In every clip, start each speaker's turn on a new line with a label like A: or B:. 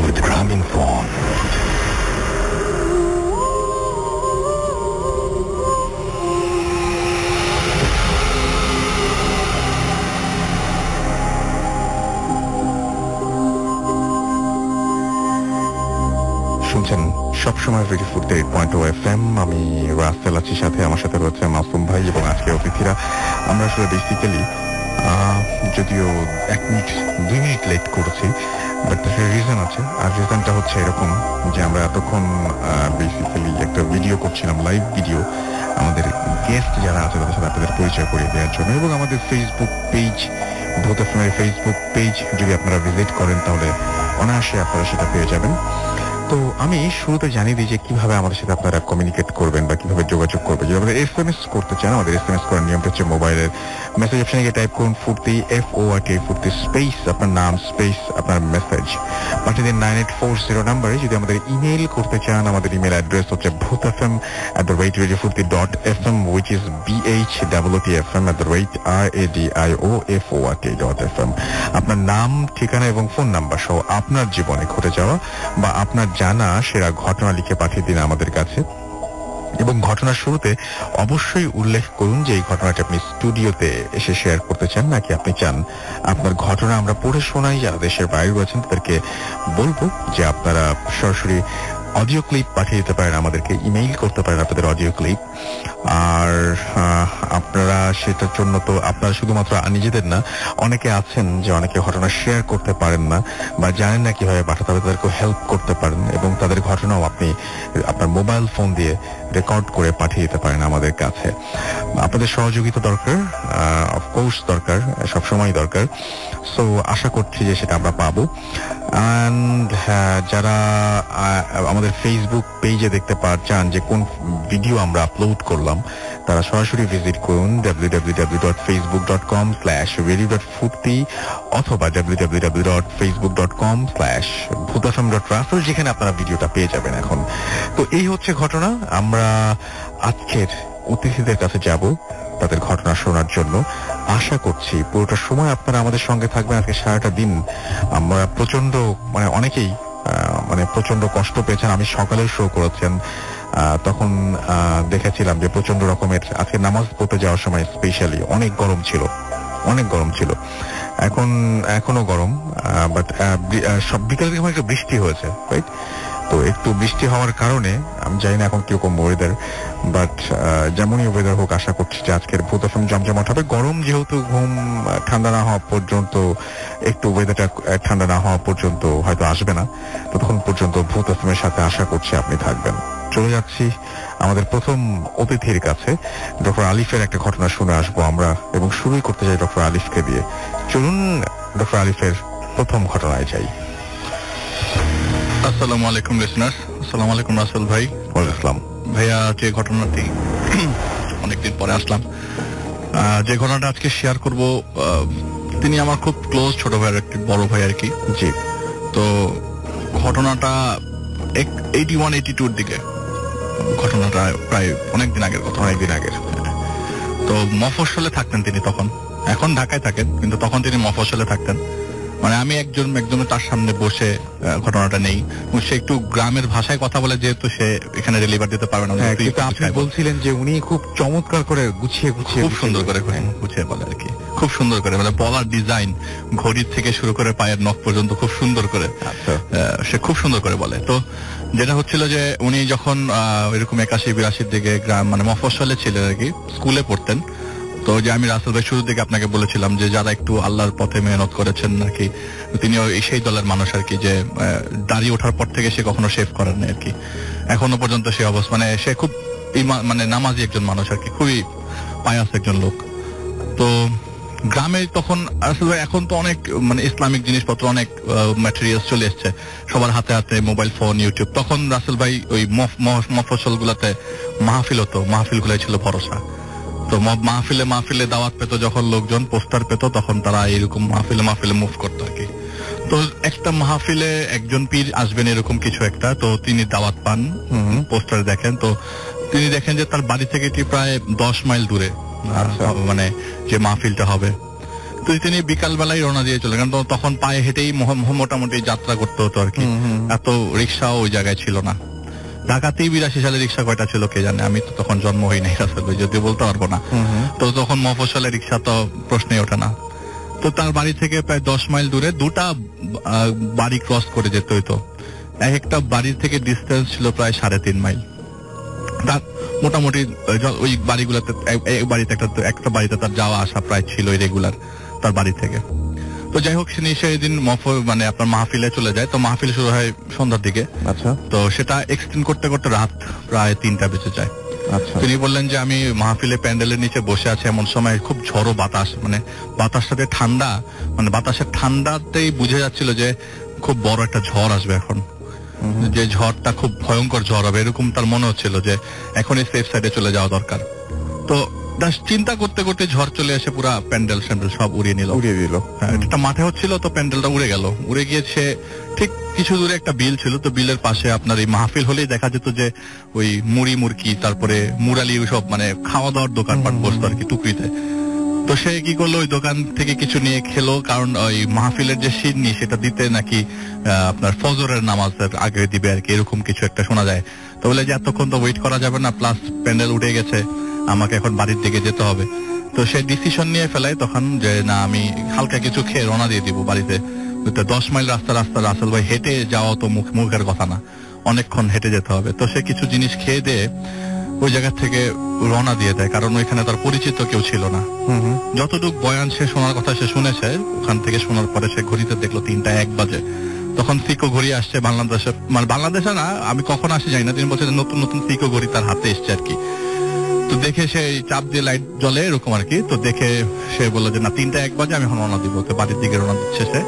A: with Grameenphone. শুনছেন সবসময় radio 48.0 FM। আমি রাসেল আছি, সাথে আমার সাথে রয়েছে মাসুম ভাই এবং আজকে অতিথিরা। আমরা আসলে বেসিক্যালি যদিও 2 মিনিট লেট করেছি, বাট তার রিজন আছে। আর রিজনটা হচ্ছে এরকম যে আমরা এতক্ষণ বেসিক্যালি একটা ভিডিও করছিলাম, লাইভ ভিডিও, আমাদের গেস্ট যারা আছে তাদের সাথে আপনাদের পরিচয় করিয়ে দেওয়ার জন্য। এবং আমাদের ফেসবুক পেজ, ভূত এফএমের ফেসবুক পেজ যদি আপনারা ভিজিট করেন তাহলে অনায়াসে আপনারা সেটা পেয়ে যাবেন। তো আমি শুরুতে জানিয়ে দিই যে কিভাবে আমাদের সাথে আপনারা কমিউনিকেট করবেন বা কিভাবে যোগাযোগ করবেন। যদি আপনারা SMS করতে চান, আমাদের SMS করার নিয়মটা হচ্ছে মোবাইলের মেসেজ অপশনে গিয়ে টাইপ করুন ফুর্তি, FORT, ফুর্তি স্পেস আপনার নাম স্পেস আপনার মেসেজ পাঠিয়ে দিন 9840 নাম্বারে। যদি আমাদের ইমেইল করতে চান, আমাদের ইমেইল অ্যাড্রেস হচ্ছে bhutfm@radiofurti.fm, which is BHWTFM@radiofurt.fm। আপনার নাম, ঠিকানা এবং ফোন নাম্বার সহ আপনার জীবনে ঘটে যাওয়া বা আপনার জানা সেরা ঘটনা লিখে পাঠিয়ে দিন আমাদের কাছে। এবং ঘটনার শুরুতে অবশ্যই উল্লেখ করুন যে এই ঘটনাটি আপনি স্টুডিওতে এসে শেয়ার করতে চান, নাকি আপনি চান আপনার ঘটনা আমরা পড়ে শোনাই। যারা দেশের বাইরে রয়েছেন তাদেরকে বলবো যে আপনারা সরাসরি অডিও ক্লিপ পাঠিয়ে দিতে পারেন আমাদেরকে, ইমেইল করতে পারেন আপনাদের অডিও ক্লিপ। আর আপনারা সেটার জন্য তো আপনারা শুধুমাত্র নিজেদের না, অনেকে আছেন যে অনেকে ঘটনা শেয়ার করতে পারেন না বা জানেন না কিভাবে পাঠাতে হবে, তাদেরকে হেল্প করতে পারেন এবং তাদের ঘটনাও আপনি আপনার মোবাইল ফোন দিয়ে রেকর্ড করে পাঠিয়ে দিতে পারেন আমাদের কাছে। আপনাদের সহযোগিতা দরকার, অফকোর্স দরকার, সবসময় দরকার। সো আশা করছি যে সেটা আমরা পাবো। অ্যান্ড যারা আমাদের ফেসবুক পেজে দেখতে চান যে কোন ভিডিও আমরা আপলোড করলাম, তারা সরাসরি ভিজিট করুন www.facebook.com/radio.furti অথবা www.facebook.com/bhutfm.rasul, যেখানে আপনারা ভিডিওটা পেয়ে যাবেন এখন। তো এই হচ্ছে ঘটনা। আমরা আজকের অতিথিদের কাছে যাব তাদের ঘটনা শোনার জন্য। আশা করছি পুরোটা সময় আপনারা আমাদের সঙ্গে থাকবেন। আজকে সারাটা দিন আমরা প্রচন্ড অনেকেই প্রচন্ড কষ্ট পেয়েছেন। আমি সকালে শো করেছেন, তখন দেখেছিলাম যে প্রচন্ড রকমের আজকে নামাজ পড়তে যাওয়ার সময় স্পেশালি অনেক গরম ছিল। এখনো গরম, বাট সব বিকালের দিকে একটা বৃষ্টি হয়েছে, রাইট? তো একটু বৃষ্টি হওয়ার কারণে আমি জানি না এখন কিরকম ওয়েদার, বাট যেমনই ওয়েদার হোক আশা করছি যে আজকের ভূত এফএম জমজমাট হবে। গরম যেহেতু ঘুম ঠান্ডা না হওয়া পর্যন্ত, একটু ওয়েদারটা ঠান্ডা না হওয়া পর্যন্ত হয়তো আসবে না, ততক্ষণ পর্যন্ত ভূত এফএমের সাথে আশা করছি আপনি থাকবেন। চলে যাচ্ছি আমাদের প্রথম অতিথির কাছে। ডক্টর আলিফের একটা ঘটনা শুনে আসবো আমরা, এবং শুরুই করতে চাই ডক্টর আলিফকে দিয়ে। চলুন ডক্টর আলিফের প্রথম ঘটনায় যাই।
B: আসসালামু আলাইকুম লিসনার্স। আসসালামু আলাইকুম রাসেল ভাই।
A: ওয়ালাইকুম আসসালাম
B: ভাইয়া। যে ঘটনাটি অনেকদিন পরে আসলাম, যে ঘটনাটা আজকে শেয়ার করব, তিনি আমার খুব ক্লোজ ছোট ভাইয়ের একটি বড় ভাই আর কি।
A: জি।
B: তো ঘটনাটা 81-82 দিকে, ঘটনাটা প্রায় অনেকদিন আগের কথা। তো মফস্বলে থাকতেন তিনি তখন, এখন ঢাকায় থাকেন কিন্তু তখন তিনি মফস্বলে থাকতেন। আমি একজনের তার সামনে বসে ঘটনাটা নেই, সে একটু গ্রামের ভাষায় কথা বলে, যেহেতু সে এখানে ডেলিভার দিতে পারবে না।
A: আপনি বলছিলেন যে উনি খুব চমৎকার করে গুছিয়ে
B: খুব সুন্দর করে গুছিয়ে বলে আর কি, খুব সুন্দর করে বলার ডিজাইন, ঘড়ির থেকে শুরু করে পায়ের নখ পর্যন্ত খুব সুন্দর করে সে খুব সুন্দর করে বলে। তো যেটা হচ্ছিল যে উনি যখন এরকম 81-82 দিকে গ্রাম মফস্বলে ছিলেন আর কি, স্কুলে পড়তেন। তো যে আমি রাসেল ভাই শুরুর দিকে আপনাকে বলেছিলাম যে যারা একটু আল্লাহর পথে মেহনত করেছেন নাকি, তিনি সেই দলের মানুষ আর কি, যে দাড়ি ওঠার পর থেকে সে কখনো শেভ করেন না আর কি, এখনো পর্যন্ত সে অবস্থা। সে খুব নামাজি একজন মানুষ আর কি, খুবই পায়াস একজন লোক। তো গ্রামে তখন রাসেল ভাই, এখন তো অনেক ইসলামিক জিনিসপত্র, অনেক ম্যাটেরিয়ালস চলে এসছে সবার হাতে হাতে, মোবাইল ফোন, ইউটিউব। তখন রাসেল ভাই ওই মফস্বল গুলাতে মাহফিল হতো, মাহফিল গুলাই ছিল ভরসা। তো মাহফিলে দাওয়াত পেত যখন লোকজন, পোস্টার পেত, তখন তারা এরকম মাহফিলে মুভ করতো আর কি। তো একটা মাহফিলে একজন পীর আসবেন এরকম কিছু একটা, তো তিনি দাওয়াত পান, পোস্টার দেখেন, তো তিনি দেখেন যে তার বাড়ি থেকে প্রায় 10 মাইল দূরে যে মাহফিলটা হবে। তো তিনি বিকাল বেলায় রওনা দিয়ে চলে, কারণ তখন পায়ে হেঁটেই মোটামুটি যাত্রা করতে হতো আর কি, এত রিক্সাও ওই জায়গায় ছিল না। ঢাকাতেই 82 সালে রিক্সা কয়টা ছিল কে জানে, আমি তো তখন জন্ম হই নাই রাসেল ভাই, যদিও বলতে পারবো না। তো তখন মফস্বলে রিক্সা তো প্রশ্নই ওঠে না। তো তার বাড়ি থেকে প্রায় 10 মাইল দূরে দুটা বাড়ি ক্রস করে যেতে হইতো। এক একটা বাড়ির থেকে ডিস্টেন্স ছিল প্রায় 3.5 মাইল। তার মোটামুটি ওই বাড়িগুলোতে একটা বাড়িতে তার যাওয়া আসা প্রায় ছিল রেগুলার তার বাড়ি থেকে। তো যাই হোক, সেদিন মানে আপনার মাহফিলে চলে যায়। তো মাহফিল শুরু হয় সন্ধ্যার দিকে।
A: আচ্ছা।
B: তো সেটা এক্সটেন্ড করতে করতে রাত প্রায় 3টা বেজে যায়। আচ্ছা। তিনি বললেন যে আমি মাহফিলে প্যান্ডেলের নিচে বসে আছি, এমন সময় খুব ঝড়ো বাতাস, মানে বাতাসটাতে ঠান্ডা, মানে বাতাসের ঠান্ডাতেই বুঝে যাচ্ছিল যে খুব বড় একটা ঝড় আসবে এখন, যে ঝড়টা খুব ভয়ঙ্কর ঝড় হবে, এরকম তার মনে হচ্ছিল যে এখনই সেফ সাইডে চলে যাওয়া দরকার। তো চিন্তা করতে করতে ঝড় চলে এসে পুরা প্যান্ডেল সব উড়িয়ে দিল। হ্যাঁ, একটা মাঠে হচ্ছিল, তো প্যান্ডেলটা উড়ে গেল। উড়ে গিয়েছে ঠিক কিছু দূরে একটা বিল ছিল, তো বিলের পাশে আপনার এই মাহফিল হলেই দেখা যেত যে ওই মুড়ি মুরকি, তারপরে মুরালি, সব মানে খাওয়া দাওয়ার দোকানপাট বসতো আর কি টুকরিতে। তো সে কি করলো, ওই দোকান থেকে কিছু নিয়ে খেলো, কারণ ওই মাহফিলের যে সিন্নি সেটা দিতে নাকি আপনার ফজরের নামাজের আগে দিবে আর কি, এরকম কিছু একটা শোনা যায়। তো বলে যে এতক্ষণ তো ওয়েট করা যাবে না, প্লাস প্যান্ডেল উঠে গেছে, আমাকে এখন বাড়ির দিকে যেতে হবে। তো সে ডিসিশন নিয়ে ফেলায় তখন যে না, আমি হালকা কিছু খেয়ে রওনা দিয়ে দিব বাড়িতে। 10 মাইল রাস্তা রাসেল ভাই, হেঁটে যাওয়া তো মুখের কথা না, অনেকক্ষণ হেঁটে যেতে হবে। তো সে কিছু জিনিস খেয়ে দিয়ে ওই জায়গা থেকে রওনা দিয়ে দেয়, কারণ ওইখানে তার পরিচিত কেউ ছিল না। যতটুকু বয়ান সে শোনার কথা সে শুনেছে, ওখান থেকে শোনার পরে সে ঘড়িতে দেখলো 3টা 1 বাজে। তখন সিকো ঘড়ি আসছে বাংলাদেশে, মানে বাংলাদেশে না, আমি কখন আসি জানি না, তিনি বলছে নতুন নতুন সিকো ঘড়ি তার হাতে এসছে আর কি। তো দেখে সে চাপ দিয়ে লাইট জ্বলে এরকম আর কি। তো দেখে সে বললো যে না, 3টা 1 বাজে আমি এখন রওনা দিব। তো বাড়ির দিকে রওনা দিচ্ছে সে।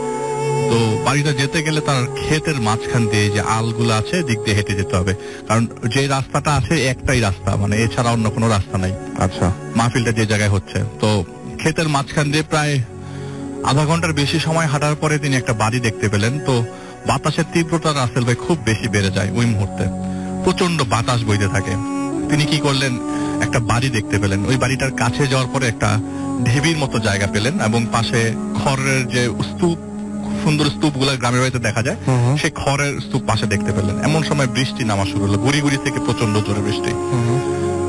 B: তো বাড়িটা যেতে গেলে তার ক্ষেতের মাঝখান দিয়ে যে আলগুলো আছে দিক দিয়ে হেঁটে যেতে হবে, কারণ যে রাস্তাটা আছে একটাই রাস্তা, মানে এছাড়া অন্য কোনো রাস্তা নাই। আচ্ছা। মাহফিলটা যে জায়গায় হচ্ছে, তো ক্ষেতের মাঝখান দিয়ে প্রায় আধা ঘন্টার বেশি সময় হাঁটার পরে তিনি একটা বাড়ি দেখতে পেলেন। তো বাতাসের তীব্রতা রাসেল ভাই খুব বেশি বেড়ে যায় ওই মুহূর্তে, প্রচন্ড বাতাস বইতে থাকে। তিনি কি করলেন, একটা বাড়ি দেখতে পেলেন। ওই বাড়িটার কাছে যাওয়ার পরে একটা ঢিবির মতো জায়গা পেলেন, এবং পাশে খড়ের যে স্তূপ, সুন্দর স্তূপ গুলা গ্রামের বাড়িতে দেখা যায়, সেই খড়ের স্তূপ পাশে দেখতে পেলেন। এমন সময় বৃষ্টি নামা শুরু হলো, গুড়ি গুড়ি থেকে প্রচন্ড জোরে বৃষ্টি,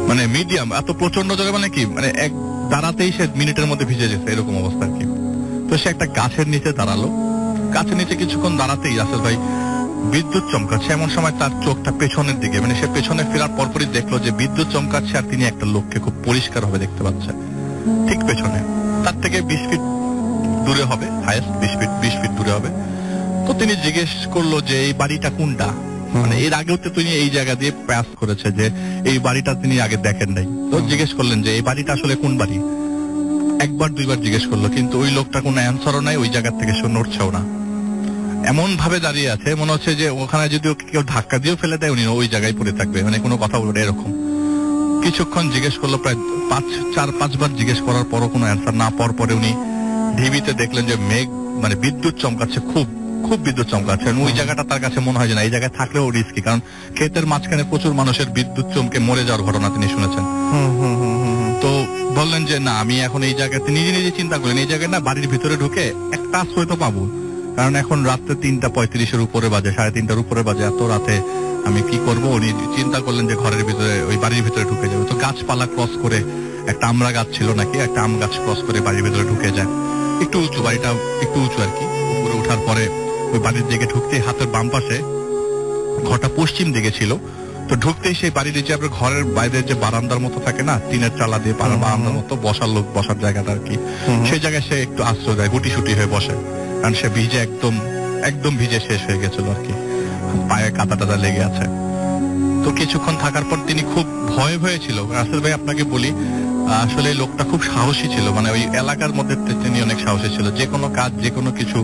B: মানে মিডিয়াম, এত প্রচন্ড জোরে মানে কি, মানে এক দাঁড়াতেই সে মিনিটের মধ্যে ভিজে যেছে, এরকম অবস্থা আর কি। তো সে একটা গাছের নিচে দাঁড়ালো। গাছের নিচে কিছুক্ষণ দাঁড়াতেই রাসেল ভাই বিদ্যুৎ চমকাচ্ছে। এমন সময় তার চোখটা পেছনের দিকে, মানে সে পেছনে ফেরার পরপরই দেখলো যে বিদ্যুৎ চমকাচ্ছে, আর তিনি একটা লোককে খুব পরিষ্কার ভাবে দেখতে পাচ্ছে ঠিক পেছনে, তার থেকে 20 ফিট দূরে হবে, হাইয়েস্ট 20 ফিট দূরে হবে। তো তিনি জিজ্ঞেস করলো যে এই বাড়িটা কোনটা, মানে এর আগেও তো তিনি এই জায়গা দিয়ে পাস করেছে, যে এই বাড়িটা তিনি আগে দেখেন নাই। তো জিজ্ঞেস করলেন যে এই বাড়িটা আসলে কোন বাড়ি। 1বার 2বার জিজ্ঞেস করলো, কিন্তু ওই লোকটা কোনো অ্যান্সারও নাই, ওই জায়গা থেকে সে নড়ছেও না, এমন ভাবে দাঁড়িয়ে আছে, মনে হচ্ছে যে ওখানে যদি কেউ ধাক্কা দিয়েও ফেলে দেয় উনি ওই জায়গায় পড়ে থাকবে, মানে কোনো কথা বলবে এরকম। কিছুক্ষণ জিজ্ঞেস করলো, প্রায় 4-5 বার জিজ্ঞেস করার পরও কোনো অ্যান্সার না পাওয়ার পরে উনি ঢিবিতে দেখলেন যে মেঘ, মানে বিদ্যুৎ চমকাচ্ছে, খুব খুব বিদ্যুৎ চমকাচ্ছে। ওই জায়গাটা তার কাছে মনে হয় যে না, এই জায়গায় থাকলেও রিস্কি, কারণ ক্ষেতের মাঝখানে প্রচুর মানুষের বিদ্যুৎ চমকে মরে যাওয়ার ঘটনা তিনি শুনেছেন। তো বললেন যে না, আমি এখন এই জায়গাতে নিজে নিজে চিন্তা করলেন, এই জায়গায় না বাড়ির ভিতরে ঢুকে একটা আশ্রয় তো পাবো, কারণ এখন রাত্রে 3:35 উপরে বাজে, 3:30 উপরে বাজে, এত রাতে আমি কি করব। উনি চিন্তা করলেন যে ঘরের ভিতরে, ওই বাড়ির ভিতরে ঢুকে যাবে। তো গাছপালা ক্রস করে, একটা আমড়া গাছ ছিল নাকি, একটা আম গাছ ক্রস করে বাড়ির ভিতরে ঢুকে যায়। একটু উঁচু, বাড়িটা একটু উঁচু আর কি। উপরে ওঠার পরে ওই বাড়ির দিকে ঢুকতে হাতের বাম পাশে, ঘরটা পশ্চিম দিকে ছিল। তো ঢুকতেই সেই বাড়ির যে আপনার ঘরের বাইরে যে বারান্দার মতো থাকে না, টিনের চালা দিয়ে বারান্দার মতো বসার লোক বসার জায়গাটা আর কি, সেই জায়গায় সে একটু আশ্রয় দেয়, গুটি হয়ে বসে, কারণ সে ভিজে একদম ভিজে শেষ হয়ে গেছিল আর কি, পায়ে কাদা টাদা লেগে আছে। তো কিছুক্ষণ থাকার পর তিনি খুব ভয়ে ছিল। রাসেল ভাই আপনাকে বলি, আসলে লোকটা খুব সাহসী ছিল, মানে ওই এলাকার মধ্যে তিনি অনেক সাহসী ছিল। যে কোনো কাজ, যে কোনো কিছু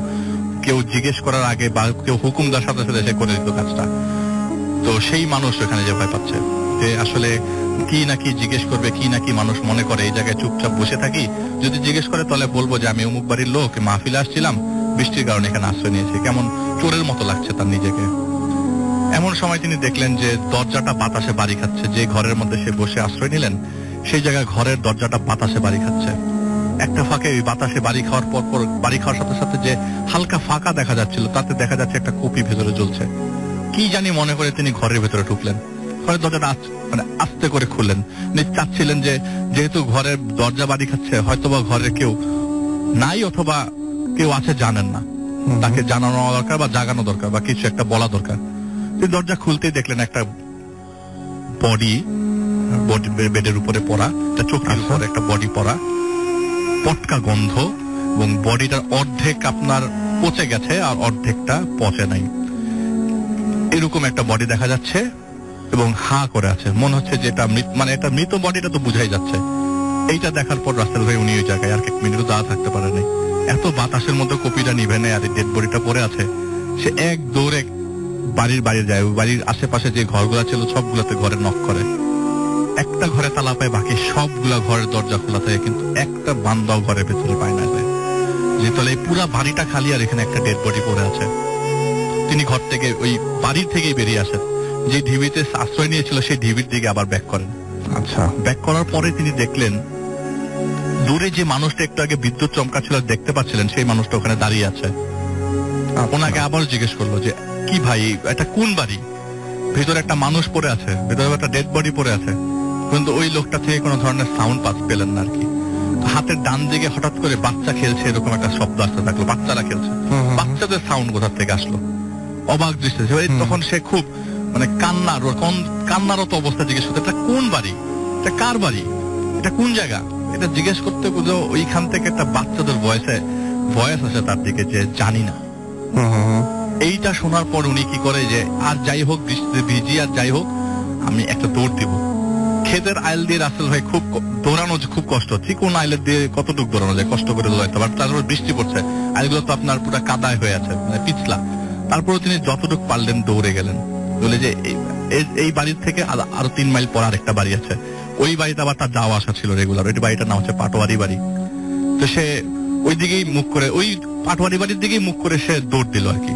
B: কেউ জিজ্ঞেস করার আগে বা কেউ হুকুম দেওয়ার সাথে সাথে সে করে দিত কাজটা। তো সেই মানুষ এখানে যে ভয় পাচ্ছে, যে আসলে কি নাকি জিজ্ঞেস করবে, কি নাকি মানুষ মনে করে এই জায়গায় চুপচাপ বসে থাকি, যদি জিজ্ঞেস করে তাহলে বলবো যে আমি অমুক বাড়ির লোক, মাহফিলে আসছিলাম, বৃষ্টির কারণে এখানে আশ্রয় নিয়েছি। কেমন চোরের মতো লাগছে তার নিজেকে। এমন সময় তিনি দেখলেন যে দরজাটা বাতাসে বাড়ি খাচ্ছে, যে ঘরের মধ্যে সে বসে আশ্রয় নিলেন সেই জায়গায় ঘরের দরজাটা বাতাসে বাড়ি খাচ্ছে। একটা ফাঁকে ওই বাতাসে বাড়ি খাওয়ার পর বাড়ি খাওয়ার সাথে সাথে যে হালকা ফাঁকা দেখা যাচ্ছিল, তাতে দেখা যাচ্ছে একটা কপি ভেতরে জ্বলছে। কি জানি মনে করে তিনি ঘরের ভেতরে ঢুকলেন, ঘরের দরজাটা মানে আস্তে করে খুললেন। চাচ্ছিলেন যে যেহেতু ঘরের দরজা বাড়ি খাচ্ছে, হয়তোবা ঘরের কেউ নাই অথবা কেউ আছে জানেন না, তাকে জানানো দরকার বা জাগানো দরকার বা কিছু একটা বলা দরকার। দরজা খুলতেই দেখলেন একটা বডি বেডের উপরে পড়া, একটা চোখের উপরে একটা বডি পড়া, পটকা গন্ধ, এবং বডিটার অর্ধেক আপনার পচে গেছে আর অর্ধেকটা পচে নাই, এরকম একটা বডি দেখা যাচ্ছে এবং হা করে আছে। মনে হচ্ছে যে এটা মানে এটা মৃত বডিটা তো বুঝাই যাচ্ছে। এইটা দেখার পর রাসেল ভাই উনি ওই জায়গায় আর এক মিনিটও দাঁড়া থাকতে পারেনি। এত বাতাসের মধ্যে কপিটা নিভে নেয় আর ডেড বডিটা পড়ে আছে। সে এক দৌড়ে বাড়ির যায়, বাড়ির আশেপাশে যে ঘরগুলা ছিল সবগুলাতে ঘরে নক করে। একটা ঘরে তালা পায়, বাকি সবগুলা ঘরের দরজা খোলা থাকে, কিন্তু একটা বান্দাও ঘরের ভেতরে পায় না। যে তাহলে পুরা বাড়িটা খালি আর এখানে একটা ডেড বডি পড়ে আছে। তিনি ঘর থেকে ওই বাড়ির থেকেই বেরিয়ে আসেন, যে ঢিবিতে আশ্রয় নিয়েছিল সেই ঢিবির দিকে আবার ব্যাক করেন।
A: আচ্ছা,
B: ব্যাক করার পরে তিনি দেখলেন দূরে যে মানুষটা একটু আগে বিদ্যুৎ চমকা ছিল দেখতে পাচ্ছিলেন, সেই মানুষটা ওখানে দাঁড়িয়ে আছে। ওনাকে আবার জিজ্ঞেস করলো যে কি ভাই, এটা কোন বাড়ি? ভেতরে একটা মানুষ পড়ে আছে, ভেতরে একটা ডেড বডি পড়ে আছে, কিন্তু ওই লোকটা থেকে কোনো ধরনের সাউন্ড পেলেন না আর কি। হাতের ডান দিকে হঠাৎ করে বাচ্চা খেলছে, এরকম একটা শব্দ আসতে থাকলো। বাচ্চারা খেলছে, বাচ্চাদের সাউন্ড কোথা থেকে আসলো? অবাক দৃষ্টি। তখন সে খুব মানে কান্নারত অবস্থা জিজ্ঞেস করতে, এটা কোন বাড়ি, এটা কার বাড়ি, এটা কোন জায়গা? এটা জিজ্ঞেস করতে ওইখান থেকে একটা বাচ্চাদের ভয়েস আসে তার দিকে যে জানি না। এইটা শোনার পর উনি কি করে যে আর যাই হোক বৃষ্টিতে ভিজি, আর যাই হোক আমি একটা দৌড় দিব। ক্ষেতের আইল দিয়ে রাসেল ভাই খুব দৌড়ানো খুব কষ্ট হচ্ছে। কোন আইলের দিয়ে কতটুকু দৌড়ানো যায়, কষ্ট করে দৌড়াইতে পারে। তারপর বৃষ্টি পড়ছে, আইলগুলো তো আপনার পুরো কাদায় হয়ে আছে, মানে পিছলা। তারপরে তিনি যতটুকু পারলেন দৌড়ে গেলেন। বলে যে এই বাড়ির থেকে আরো 3 মাইল পর আর একটা বাড়ি আছে, ওই বাড়িতে আবার তার যাওয়া আসা ছিল রেগুলার। ওই বাড়িটার নাম হচ্ছে পাটোয়ারি বাড়ি। তো সে ওই দিকেই মুখ করে, ওই পাটোয়ারি বাড়ির দিকেই মুখ করে সে দৌড় দিল আর কি।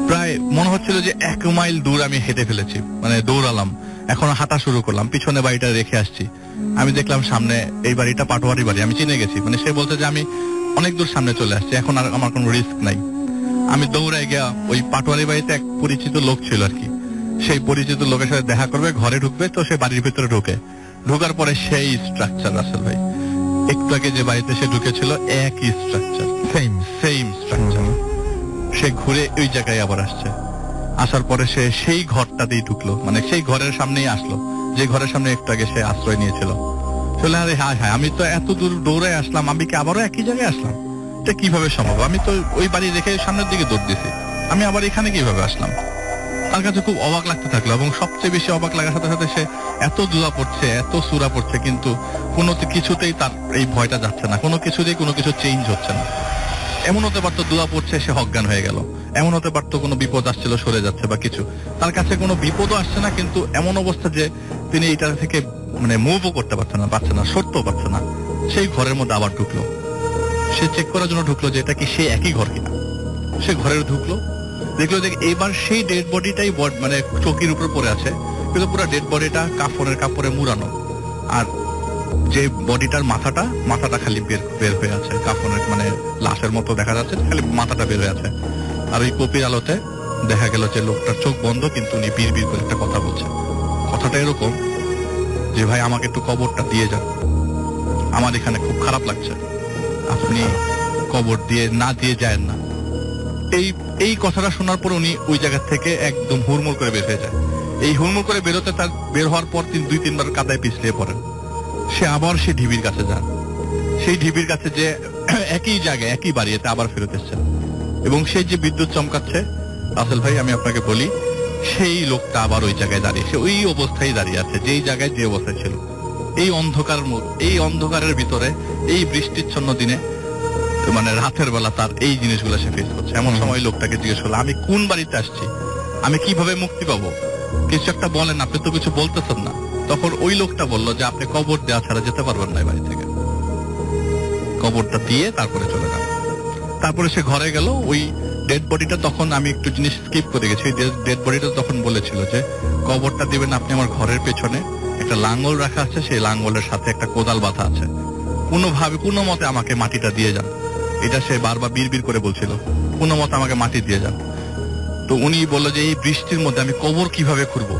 B: প্রায় মনে হচ্ছিল যে 1 মাইল দূর আমি হেঁটে ফেলেছি, মানে দৌড়ালাম। এখন হাঁটা শুরু করলাম, পিছনে বাড়িটা রেখে আসছি। আমি দেখলাম সামনে এই বাড়িটা পাটোয়ারি বাড়ি, আমি চিনে গেছি। মানে সে বলছে যে আমি অনেক দূর সামনে চলে আসছি, এখন আর আমার কোনো রিস্ক নাই। আমি দৌড়াই গিয়া ওই পাটোয়ারি বাড়িতে এক পরিচিত লোক ছিল আর কি, সেই পরিচিত লোকের সাথে দেখা করবে, ঘরে ঢুকবে। তো সে বাড়ির ভিতরে ঢোকার পরে সেই স্ট্রাকচার রাসেল ভাই, একটু আগে যে বাড়িতে সে ঢুকেছিল একই স্ট্রাকচার, সেম স্ট্রাকচার। সে ঘুরে ওই জায়গায় আবার আসছে। আসার পরে সে সেই ঘরটাতেই ঢুকলো, মানে সেই ঘরের সামনেই আসলো যে ঘরের সামনে একটু আগে সে আশ্রয় নিয়েছিল। চলে আরে হ্যাঁ হ্যাঁ, আমি তো এত দূর দৌড়ে আসলাম, আমি কি আবারও একই জায়গায় আসলাম? এটা কিভাবে সম্ভব? আমি তো ওই বাড়ি রেখে সামনের দিকে দৌড় দিছি, আমি আবার এখানে কিভাবে আসলাম? তার কাছে খুব অবাক লাগতে থাকলো। এবং সবচেয়ে বেশি অবাক লাগার সাথে সাথে সে এত দোয়া পড়ছে, এত সূরা পড়ছে, কিন্তু কোনো কিছুতেই তার এই ভয়টা যাচ্ছে না, কোনো কিছুতেই কোনো কিছু চেঞ্জ হচ্ছে না। এমন হতে পারতো দোয়া পড়ছে সে অজ্ঞান হয়ে গেল, এমন হতে পারতো কোনো বিপদ আসছিল সরে যাচ্ছে বা কিছু। তার কাছে কোনো বিপদও আসছে না, কিন্তু এমন অবস্থা যে তিনি এটা থেকে মানে মুভও করতে পারছে না, সরতেও পারছে না। সেই ঘরের মধ্যে আবার ঢুকলো। সে চেক করার জন্য ঢুকলো যে এটা কি সে একই ঘর কিনা। সে ঘরে ঢুকলো, দেখলো যে এবার সেই ডেড বডিটাই মানে চৌকির উপর পড়ে আছে, কিন্তু পুরো ডেড বডিটা কাপড়ে মুড়ানো। আর যে বডিটার মাথাটা খালি বের হয়ে আছে, কাফনের মানে লাশের মতো দেখা যাচ্ছে, খালি মাথাটা বের হয়ে আছে। আর ওই কপির আলোতে দেখা গেল যে লোকটার চোখ বন্ধ, কিন্তু উনি বিড় করে একটা কথা বলছে। কথাটা এরকম যে ভাই আমাকে একটু কবরটা দিয়ে যান, আমার এখানে খুব খারাপ লাগছে, আপনি কবর না দিয়ে যায় না। এই কথাটা শোনার পর উনি ওই জায়গা থেকে একদম হুড়মুড় করে বের হয়ে যায়। এই হুড়মুড় করে বেরোতে তার বের হওয়ার পর 2-3 বার কাদায় পিছলিয়ে পড়েন। সে আবার সেই ঢিবির কাছে যান, সেই ঢিবির কাছে যে একই জায়গায় একই বাড়িতে আবার ফেরত এসেছেন। এবং সেই যে বিদ্যুৎ চমকাচ্ছে, রাসেল ভাই আমি আপনাকে বলি, সেই লোকটা আবার ওই জায়গায় দাঁড়িয়ে, সে ওই অবস্থায় দাঁড়িয়ে আছে যেই জায়গায় যে অবস্থায় ছিল। এই অন্ধকারের ভিতরে, এই বৃষ্টিচ্ছন্ন দিনে, মানে রাতের বেলা তার এই জিনিসগুলো সে ফেস করছে। এমন সময় লোকটাকে জিজ্ঞেস করলো, আমি কোন বাড়িতে আসছি, আমি কিভাবে মুক্তি পাবো, কিছু একটা বলেন, আপনি তো কিছু বলতেছেন না। তখন ওই লোকটা বললো যে আপনি কবর দেওয়া ছাড়া যেতে পারবেন না এই বাড়ি থেকে, কবরটা দিয়ে তারপরে চলে যান। তারপরে সে ঘরে গেল। ওই ডেড বডিটা, তখন আমি একটু জিনিস স্কিপ করে গেছি, ডেড বডিটা তখন বলেছিল যে কবরটা দিবেন আপনি আমার ঘরের পেছনে, একটা লাঙ্গল রাখা আছে, সেই লাঙ্গলের সাথে একটা কোদাল বাঁধা আছে, কোনো মতে আমাকে মাটিটা দিয়ে যান। এটা সে বারবার বিড়বিড় করে বলছিল, কোনো মতে আমাকে মাটি দিয়ে যান। তো উনি বললো যে এই বৃষ্টির মধ্যে আমি কবর কিভাবে খুঁড়বো।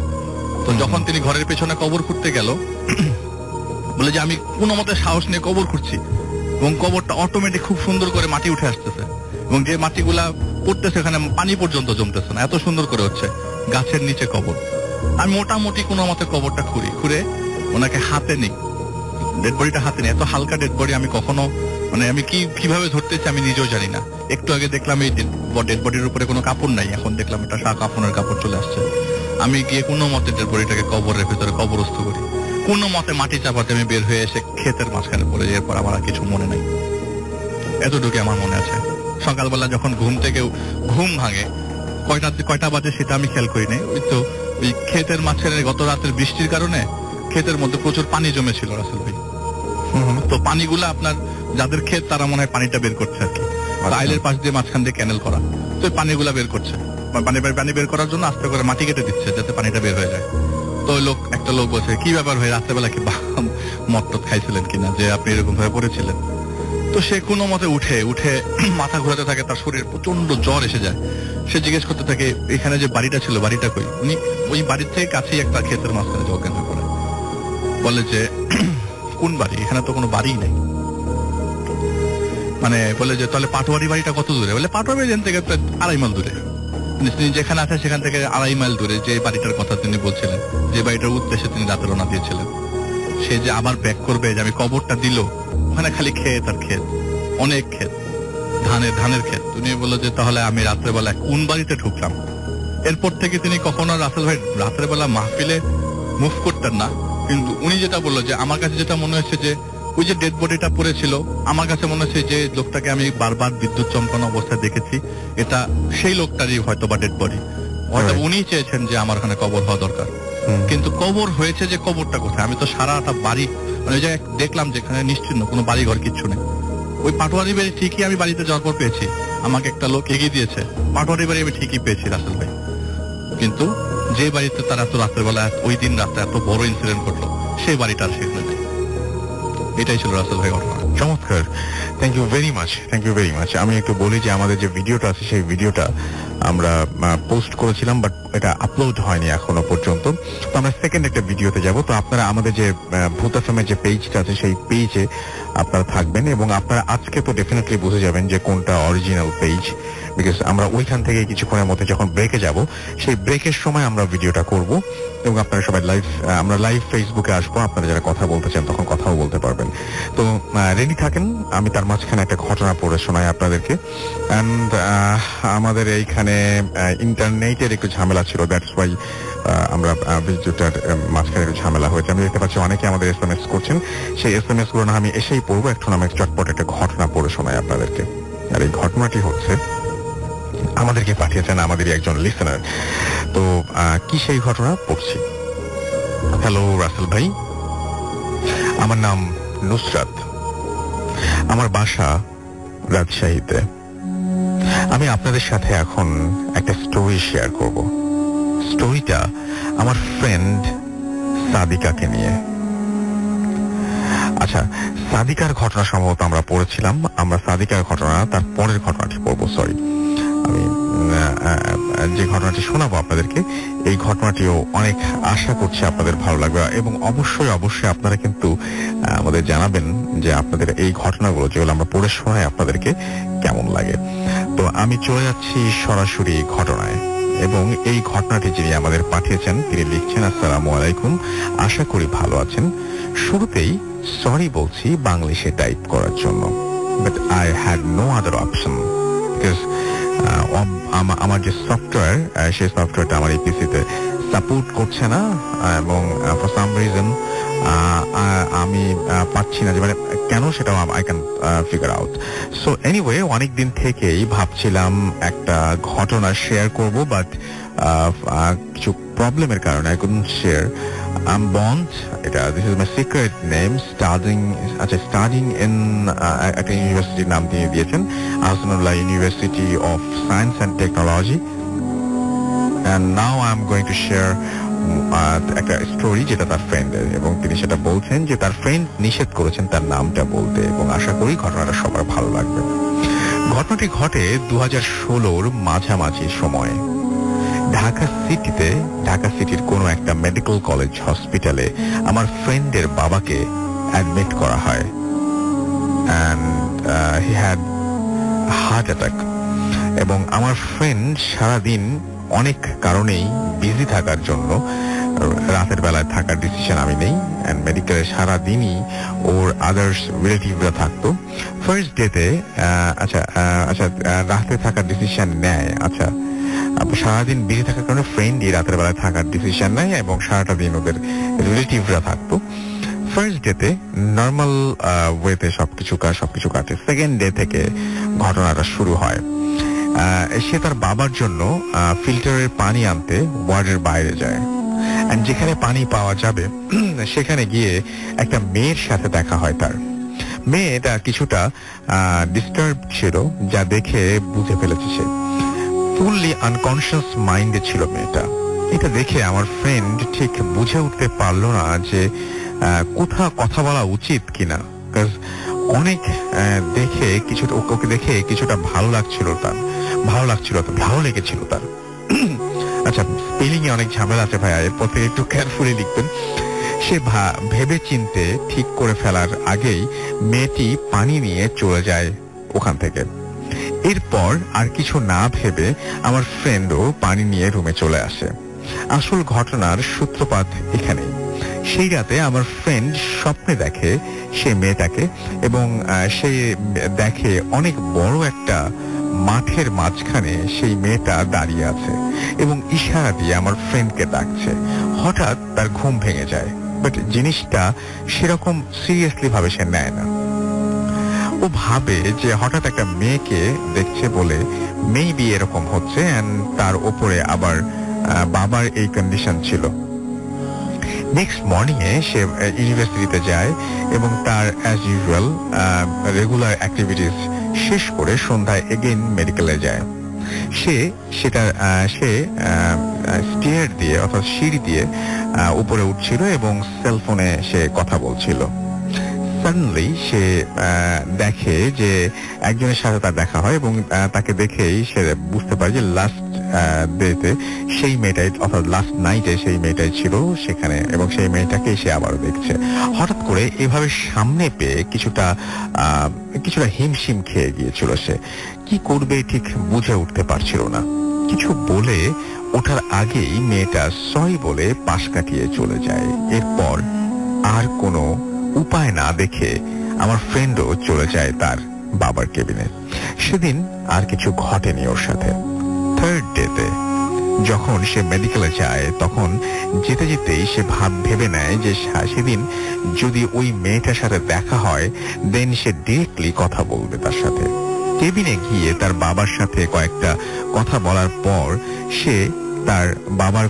B: তো যখন তিনি ঘরের পেছনে কবর খুঁড়তে গেল, বলে যে আমি কোনো মতে সাহস নিয়ে কবর খুঁড়ছি, এবং কবরটা অটোমেটিক খুব সুন্দর করে মাটি উঠে আসতেছে, এবং যে মাটিগুলা পড়তেছে এখানে পানি পর্যন্ত জমতেছে না, এত সুন্দর করে হচ্ছে। গাছের নিচে কবর। আমি মোটামুটি কোনো মতে কবরটা খুঁড়ে ওনাকে হাতে নিই, ডেড বডিটা হাতে নিই। এত হালকা ডেড বডি আমি কখনো, মানে আমি কিভাবে ধরতেছি আমি নিজেও জানি না। একটু আগে দেখলাম এই ডেড বডির উপরে কোনো কাপড় নাই, এখন দেখলাম একটা কাফনের কাপড় চলে আসছে। আমি গিয়ে কোনো মতে ডেড বডিটাকে কবরের ভেতরে কবরস্থ করি। কোনো মতে মাটি চাপাতে আমি বের হয়ে এসে ক্ষেতের মাঝখানে পড়ে যাই। এরপর আমার আর কিছু মনে নাই, এতটুকু আমার মনে আছে। সকালবেলা যখন ঘুম থেকে ঘুম ভাঙে, কয়টা বাজে সেটা আমি খেয়াল করি নাই। ওই ক্ষেতের মাঝখানে গত রাতের বৃষ্টির কারণে ক্ষেতের মধ্যে প্রচুর পানি জমেছিল রাসেল ভাই। তো পানিগুলো আপনার যাদের ক্ষেত তারা মনে হয় পানিটা বের করছে আর কি, আইলের পাশ দিয়ে মাঝখান দিয়ে ক্যানেল করা। তো পানিগুলা বের করছে, পানি বের করার জন্য আস্তে করে মাটি কেটে দিচ্ছে যাতে পানিটা বের হয়ে যায়। তো ওই একটা লোক বলছে, কি ব্যাপার হয়ে রাত্রেবেলা কি মদ খাইছিলেন কিনা যে আপনি এরকম ভাবে পড়েছিলেন। তো সে কোনো মতে উঠে মাথা ঘোরাতে থাকে, তার শরীর প্রচন্ড জ্বর এসে যায়। সে জিজ্ঞেস করতে থাকে এখানে যে বাড়িটা ছিল বাড়িটা কই। উনি ওই বাড়ির থেকে কাছেই একটা ক্ষেতের মাঝখানে অজ্ঞান হয়ে পড়ে। বলে যে কোন বাড়ি, এখানে তো কোনো বাড়ি নেই। মানে বলে যে তাহলে পাটোয়ারি বাড়িটা কত দূরে। বলে পাটোয়ারি বাড়ি থেকে 2.5 মাইল দূরে। তিনি যেখানে আছে সেখান থেকে 2.5 মাইল দূরে যে বাড়িটার কথা তিনি বলছিলেন, যে বাড়িটার উদ্দেশ্যে তিনি রাতে রওনা দিয়েছিলেন। সে যে আবার ব্যাক করবে, যে আমি কবরটা দিল, ওখানে খালি ক্ষেত আর ক্ষেত, অনেক ক্ষেত, ধানের ক্ষেত। তুমি বললো যে তাহলে আমি রাত্রেবেলা কোন বাড়িতে ঢুকলাম। এরপর থেকে তিনি কখনো রাসেল ভাই রাত্রেবেলা মাহফিলে মুভ করতেন না। কিন্তু উনি যেটা বললো যে আমার কাছে যেটা মনে হচ্ছে যে ওই যে ডেড বডিটা পড়েছিল, আমার কাছে মনে হচ্ছে যে লোকটাকে আমি বারবার বিদ্যুৎ চমকানো অবস্থায় দেখেছি, এটা সেই লোকটারই হয়তো বা ডেড বডি। হয়তো উনি চেয়েছেন যে আমার ওখানে কবর হওয়া দরকার, কিন্তু কবর হয়েছে যে কবরটা কোথায়। আমি তো সারাটা বাড়ি, মানে ওই জায়গায় দেখলাম যেখানে নিশ্চিন্ন কোনো বাড়ি ঘর কিচ্ছু নেই। ওই পাটোয়ারি বাড়ি ঠিকই আমি বাড়িতে যাওয়ার পর পেয়েছি, আমাকে একটা লোক এগিয়ে দিয়েছে। পাটোয়ারি বাড়ি আমি ঠিকই পেয়েছি রাসেল ভাই, কিন্তু যে বাড়িতে তারা এত রাতের বেলা ওই দিন রাতে এত বড় ইনসিডেন্ট ঘটলো, সেই বাড়িটা আর সেখানে নেই। এটাই ছিল রাসেল ভাই ঘটনা।
A: চমৎকার, থ্যাংক ইউ ভেরি মাচ। আমি একটু বলি যে আমাদের যে ভিডিওটা আছে সেই ভিডিওটা আমরা পোস্ট করেছিলাম, বাট এটা আপলোড হয়নি এখনো পর্যন্ত। তো আমরা সেকেন্ড একটা ভিডিওতে যাব। তো আপনারা আমাদের যে ভূত এফএম এর যে পেজটা আছে সেই পেজে আপনারা থাকবেন, এবং আপনারা আজকে তো ডেফিনেটলি বুঝে যাবেন যে কোনটা অরিজিনাল পেজ, বিকজ আমরা ওইখান থেকে কিছুক্ষণের মধ্যে যখন ব্রেকে যাব, সেই ব্রেকের সময় আমরা ভিডিওটা করব, এবং আপনারা সবাই আমরা লাইভ ফেসবুকে আসবো। আপনারা যারা কথা বলতে চান তখন কথাও বলতে পারবেন। তো রেডি থাকেন, আমি তার মাঝখানে একটা ঘটনা পড়ে শোনাই আপনাদেরকে। অ্যান্ড আমাদের এইখানে ইন্টারনেটের একটু ঝামেলা ছিল, দ্যাটস ওয়াই আমরা ভিডিওটার মাঝখানে একটু ঝামেলা হয়েছে। আমি দেখতে পাচ্ছি অনেকে আমাদের SMS করছেন, সেই SMS গুলো না আমি এসেই পড়বো। এখন আমি চটপট একটা ঘটনা পড়ে শোনাই আপনাদেরকে। আর এই ঘটনাটি হচ্ছে আমাদেরকে পাঠিয়েছেন আমাদেরই একজন লিসেনার। তো কি সেই ঘটনা পড়ছি। হ্যালো রাসেল ভাই, আমার নাম নুসরাত, আমার বাসা রাজশাহীতে। আমি আপনাদের সাথে এখন একটা স্টোরি শেয়ার করব। স্টোরিটা আমার ফ্রেন্ড সাদিকাকে নিয়ে। আচ্ছা, সাদিকার ঘটনা সম্ভবত আমরা পড়েছিলাম, আমরা সাদিকার ঘটনা তার পরের ঘটনাটি পড়বো। সরি, আমি যে ঘটনাটি শোনাবো আপনাদেরকে, এই ঘটনাটিও অনেক আশা করছি আপনাদের ভালো লাগবে, এবং অবশ্যই আপনারা কিন্তু আমাদের জানাবেন যে আপনাদের এই ঘটনাগুলো যেগুলো আমরা পড়ে শোনাই আপনাদেরকে কেমন লাগে। তো আমি চলে যাচ্ছি সরাসরি ঘটনায়, এবং এই ঘটনাটি যিনি আমাদের পাঠিয়েছেন তিনি লিখছেন, আসসালামু আলাইকুম, আশা করি ভালো আছেন। শুরুতেই সরি বলছি বাংলিশে টাইপ করার জন্য, but I had no other option, because আমার যে সফটওয়্যার সেই সফটওয়্যারটা আমার এই পিসিতে সাপোর্ট করছে না, এবং ফর সাম রিজন আমি পাচ্ছি না যে মানে কেন সেটাও I can figure out. So anyway, অনেকদিন থেকেই ভাবছিলাম একটা ঘটনা শেয়ার করব, বাট কিছু প্রবলেমের কারণে I couldn't share. I'm Bond. This is my secret name. Studying in একটা ইউনিভার্সিটির নাম দিয়ে দিয়েছেন, Ahsanullah University of Science and Technology. And now I'm going to share একটা স্টোরি যেটা তার ফ্রেন্ডের, এবং তিনি সেটা বলছেন যে তার ফ্রেন্ড নিষেধ করেছেন তার নামটা বলতে, এবং আশা করি ঘটনাটা সবার ভালো লাগবে। ঘটনাটি ঘটে 2016-র মাঝামাঝি সময়ে ঢাকা সিটির কোনো একটা মেডিকেল কলেজ হসপিটালে আমার ফ্রেন্ডের বাবাকে অ্যাডমিট করা হয়, and he had heart attack. এবং আমার ফ্রেন্ড সারাদিন অনেক কারণেই বিজি থাকার জন্য রাতের বেলায় থাকার ডিসিশন আমি নেই, এন্ড মেডিকেলে সারাদিনই ওর আদার্স রিলেটিভরা থাকতো। ফার্স্ট ডেতে রাতে থাকার ডিসিশন নেয়। সারাদিন বিজি থাকার কারণে ফ্রেন্ডই রাতের বেলায় থাকার ডিসিশন নেয় এবং সারাটা দিন ওদের রিলেটিভরা থাকতো। ফার্স্ট ডেতে নর্মাল ওয়েতে সবকিছু কাটে। সেকেন্ড ডে থেকে ঘটনাটা শুরু হয়। সে তার বাবার জন্য ফিল্টারের পানি আনতে ওয়ার্ডের বাইরে যায়, এন্ড যেখানে পানি পাওয়া যাবে সেখানে গিয়ে একটা মেয়ের সাথে দেখা হয়। তার মেয়েটা কিছুটা ডিস্টার্ব ছিল, যা দেখে বুঝে ফেলেছে সে ফুললি আনকনসিয়াস মাইন্ডে ছিল মেয়েটা। এটা দেখে আমার ফ্রেন্ড ঠিক বুঝে উঠতে পারলো না যে কোথাও কথা বলা উচিত কিনা, বিকজ অনেক ওকে দেখে কিছুটা ভালো লেগেছিল তার। আচ্ছা, স্পেলিং এ অনেক ঝামেলা আছে ভাইয়া, এরপর থেকে একটু কেয়ারফুলি লিখবেন। সে ভেবে চিনতে ঠিক করে ফেলার আগেই মেয়েটি পানি নিয়ে চলে যায় ওখান থেকে। এরপর আর কিছু না ভেবে আমার ফ্রেন্ডও পানি নিয়ে রুমে চলে আসে। আসল ঘটনার সূত্রপাত এখানেই। সেই রাতে আমার ফ্রেন্ড স্বপ্নে দেখে সে মেয়েটাকে, এবং সে দেখে অনেক বড় একটা মাঠের মাঝখানে সেই মেয়েটা দাঁড়িয়ে আছে এবং ইশারা দিয়ে আমার ফ্রেন্ডকে ডাকছে। হঠাৎ তার ঘুম ভেঙে যায়, বাট জিনিসটা সেরকম সিরিয়াসলি ভাবে সে নেয় না। ও ভাবে যে হঠাৎ একটা মেয়েকে দেখছে বলে মেবি এরকম হচ্ছে, এন্ড তার ওপরে আবার বাবার এই কন্ডিশন ছিল। নেক্সট মর্নিং এ সে ইউনিভার্সিটিতে যায় এবং তার অ্যাজ ইউজুয়াল রেগুলার অ্যাক্টিভিটিস শেষ করে সন্ধ্যায় এগেইন মেডিকেলে যায়। সে স্টেয়ার দিয়ে অর্থাৎ সিঁড়ি দিয়ে উপরে উঠছিল এবং সেলফোনে সে কথা বলছিল। সাডেনলি সে দেখে যে একজনের সাথে তার দেখা হয়, এবং তাকে দেখেই সে বুঝতে পারে যে লাস্ট ডেতে সেই মেয়েটাই, অর্থাৎ লাস্ট নাইটে সেই মেয়েটাই ছিল সেখানে, এবং সেই মেয়েটাকে সে আবারও দেখছে। হঠাৎ করে এভাবে সামনে পেয়ে কিছুটা হিমশিম খেয়ে গিয়েছিল। সে কি করবে ঠিক বুঝে উঠতে পারছিল না। কিছু বলে ওঠার আগেই মেয়েটা সরি বলে পাশ কাটিয়ে চলে যায়। এরপর আর কোনো উপায় না দেখে আমার ফ্রেন্ডও চলে যায় তার বাবার কেবিনে। সেদিন আর কিছু ঘটেনি ওর সাথে। থার্ড ডেতে যখন সে মেডিকেলে যায়, তখন যেতে যেতেই সে ভেবে নেয় যে সেদিন যদি ওই মেয়েটার সাথে দেখা হয় দেন সে ডিরেক্টলি কথা বলবে তার সাথে। কেবিনে গিয়ে তার বাবার সাথে কয়েকটা কথা বলার পর সে তার বাবার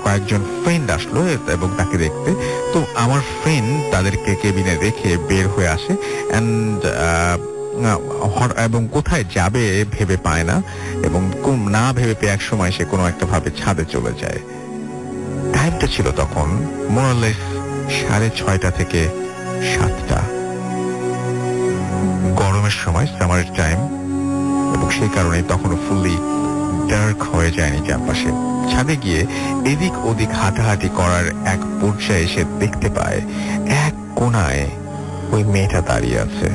A: কয়েকজন ফ্রেন্ড আসলো এবং তাকে দেখতে। তো আমার ফ্রেন্ড তাদেরকে কেবিনে রেখে বের হয়ে আসে, এবং কোথায় যাবে ভেবে পায় না, এবং না ভেবে পেয়ে এক সময় সে কোনো একটা ভাবে ছাদে চলে যায়। টাইমটা ছিল তখন মোরালেস 6:30 থেকে 7টা, গরমের সময়, সামারের টাইম, এবং সেই কারণে তখনও ফুললি ডার্ক হয়ে যায়নি চারপাশে। ছাদে গিয়ে এদিক ওদিক হাঁটাহাঁটি করার এক পর্যায়ে সে দেখতে পায় এক কোনায় ওই মেয়েটা দাঁড়িয়ে আছে।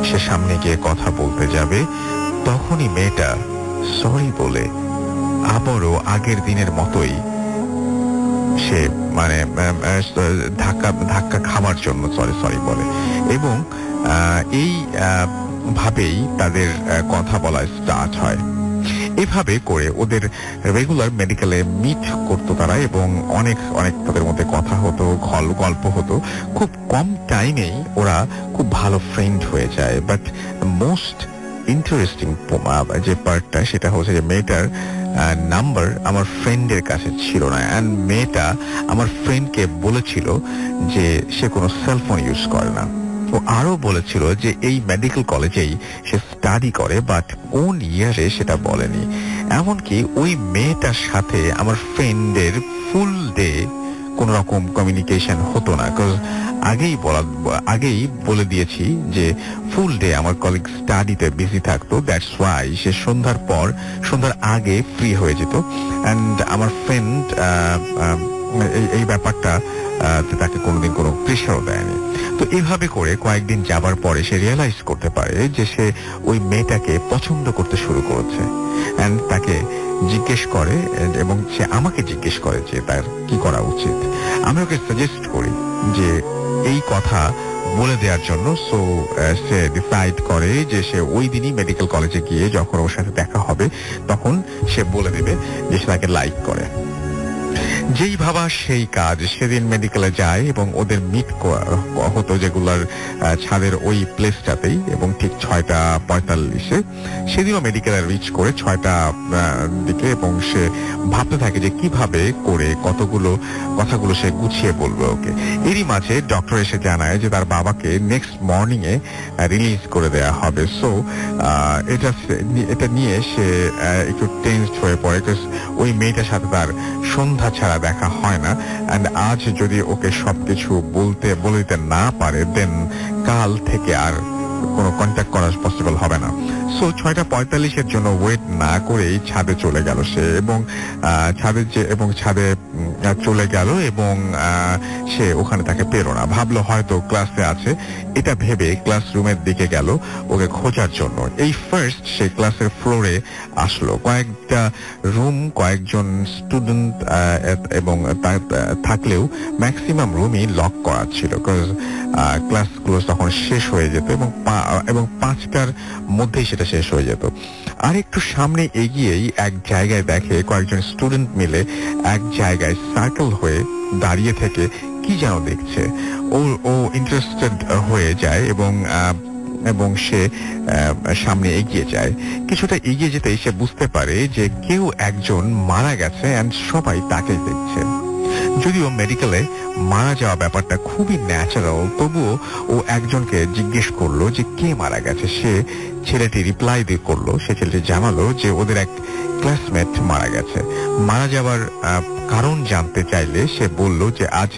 A: সে সামনে গিয়ে কথা বলতে যাবে, তখনই মেয়েটা সরি বলে আবারও আগের দিনের মতোই সে ধাক্কা খাবার জন্য সরি বলে, এবং এই ভাবেই তাদের কথা বলা স্টার্ট হয়। এভাবে করে ওদের রেগুলার মেডিকেলে মিট করতো তারা, এবং অনেক তাদের মধ্যে কথা হতো, গল্প হতো। খুব কম টাইমেই ওরা খুব ভালো ফ্রেন্ড হয়ে যায়। বাট মোস্ট ইন্টারেস্টিং যে পার্টটা, সেটা হচ্ছে যে মেয়েটার নাম্বার আমার ফ্রেন্ডের কাছে ছিল না, অ্যান্ড মেয়েটা আমার ফ্রেন্ডকে বলেছিল যে সে কোনো সেলফোন ইউজ করে না। ও আরো বলেছিল যে এই মেডিকেল কলেজেই সে স্টাডি করে, বাট কোন ইয়ারে সেটা বলেনি। এমনকি ওই মেয়েটার সাথে আমার ফ্রেন্ডের ফুল ডে কোন রকম কমিউনিকেশন হতো না, বিকজ আগেই বলে দিয়েছি যে ফুল ডে আমার কলিগ স্টাডিতে বিজি থাকতো, দ্যাটস ওয়াই সে সন্ধ্যার আগে ফ্রি হয়ে যেত। অ্যান্ড আমার ফ্রেন্ড এই ব্যাপারটা তাকে কোনোদিন কোনো প্রেশারও দেয়নি। তো এইভাবে করে কয়েকদিন যাবার পরে সে রিয়েলাইজ করতে পারে যে সে ওই মেয়েটাকে পছন্দ করতে শুরু করেছে। অ্যান্ড তাকে জিজ্ঞেস করে, এবং সে আমাকে জিজ্ঞেস করে যে তার কি করা উচিত। আমি ওকে সাজেস্ট করি যে এই কথা বলে দেওয়ার জন্য। সো সে ডিসাইড করে যে সে ওই দিনই মেডিকেল কলেজে গিয়ে যখন ওর সাথে দেখা হবে তখন সে বলে দেবে যে সে তাকে লাইক করে। যেই ভাবা সেই কাজ, সেদিন মেডিকেলে যায় এবং ওদের মিট হতো যেগুলার ছাদের ওই প্লেসটাতেই, এবং ঠিক 6:45 সেদিনও মেডিকেলে রিচ করে 6টা দিকে, এবং সে ভাবতে থাকে যে কিভাবে করে কথাগুলো সে গুছিয়ে বলবে ওকে। এরই মাঝে ডক্টর এসে জানায় যে তার বাবাকে নেক্সট মর্নিং এ রিলিজ করে দেয়া হবে। সো এটা নিয়ে সে একটু টেনসড হয়ে পড়ে, ওই মেয়েটার সাথে তার সন্ধ্যা ছাড়া দেখা হয় না। এন্ড আজ যদি ওকে সবকিছু বলে দিতে না পারে, দেন কাল থেকে আর কোনো কন্ট্যাক্ট করা পসিবল হবে না। সো 6:45 জন্য ওয়েট না করেই ছাদে চলে গেল সে, এবং ছাদে চলে গেল, এবং সে ওখানে তাকে পেলো না। ভাবলো হয়তো ক্লাসে আছে, এটা ভেবে ক্লাসরুমের দিকে গেল ওকে খোঁজার জন্য। এই ফার্স্ট সে ক্লাসের ফ্লোরে আসলো। কয়েকটা রুম, কয়েকজন স্টুডেন্ট এবং থাকলেও ম্যাক্সিমাম রুমই লক করা ছিল, বিকজ ক্লাসগুলো তখন শেষ হয়ে যেত এবং 5টার মধ্যেই সেটা শেষ হয়ে যেত। আর একটু সামনে এগিয়েই এক জায়গায় দেখে কয়েকজন স্টুডেন্ট মিলে এক জায়গায় সার্কেল হয়ে দাঁড়িয়ে থেকে কি যেন দেখছে। ও ইন্টারেস্টেড হয়ে যায় এবং সে সামনে এগিয়ে যায়। কিছুটা এগিয়ে যেতেই সে বুঝতে পারে যে কেউ একজন মারা গেছে এন্ড সবাই তাকে দেখছে। যদিও মেডিকেলে মারা যাওয়া ব্যাপারটা খুবই ন্যাচারাল, তবুও ও একজনকে জিজ্ঞেস করলো যে কে মারা গেছে। ছেলেটি রিপ্লাই করলো, সে ছেলেটি জানালো যে ওদের এক ক্লাসমেট মারা গেছে। মারা যাওয়ার কারণ জানতে চাইলে সে বলল যে আজ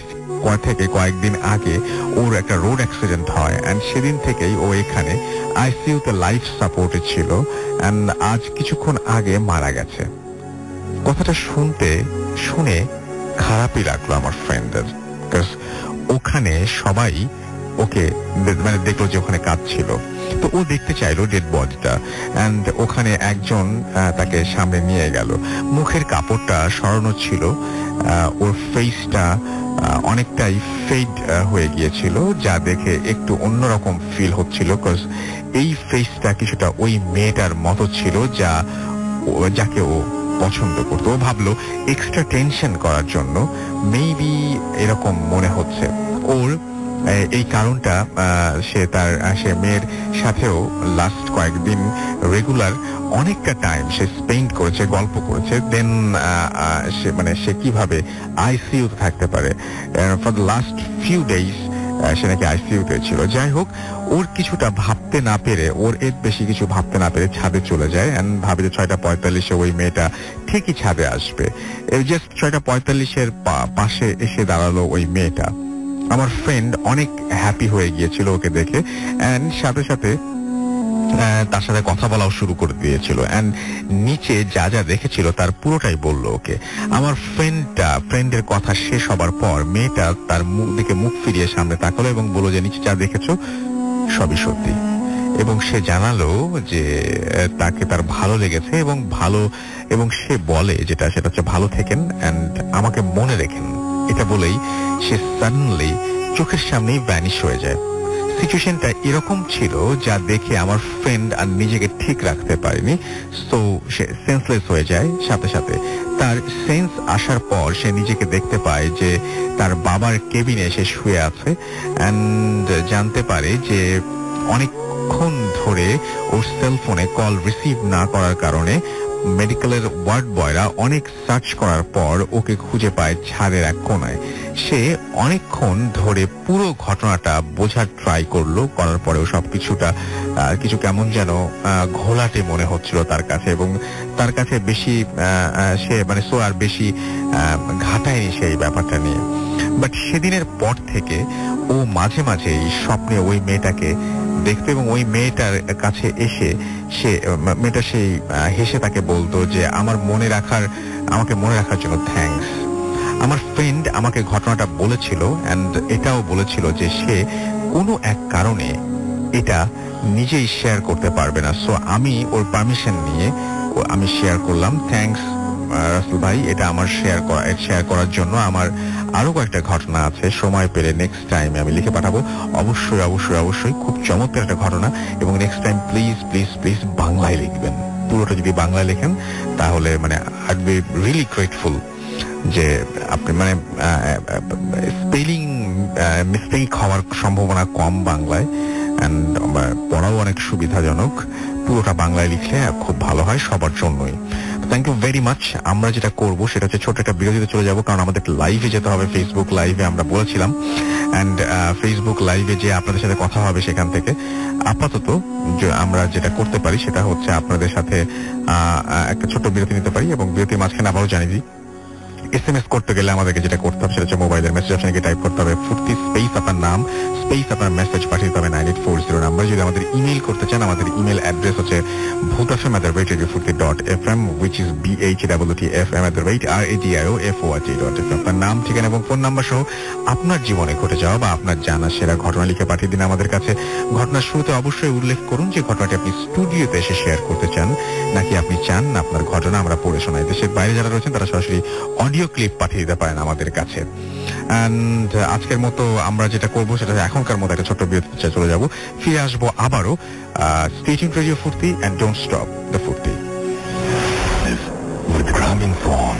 A: থেকে কয়েকদিন আগে ওর একটা রোড অ্যাক্সিডেন্ট হয়, এন্ড সেদিন থেকেই ও এখানে আইসিইউতে লাইফ সাপোর্টে ছিল, এন্ড আজ কিছুক্ষণ আগে মারা গেছে। কথাটা শুনে খারাপই লাগলো আমার ফ্রেন্ডের, বিকজ ওখানে সবাই ওকে মানে দেখলো যে ওখানে কাজ ছিল, তো ও দেখতে চাইলো ডেড বডিটা। এন্ড ওখানে একজন তাকে সামনে নিয়ে গেল। মুখের কাপড়টা সরানো ছিল, ওর ফেসটা অনেকটাই ফেড হয়ে গিয়েছিল, যা দেখে একটু অন্যরকম ফিল হচ্ছিল, বিকজ এই ফেসটা কিছুটা ওই মেয়েটার মতো ছিল যাকে ও পছন্দ করতো। ও ভাবলো এক্সট্রা টেনশন করার জন্য মেবি এরকম মনে হচ্ছে ওর। এই কারণটা সে মেয়ের সাথেও লাস্ট কয়েকদিন রেগুলার অনেকটা টাইম সে স্পেন্ড করেছে, গল্প করেছে। দেন সে কিভাবে আইসিইউতে থাকতে পারে for the last few days সে নাকি আইসিইউতে ছিল। যাই হোক, ওর কিছুটা ভাবতে না পেরে, ওর এর বেশি কিছু ভাবতে না পেরে ছাদে চলে যায় এন্ড ভাবে যে 6:45 ওই মেয়েটা ঠিকই ছাদে আসবে। জাস্ট 6:45 পাশে এসে দাঁড়ালো ওই মেয়েটা। আমার ফ্রেন্ড অনেক হ্যাপি হয়ে গিয়েছিল ওকে দেখে, এন্ড সাথে সাথে তার সাথে কথা বলাও শুরু করে দিয়েছিল, এন্ড নিচে যা যা দেখেছিল তার পুরোটাই বলল ওকে। আমার ফ্রেন্ডের কথা শেষ হবার পর মেয়েটা তার দিকে মুখ ফিরিয়ে সামনে তাকালো এবং বলল যে নিচে যা দেখেছো সবই সত্যি। এবং সে জানালো যে তাকে তার ভালো লেগেছে এবং সে বলে সেটা হচ্ছে ভালো থেকেন এন্ড আমাকে মনে রেখেন। এটা বলেই সে সাডেনলি চোখের সামনেই ভ্যানিশ হয়ে যায়। সিচুয়েশনটা এরকম ছিল যা দেখে আমার ফ্রেন্ড আর নিজেকে ঠিক রাখতে পারেনি, সো সে সেন্সলেস হয়ে যায়। সাথে সাথে তার সেন্স আসার পর সে নিজেকে দেখতে পায় যে তার বাবার কেবিনে সে শুয়ে আছে, এন্ড জানতে পারে যে অনেকক্ষণ ধরে ওর সেলফোনে কল রিসিভ না করার কারণে মেডিকেলের ওয়ার্ড বয়রা অনেক সার্চ করার পর ওকে খুঁজে পায় ছাদের এক কোনায়। সে অনেকক্ষণ ধরে পুরো ঘটনাটা বোঝার ট্রাই করলো, করার পরেও সবকিছুটা কিছু কেমন যেন ঘোলাটে মনে হচ্ছিল তার কাছে, এবং তার কাছে বেশি সে মানে সো আর বেশি ঘাটায়নি সেই ব্যাপারটা নিয়ে। বাট সেদিনের পর থেকে ও মাঝে মাঝে স্বপ্নে ওই মেয়েটাকে দেখতো, এবং ওই মেয়েটার কাছে এসে মেয়েটা সেই হেসে তাকে বলতো যে আমাকে মনে রাখার জন্য থ্যাঙ্কস। আমার ফ্রেন্ড আমাকে ঘটনাটা বলেছিল, অ্যান্ড এটাও বলেছিল যে সে কোনো এক কারণে এটা নিজেই শেয়ার করতে পারবে না। সো আমি ওর পারমিশন নিয়ে আমি শেয়ার করলাম। থ্যাঙ্কস রাসেল ভাই, এটা আমার শেয়ার করার জন্য। আমার আরো কয়েকটা ঘটনা আছে, সময় পেলে নেক্সট টাইমে আমি লিখে পাঠাবো। অবশ্যই অবশ্যই অবশ্যই খুব চমৎকার একটা ঘটনা, এবং next time please please please বাংলায় লিখবেন। পুরোটা যদি বাংলায় লেখেন তাহলে মানে আই বি রিয়েলি গ্রেটফুল যে আপনি মানে স্পেলিং মিস্টেক হওয়ার সম্ভাবনা কম বাংলায়, অ্যান্ড পড়াও অনেক সুবিধাজনক। পুরোটা বাংলায় লিখলে খুব ভালো হয় সবার জন্যই। Thank you very much. আমরা যেটা করব সেটা হচ্ছে ছোট একটা বিরতিতে চলে যাব, কারণ আমাদের লাইভে যেতে হবে, ফেসবুক লাইভে আমরা বলেছিলাম, অ্যান্ড ফেসবুক লাইভে যে আপনাদের সাথে কথা হবে সেখান থেকে। আপাতত আমরা যেটা করতে পারি সেটা হচ্ছে আপনাদের সাথে একটা ছোট্ট বিরতি নিতে পারি, এবং বিরতির মাঝখানে আবারও জানিয়ে দিই SMS করতে গেলে আমাদেরকে যেটা করতে হবে সেটা হচ্ছে মোবাইলের মেসেজ অপশনে টাইপ করতে হবে ফুর্তি স্পেস আপনার নাম স্পেস আপনার মেসেজ পাঠিয়ে দিতে হবে 9840 নাম্বার। যদি আমাদের ইমেল করতে চান, আমাদের ইমেল অ্যাড্রেস হচ্ছে bhutfm@radiofurti.fm which is bhutfm@radioforti.fm। আপনার নাম, ঠিকানা এবং ফোন নাম্বার সহ আপনার জীবনে ঘটে যাওয়া বা আপনার জানা সেরা ঘটনা লিখে পাঠিয়ে দিন আমাদের কাছে। ঘটনার শুরুতে অবশ্যই উল্লেখ করুন যে ঘটনাটি আপনি স্টুডিওতে এসে শেয়ার করতে চান, নাকি আপনি চান আপনার ঘটনা আমরা পড়ে শোনাই। দেশের বাইরে যারা রয়েছেন তারা সরাসরি অডিও ক্লিপ পাঠিয়ে দিতে পারেন আমাদের কাছে। এন্ড আজকের মতো আমরা যেটা করবো সেটা এখনকার মতো একটা ছোট্ট বিরতিতে চলে যাব, ফিরে আসবো আবারও। স্টে টিউনড রেডিও ফুর্তি এন্ড ডোন্ট স্টপ দ্য ফুর্তি with Gramophone.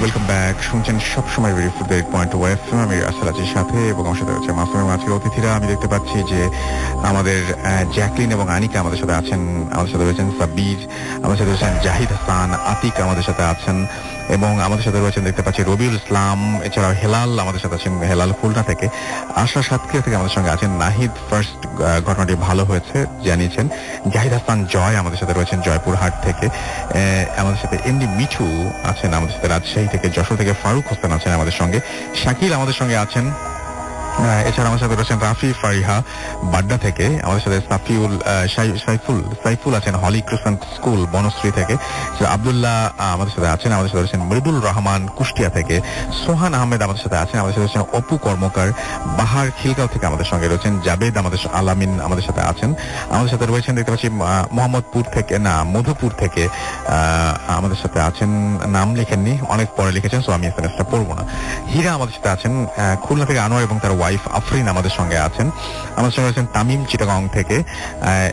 A: Welcome back. শুনছেন সবসময় রেডিও ফুর্তি 8.2 FM। আমি রাসেল আজির সাথে, এবং আমার সাথে হচ্ছে মাসুমের মাঝের অতিথিরা। আমি দেখতে পাচ্ছি যে আমাদের জ্যাকলিন এবং আনিকা আমাদের সাথে আছেন, আমাদের সাথে রয়েছেন সাব্বির, আমাদের সাথে রয়েছেন জাহিদ হাসান, আতিক আমাদের সাথে আছেন, এবং আমাদের সাথে রয়েছেন দেখতে পাচ্ছি রবিউল ইসলাম, এছাড়াও হেলাল আমাদের সাথে আছেন, হেলাল খুলনা থেকে। আশা সাতক্ষীরা থেকে আমাদের সঙ্গে আছেন নাহিদ। ফার্স্ট ঘটনাটি ভালো হয়েছে জানিয়েছেন। জাহিদ হাসান জয় আমাদের সাথে রয়েছেন জয়পুরহাট থেকে। আমাদের সাথে এমডি মিঠু আছেন আমাদের সাথে রাজশাহী থেকে। যশোর থেকে ফারুক হোসেন আছেন আমাদের সঙ্গে। শাকিল আমাদের সঙ্গে আছেন। এছাড়া আমাদের সাথে রয়েছেন রাফি ফারিহা বাড্ডা থেকে। আমাদের সাথে সাইফুল আছেন হলি ক্রিসেন্ট স্কুল বনশ্রী থেকে। আব্দুল্লাহ আমাদের সাথে আছেন। আমাদের সাথে রয়েছেন মৃদুল রহমান কুষ্টিয়া থেকে। সোহান আহমেদ আমাদের সাথে আছেন। আমাদের সাথে রয়েছেন অপু কর্মকার বাহার খিলগাঁও থেকে। আমাদের সঙ্গে রয়েছেন জাবেদ আলামিন আমাদের সাথে আছেন। আমাদের সাথে রয়েছেন দেখতে পাচ্ছি মোহাম্মদপুর থেকে মধুপুর থেকে আমাদের সাথে আছেন। নাম লেখেননি, অনেক পরে লিখেছেন, সো আমি এসএমএসটা পড়বো না। হীরা আমাদের সাথে আছেন। খুলনা থেকে আনোয়ার এবং তার ওয়াইফ আফরিন আমাদের সঙ্গে আছেন। আমাদের সঙ্গে আছেন তামিম চিটাগং থেকে,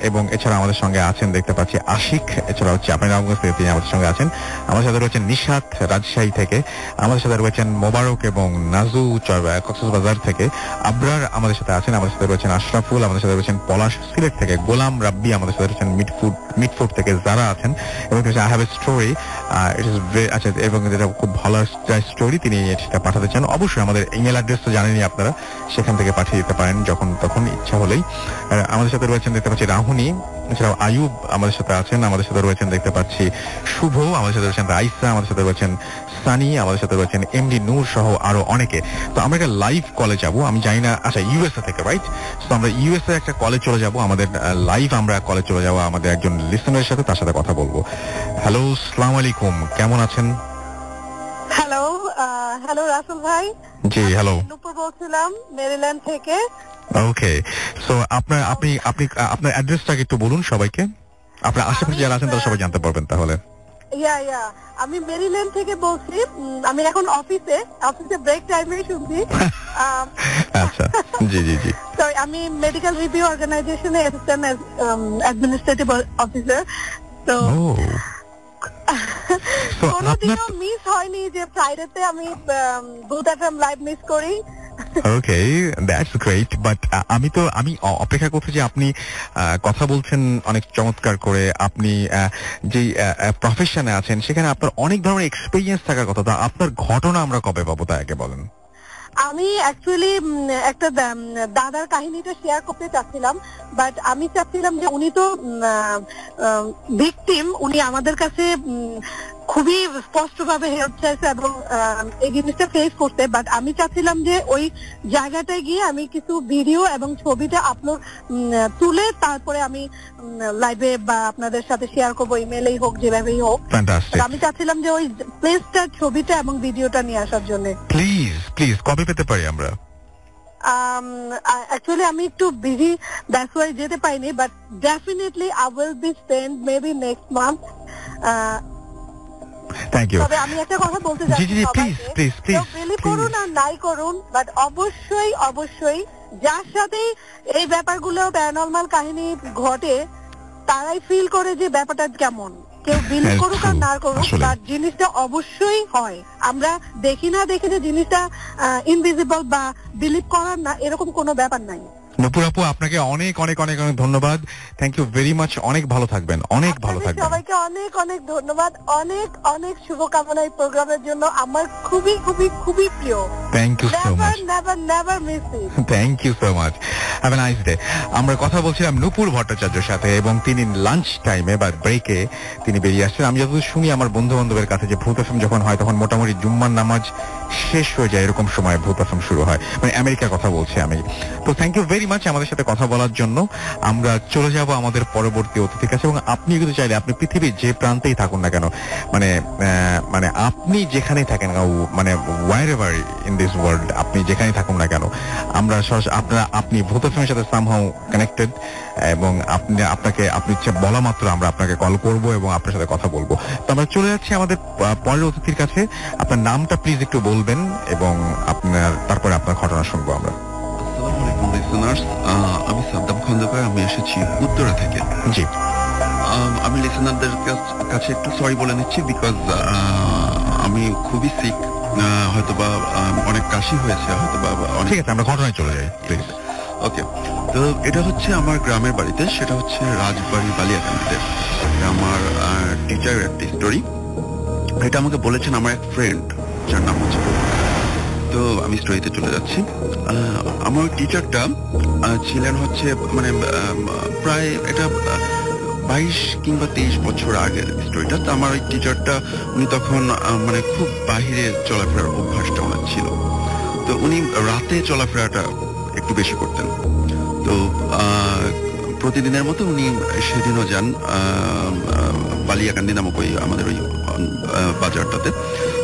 A: এবং এছাড়া আমাদের সঙ্গে আছেন দেখতে পাচ্ছি আশিক। এছাড়া হচ্ছে আপনার তিনি আমাদের সঙ্গে আছেন। আমাদের সাথে রয়েছেন নিশাত রাজশাহী থেকে। আমাদের সাথে রয়েছেন মোবারক এবং নাজু কক্সবাজার থেকে। আবরার আমাদের সাথে আছেন। আমাদের সাথে রয়েছেন আশরাফুল। আমাদের সাথে রয়েছেন পলাশ সিলেট থেকে। গোলাম রাব্বি আমাদের সাথে রয়েছেন মিটফুড থেকে। যারা আছেন এবং I have a story, it is আচ্ছা, এবং যেটা খুব ভালো স্টোরি তিনি সেটা পাঠাতে চান, অবশ্যই আমাদের ইমেল অ্যাড্রেস তো জানেনই আপনারা, সেখান থেকে পাঠিয়ে দিতে পারেন যখন তখন ইচ্ছা হলেই। আমাদের সাথে রয়েছেন দেখতে পাচ্ছি রাহুনি, এছাড়াও আয়ুব আমাদের সাথে আছেন। আমাদের সাথে রয়েছেন দেখতে পাচ্ছি শুভ, আমাদের সাথে রয়েছেন রাইসা, আমাদের সাথে রয়েছেন সানি, আমাদের সাথে রয়েছেন এমডি নূর সহ আরো অনেকে। তো আমরা একটা লাইভ কলে যাব, আমি জানি না, আচ্ছা ইউএসএ থেকে, রাইট? তো আমরা ইউএসএ একটা কলে চলে যাব, আমাদের লাইভ আমরা কলে চলে যাবো আমাদের একজন লিসনারের সাথে, তার সাথে কথা বলবো। হ্যালো, আসসালামু আলাইকুম, কেমন আছেন?
C: হ্যালো রাসেল ভাই।
A: জি হ্যালো,
C: নূপুর বলছিলাম মেরিল্যান্ড থেকে।
A: ওকে, সো আপনি আপনার অ্যাড্রেসটা একটু বলুন সবাইকে, আপনার আশেপাশে যারা আছেন তারা সবাই জানতে পারবেন তাহলে।
C: আমি মেরিল্যান্ড থেকে বলছি। আমি এখন অফিসে ব্রেক টাইমে শুনছি।
A: আচ্ছা, জি জি জি।
C: সরি, আমি মেডিকেল রিভিউ অর্গানাইজেশনে অ্যাসিস্ট্যান্ট অ্যাডমিনিস্ট্রেটিভ অফিসার। তো কোনোদিনও মিস হয়নি যে ফ্রাইডেতে আমি ভূত এফএম লাইভ মিস করি।
A: ওকে, দ্যাটস গ্রেট। বাট আমি অপেক্ষা করছি যে আপনি কথা বলছেন অনেক চমৎকার করে, আপনি যেই প্রফেশনে আছেন সেখানে আপনার অনেক ধরনের এক্সপেরিয়েন্স থাকার কথা, তা আপনার ঘটনা আমরা কবে পাবো তা আগে বলেন।
C: আমি অ্যাকচুয়ালি একটা দাদার কাহিনীটা শেয়ার করতে চাচ্ছিলাম, বাট আমি চাচ্ছিলাম যে উনি তো ভিকটিম, উনি আমাদের কাছে খুবই স্পষ্টভাবে হেল্প চাইছে এবং এই জিনিসটা ফেস করতে, বাট আমি চাচ্ছিলাম যে ওই জায়গাটায় গিয়ে আমি কিছু ভিডিও এবং ছবিটা আপলোড তুলে তারপরে আমি লাইভে বা আপনাদের সাথে শেয়ার করবো, ইমেলেই হোক যেভাবেই হোক। আমি চাচ্ছিলাম যে ওই প্লেসটার ছবিটা এবং ভিডিওটা নিয়ে আসার জন্য।
A: প্লিজ কবে পেতে পারি আমরা?
C: অ্যাকচুয়ালি আমি একটু বিজি, দ্যাটস ওয়াই যেতে পারিনি, but definitely I will be send maybe next month.
A: Thank you.
C: তবে আমি একটা কথা বলতে চাচ্ছি,
A: প্লিজ
C: বিলিভ করুন আর নাই করুন, বাট অবশ্যই যার সাথে এই ব্যাপারগুলো প্যারানরমাল কাহিনী ঘটে তারাই ফিল করে যে ব্যাপারটা কেমন। কেউ বিলিভ করুক আর না করুক, বাট জিনিসটা অবশ্যই হয়। আমরা দেখি না দেখে যে জিনিসটা ইনভিজিবল বা বিলিভ করার না, এরকম কোনো ব্যাপার নাই।
A: নূপুর আপু, আপনাকে অনেক অনেক অনেক অনেক ধন্যবাদ। Thank you very much. অনেক ভালো থাকবেন, অনেক ভালো থাকবেন।
C: সবাইকে অনেক অনেক ধন্যবাদ, অনেক অনেক শুভকামনা এই প্রোগ্রামের জন্য। আমার খুবই খুবই খুবই প্রিয়।
A: Thank you so much.
C: Never miss it.
A: Thank you so much. Have a nice day. আমরা কথা বলছিলাম নূপুর ভট্টাচার্যের সাথে এবং তিনি লাঞ্চ টাইমে বা ব্রেকে তিনি বেরিয়ে আসছেন। আমি যতদূর শুনি আমার বন্ধু বান্ধবের কাছে যে ভূত আশ্রম যখন হয় তখন মোটামুটি জুম্মার নামাজ শেষ হয়ে যায়, এরকম সময় ভূত আশ্রম শুরু হয়, মানে আমেরিকার কথা বলছি আমি। তো থ্যাংক ইউ ভেরি মাচ আমাদের সাথে কথা বলার জন্য। আমরা চলে যাব আমাদের পরবর্তী অতিথির কাছে এবং আপনি কিন্তু চাইলে আপনি পৃথিবীর যে প্রান্তেই থাকুন না কেন, মানে আপনি যেখানেই থাকেন, মানে wherever in this world আপনি যেখানেই থাকুন না কেন, আমরা আপনি ভূত আশ্রমের সাথে সামহাউ কানেক্টেড এবং আপনি ইচ্ছে বলা মাত্র আমরা আপনাকে কল করব এবং আপনার সাথে কথা বলবো। তো আমরা চলে যাচ্ছি আমাদের পরের অতিথির কাছে। আপনার নামটা প্লিজ একটু বলবেন এবং তারপরে আপনার ঘটনা শুনবো আমরা।
D: আসসালামু আলাইকুম লিসেনার্স, আমি সাদ্দাম খন্দকার, আমি এসেছি উত্তরা থেকে।
A: জি,
D: আমি লিসেনারদের কাছে একটু সরি বলে নিচ্ছি, বিকজ আমি খুবই সিক, হয়তোবা অনেক কাশি হয়েছে, হয়তোবা
A: ঠিক আছে, আমরা ঘটনায় চলে যাই প্লিজ।
D: ওকে, তো এটা হচ্ছে আমার গ্রামের বাড়িতে, সেটা হচ্ছে রাজবাড়ি বালিয়াকান্দিতে। আমার টিচারের একটা স্টোরি, এটা আমাকে বলেছেন আমার এক ফ্রেন্ড, যার নাম হচ্ছে। তো আমি স্টোরিতে চলে যাচ্ছি। আমার টিচারটা ছিলেন হচ্ছে মানে প্রায় এটা 22 কিংবা 23 বছর আগের স্টোরিটা। তো আমার ওই টিচারটা, উনি তখন মানে খুব বাহিরে চলাফেরার অভ্যাসটা ওনার ছিল। তো উনি রাতে চলাফেরাটা একটু বেশি করতেন। তো প্রতিদিনের মতো উনি সেদিনও যান বালিয়াকান্দি নামক ওই আমাদের ওই বাজারটাতে।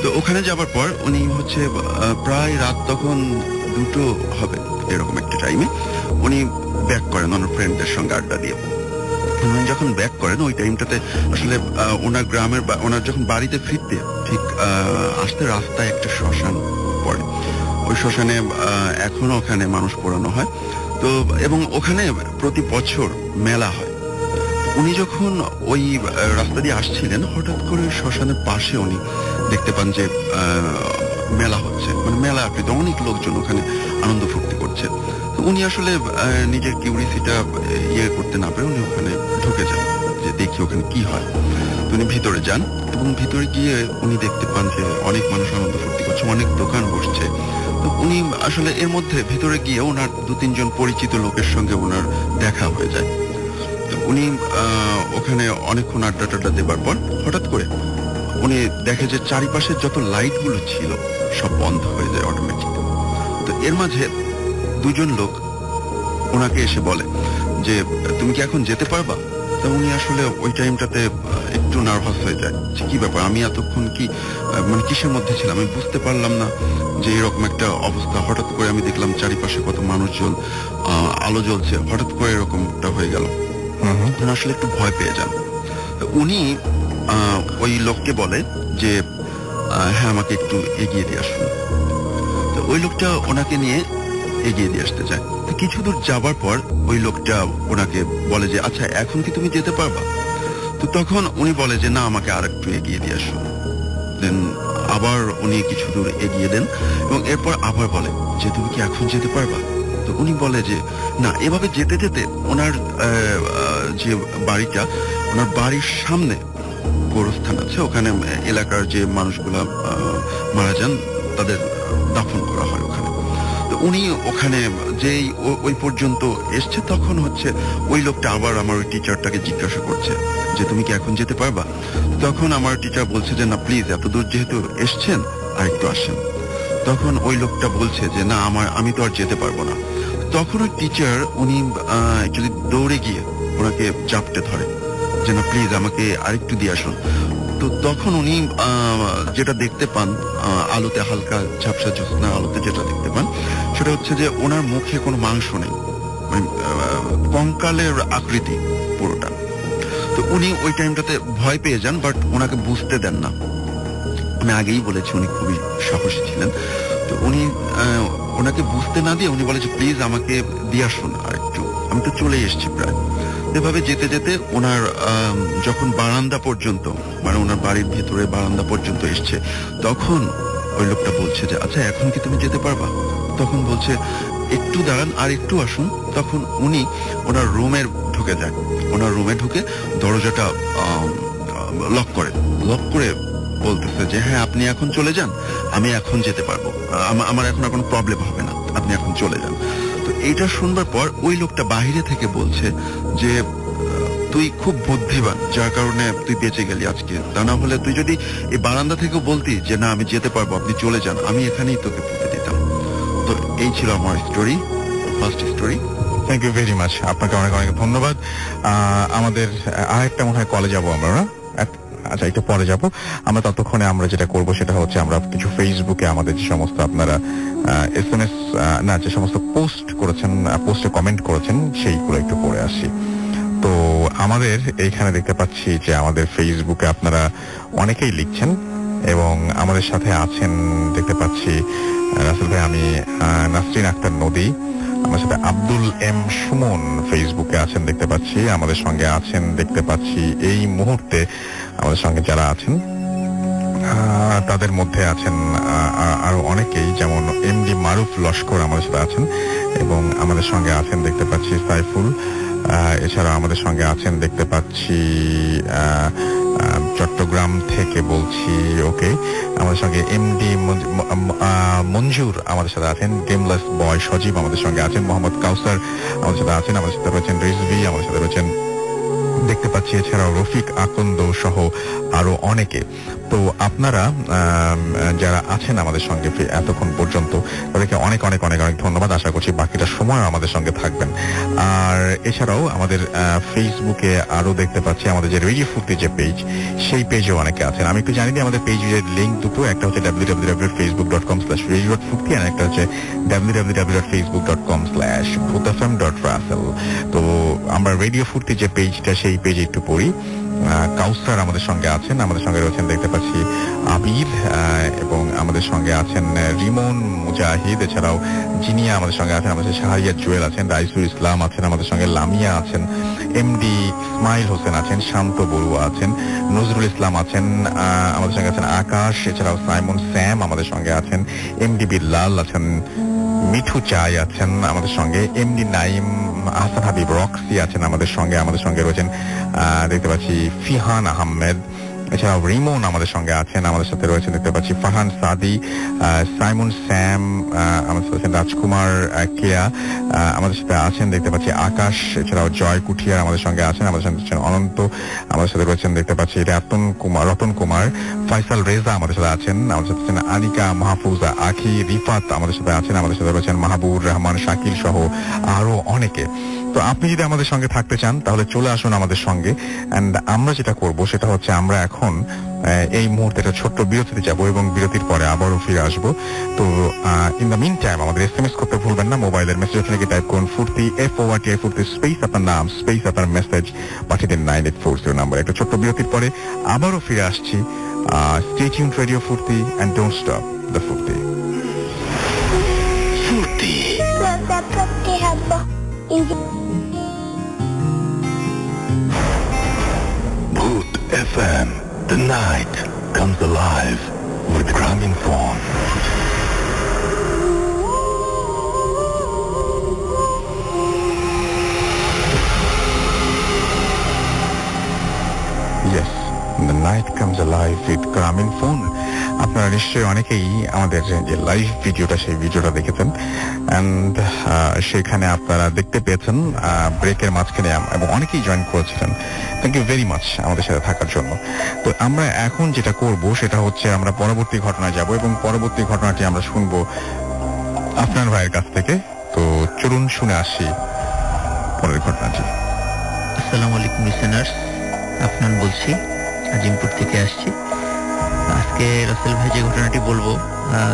D: তো ওখানে যাবার পর উনি হচ্ছে প্রায় রাত তখন 2টো হবে এরকম একটা টাইমে উনি ব্যাক করেন ওনার ফ্রেন্ডদের সঙ্গে আড্ডা দিয়ে। উনি যখন ব্যাক করেন ওই টাইমটাতে আসলে ওনার গ্রামের ওনার যখন বাড়িতে ফিরতে ঠিক আসতে রাস্তায় একটা শ্মশান পড়ে। ওই শ্মশানে এখনো ওখানে মানুষ পোড়ানো হয়। তো এবং ওখানে প্রতি বছর মেলা হয়। উনি যখন ওই রাস্তা দিয়ে আসছিলেন, হঠাৎ করে শ্মশানের পাশে উনি দেখতে পান যে মেলা হচ্ছে, মানে মেলা আকৃত অনেক লোকজন ওখানে আনন্দ ফুর্তি করছে। তো উনি আসলে নিজের কিউরিসিটা ইয়ে করতে না পেরে উনি ওখানে ঢুকে যান যে দেখি ওখানে কি হয়। তো উনি ভিতরে যান এবং ভিতরে গিয়ে উনি দেখতে পান যে অনেক মানুষ আনন্দ ফুর্তি করছে, অনেক দোকান বসছে। তো উনি আসলে এর মধ্যে ভিতরে গিয়ে ওনার 2-3 জন পরিচিত লোকের সঙ্গে ওনার দেখা হয়ে যায়। উনি ওখানে অনেকক্ষণ আড্ডা টাড্ডা দেবার পর হঠাৎ করে উনি দেখে যে চারিপাশে যত লাইট গুলো ছিল সব বন্ধ হয়ে যায় অটোমেটিক। তো এর মাঝে 2 জন লোক ওনাকে এসে বলে যে তুমি কি এখন যেতে পারবা? তো উনি আসলে ওই টাইমটাতে একটু নার্ভাস হয়ে যায় যে কি ব্যাপার, আমি এতক্ষণ কি মানে কিসের মধ্যে ছিলাম আমি বুঝতে পারলাম না যে এরকম একটা অবস্থা। হঠাৎ করে আমি দেখলাম চারিপাশে কত মানুষজন, আলো জ্বলছে, হঠাৎ করে এরকমটা হয়ে গেল। আসলে একটু ভয় পেয়ে যান। উনি ওই লোককে বলে যে হ্যাঁ আমাকে একটু এগিয়ে দিয়ে আসুন। তো ওই লোকটা ওনাকে নিয়ে এগিয়ে দিয়ে আসতে চায়। তো কিছু দূর যাবার পর ওই লোকটা ওনাকে বলে যে আচ্ছা এখন কি তুমি যেতে পারবা? তো তখন উনি বলে যে না আমাকে আর একটু এগিয়ে দিয়ে আসুন। দেন আবার উনি কিছু দূর এগিয়ে দেন এবং এরপর আবার বলে যে তুমি কি এখন যেতে পারবা? তো উনি বলে যে না। এভাবে যেতে যেতে ওনার যে বাড়িটা, ওনার বাড়ির সামনে গোরস্থান আছে, ওখানে এলাকার যে মানুষগুলা মারা যান তাদের দাফন করা হয় ওখানে। তো উনি ওখানে যেই ওই পর্যন্ত এসছে, তখন হচ্ছে ওই লোকটা আবার আমার ওই টিচারটাকে জিজ্ঞাসা করছে যে তুমি কি এখন যেতে পারবা? তখন আমার টিচার বলছে যে না প্লিজ, এত দূর যেহেতু এসছেন আর একটু আসেন। তখন ওই লোকটা বলছে যে না আমি তো আর যেতে পারবো না। তখন ওই টিচার উনি যদি দৌড়ে গিয়ে ওনাকে চাপটে ধরে যে না প্লিজ আমাকে আরেকটু দিয়ে আসুন। তো তখন উনি যেটা দেখতে পান, আলোতে হালকা ঝাপসা জ্যোৎস্না আলোতে যেটা দেখতে পান, সেটা হচ্ছে যে ওনার মুখে কোনো মাংস নেই, মানে কঙ্কালের আকৃতি পুরোটা। তো উনি ওই টাইমটাতে ভয় পেয়ে যান, বাট ওনাকে বুঝতে দেন না। আমি আগেই বলেছি উনি খুবই সাহসী ছিলেন। তো উনি ওনাকে বুঝতে না দিয়ে উনি বলে যে প্লিজ আমাকে দিয়ে আসুন আর একটু, আমি তো চলে এসেছি প্রায়। এভাবে যেতে যেতে ওনার যখন বারান্দা পর্যন্ত, মানে ওনার বাড়ির ভেতরে বারান্দা পর্যন্ত এসছে, তখন ওই লোকটা বলছে যে আচ্ছা এখন কি তুমি যেতে পারবা? তখন বলছে একটু দাঁড়ান আর একটু আসুন। তখন উনি ওনার রুমে ঢুকে যায়। ওনার রুমে ঢুকে দরজাটা লক করে বলতেছে যে হ্যাঁ আপনি এখন চলে যান, আমি এখন যেতে পারবো, আমার এখন আর কোনো প্রবলেম হবে না, আপনি এখন চলে যান। তো এইটা শুনবার পর ওই লোকটা বাহিরে থেকে বলছে যে তুই খুব বুদ্ধিমান, যার কারণে তুই বেঁচে গেলি আজকে। তা না হলে তুই যদি এই বারান্দা থেকে বলতি যে না আমি যেতে পারবো, আপনি চলে যান, আমি এখানেই তোকে পুঁতে দিতাম। তো এই ছিল আমার story, first story.
A: Thank you very much, আপনাকে অনেক অনেক ধন্যবাদ। আমাদের আরেকটা মনে হয় কলে যাবো আমরা, না? আচ্ছা, একটু পরে যাব আমরা। ততক্ষণে আমরা যেটা করব সেটা হচ্ছে আমরা কিছু ফেসবুকে আমাদের যে সমস্ত আপনারা SMS না, যে সমস্ত পোস্ট করেছেন, পোস্টে কমেন্ট করেছেন, সেইগুলো একটু পড়ে আসি। তো আমাদের এইখানে দেখতে পাচ্ছি যে আমাদের ফেসবুকে আপনারা অনেকেই লিখছেন এবং আমাদের সাথে আছেন দেখতে পাচ্ছি রাসেল ভাই, আমি নাসরিন আক্তার নদী, আমার সাথে আব্দুল এম সুমন ফেসবুকে আছেন দেখতে পাচ্ছি, আমাদের সঙ্গে আছেন দেখতে পাচ্ছি এই মুহূর্তে আমাদের সঙ্গে যারা আছেন তাদের মধ্যে আছেন আরো অনেকেই, যেমন এমডি মারুফ লস্কর আমাদের সাথে আছেন এবং আমাদের সঙ্গে আছেন দেখতে পাচ্ছি সাইফুল। এছাড়া আমাদের সঙ্গে আছেন দেখতে পাচ্ছি চট্টগ্রাম থেকে বলছি, ওকে, আমাদের সঙ্গে এমডি মঞ্জুর আমাদের সাথে আছেন, গেমলেস বয় সজীব আমাদের সঙ্গে আছেন, মোহাম্মদ কাউসার আমাদের সাথে আছেন, আমাদের সাথে রয়েছেন রিজভি, আমাদের সাথে রয়েছেন দেখতে পাচ্ছি এছাড়াও রফিক আকন্দ সহ আরো অনেকে। তো আপনারা যারা আছেন আমাদের সঙ্গে এতক্ষণ পর্যন্ত তাদেরকে অনেক অনেক অনেক অনেক ধন্যবাদ। আশা করছি বাকিটা সময় আমাদের সঙ্গে থাকবেন। আর এছাড়াও আমাদের ফেসবুকে আরো দেখতে পাচ্ছি আমাদের যে রেডিও ফুর্তি যে পেজ, সেই পেজেও অনেকে আছেন। আমি একটু জানি দিই আমাদের পেজের লিঙ্ক দুটো, একটা হচ্ছে www.facebook.com/radiofurti আর একটা হচ্ছে www.facebook.com/bhutfm.russell। তো আমরা রেডিও ফুর্তি যে পেজটা, সেই পেজে একটু পড়ি। কাউসার আমাদের সঙ্গে আছেন, আমাদের সঙ্গে রয়েছেন দেখতে পাচ্ছি আবির, এবং আমাদের সঙ্গে আছেন রিমন মুজাহিদ, এছাড়াও জিনিয়া আমাদের সঙ্গে আছেন, আমাদের শাহরিয়াত জুয়েল আছেন, রাইসুল ইসলাম আছেন, আমাদের সঙ্গে লামিয়া আছেন, এমডি ইসমাইল হোসেন আছেন, শান্ত বড়ুয়া আছেন, নজরুল ইসলাম আছেন, আমাদের সঙ্গে আছেন আকাশ, এছাড়াও সাইমন স্যাম আমাদের সঙ্গে আছেন, এমডি বিল্লাল আছেন, মিঠু চাই আছেন আমাদের সঙ্গে, এমডি নাইম, হাসান হাবিব রক্সি আছেন আমাদের সঙ্গে রয়েছেন দেখতে পাচ্ছি ফিহান আহমেদ, এছাড়াও রিমন আমাদের সঙ্গে আছেন, আমাদের সাথে রয়েছেন দেখতে পাচ্ছি ফারহান সাদি, সাইমন স্যাম, আমাদের সাথে আছেন রাজকুমার কেয়া, আমাদের সাথে আছেন দেখতে পাচ্ছি আকাশ, এছাড়াও জয় কুঠিয়ার আমাদের সঙ্গে আছেন, আমাদের সাথে রয়েছেন অনন্ত, আমাদের সাথে রয়েছেন দেখতে পাচ্ছি রতন কুমার, ফয়সাল রেজা আমাদের সাথে আছেন, আমাদের সাথে আছেন আনিকা মাহফুজা আখি, রিফাত আমাদের সাথে আছেন, আমাদের সাথে রয়েছেন মাহবুর রহমান শাকিল সহ আরো অনেকে। তো আপনি যদি আমাদের সঙ্গে থাকতে চান তাহলে চলে আসুন আমাদের সঙ্গে। এন্ড আমরা যেটা করব সেটা হচ্ছে আমরা এখন এই মুহূর্তে একটা ছোট্ট বিরতিতে যাব এবং বিরতির পরে আবারও ফিরে আসবো। তো ইন দ্য মিন টাইম আমাদের SMS করতে ভুলবেন না। মোবাইলের মেসেজ অপশনে টাইপ করুন ফুর্তি FORTI ফুর্তি স্পেস আপনার নাম স্পেস আপনার মেসেজ পাঠিয়ে দিন 9840 নাম্বার। একটা ছোট্ট বিরতির পরে আবারও ফিরে আসছি। স্টে টিউনড রেডিও ফুর্তি এন্ড ডোন্ট স্টপ দ্য ফুর্তি।
E: ফুর্তি Bhoot FM. The night comes alive
A: with Grameenphone. Yes, the night comes alive with Grameenphone. আপনারা নিশ্চয়ই অনেকেই আমাদের যে লাইভ ভিডিওটা সেই ভিডিওটা দেখেছেন এন্ড সেখানে আপনারা দেখতে পেয়েছেন ব্রেকের মাঝখানে এবং অনেকেই জয়েন করেছিলেন। থ্যাংক ইউ ভেরি মাচ আমাদের সাথে থাকার জন্য। তো আমরা এখন যেটা করব সেটা হচ্ছে আমরা পরবর্তী ঘটনায় যাব এবং পরবর্তী ঘটনাটি আমরা শুনবো আপনার ভাইয়ের কাছ থেকে। তো চলুন শুনে আসি পরের ঘটনাটি।
E: আসসালামু আলাইকুম লিসেনার্স, আফনান বলছি, আজিমপুর থেকে আসছি। আজকে রাসেল ভাই যে ঘটনাটি বলবো,